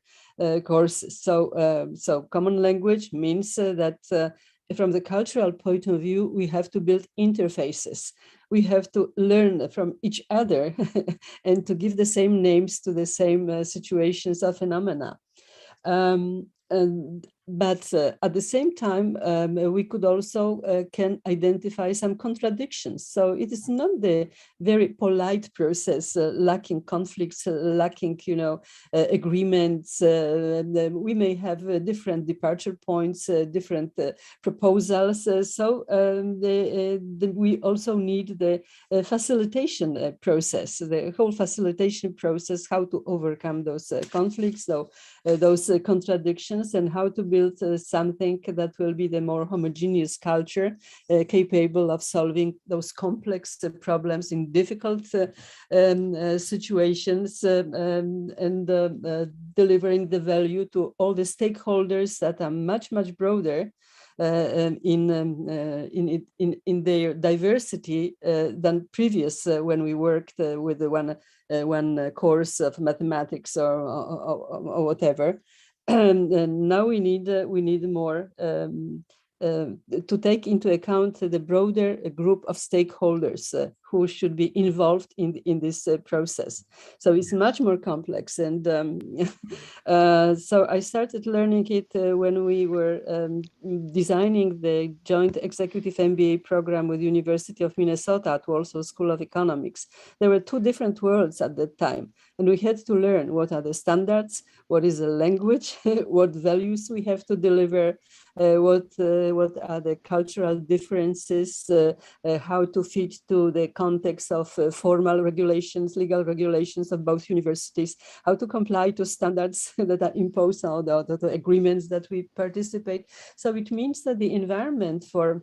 courses. So common language means that from the cultural point of view, we have to build interfaces. We have to learn from each other and to give the same names to the same situations or phenomena. But at the same time, we could also can identify some contradictions. So it is not the very polite process, lacking conflicts, lacking, agreements. We may have different departure points, different proposals. So we also need the facilitation process, the whole facilitation process, how to overcome those conflicts, those contradictions, and how to build something that will be the more homogeneous culture, capable of solving those complex problems in difficult situations, and delivering the value to all the stakeholders that are much broader in their diversity than previous when we worked with the one course of mathematics or whatever. And now we need more to take into account the broader group of stakeholders who should be involved in this process. So it's much more complex. And so I started learning it when we were designing the joint executive MBA program with University of Minnesota at Warsaw School of Economics. There were two different worlds at that time. And we had to learn what are the standards, what is the language, what values we have to deliver, what are the cultural differences, how to fit to the context of formal regulations, legal regulations of both universities, how to comply to standards that are imposed on the agreements that we participate. So it means that the environment for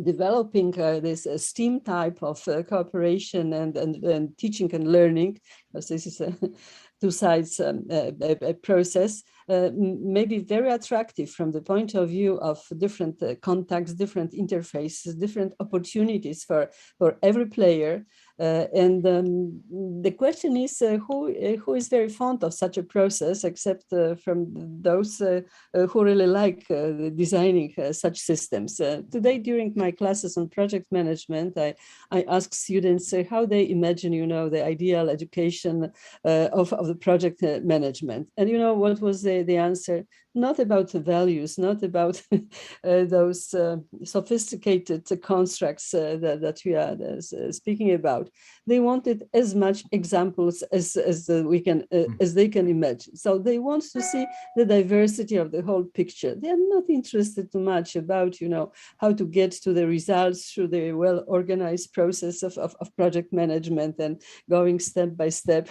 developing this STEAM type of cooperation and teaching and learning, because this is a two sides a process, may be very attractive from the point of view of different contacts, different interfaces, different opportunities for every player. And the question is who is very fond of such a process, except from those who really like designing such systems. Today, during my classes on project management, I ask students how they imagine, the ideal education of the project management. And what was the answer? Not about the values, not about those sophisticated constructs that we are speaking about, about. They wanted as much examples as we can as they can imagine. So they want to see the diversity of the whole picture. They are not interested too much about, you know, how to get to the results through the well-organized process of project management and going step by step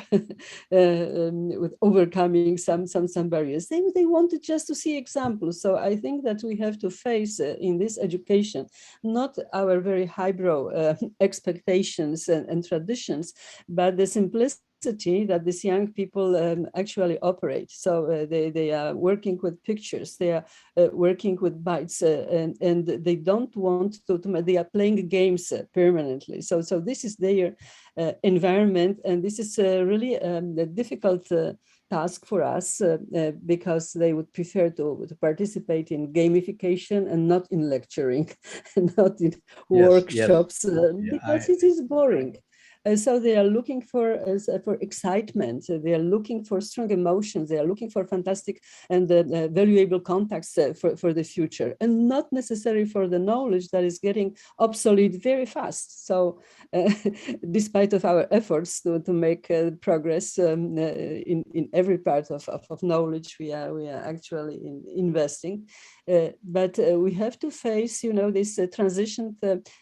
with overcoming some barriers. They wanted just to see examples. So I think that we have to face in this education not our very highbrow expectations and traditions, but the simplicity that these young people actually operate. So they are working with pictures, they are working with bytes, and they don't want to they are playing games permanently. So this is their environment, and this is really a difficult task for us because they would prefer to participate in gamification and not in lecturing, and not in workshops, because it is boring. So they are looking for excitement. They are looking for strong emotions. They are looking for fantastic and valuable contacts for the future, and not necessarily for the knowledge that is getting obsolete very fast. So despite of our efforts to make progress in every part of knowledge we are actually investing, but we have to face, you know, this transition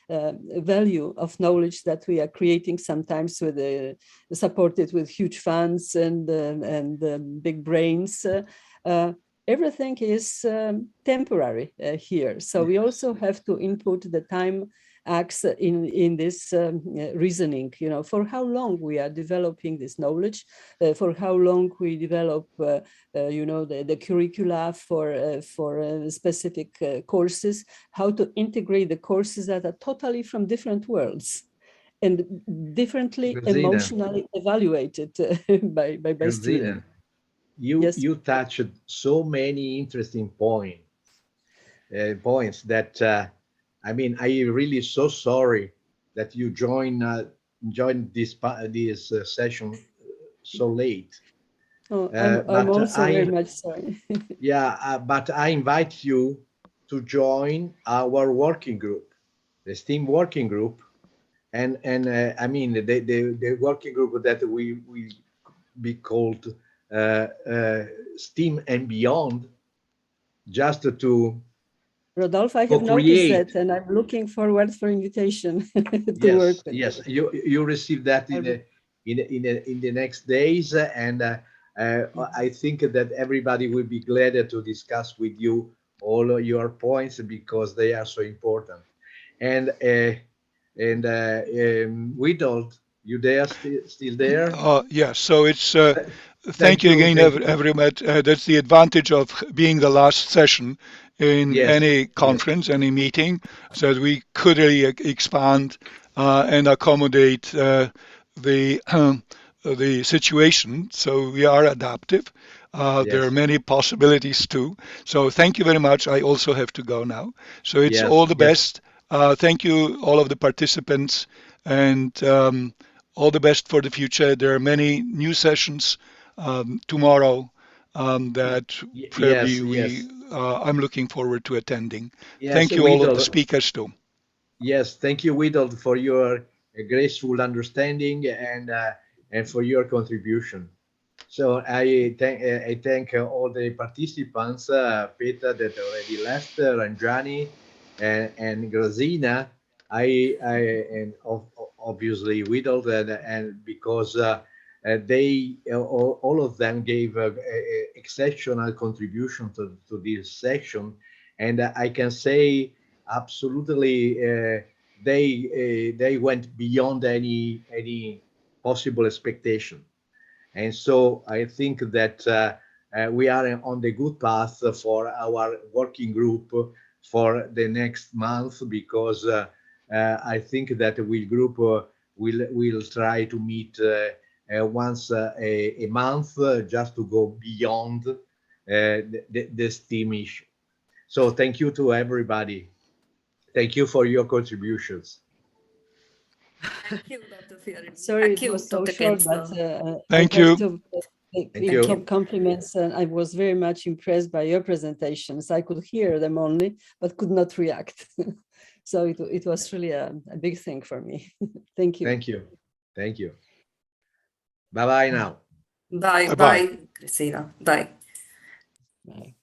value of knowledge that we are creating, sometimes with supported with huge funds and big brains. Everything is temporary here. So we also have to input the time acts in this reasoning, you know, for how long we are developing this knowledge, for how long we develop, you know, the curricula for specific courses, how to integrate the courses that are totally from different worlds and differently emotionally evaluated by students. You touched so many interesting points that I mean, I really so sorry that you joined this session so late. Oh, I'm also very much sorry. Yeah, but I invite you to join our working group, the STEAM working group, and I mean the working group that we be called STEAM and Beyond, just to Rodolfo, I have noticed that, and I'm looking forward for invitation to work with. Yes, you receive that in the next days, and I think that everybody will be glad to discuss with you all your points because they are so important. And Witold, you there still there? Yeah. So it's thank you again, everyone. That's the advantage of being the last session in any conference, any meeting, so that we could really expand and accommodate the situation. So we are adaptive. There are many possibilities too. So thank you very much. I also have to go now. So it's all the best. Thank you, all of the participants, and all the best for the future. There are many new sessions tomorrow that probably I'm looking forward to attending. Thank you, all of the speakers too. Yes, thank you, Witold, for your graceful understanding and for your contribution. So I thank all the participants, Peter that already left, Ranjani and Grazina, and obviously Witold, and because they all of them gave exceptional contribution to this section, and I can say absolutely they went beyond any possible expectation. And so I think that we are on the good path for our working group for the next month, because I think that we group will try to meet once a month, just to go beyond the STEAM issue. So thank you to everybody. Thank you for your contributions. Thank you, Dr. Fiorini. Sorry, it was so short, but thank you. Thank you. Compliments, and I was very much impressed by your presentations. I could hear them only, but could not react. So it was really a big thing for me. Thank you. Thank you. Thank you. Bye-bye now. Bye, Bye-bye. bye, Christina. Bye. Bye.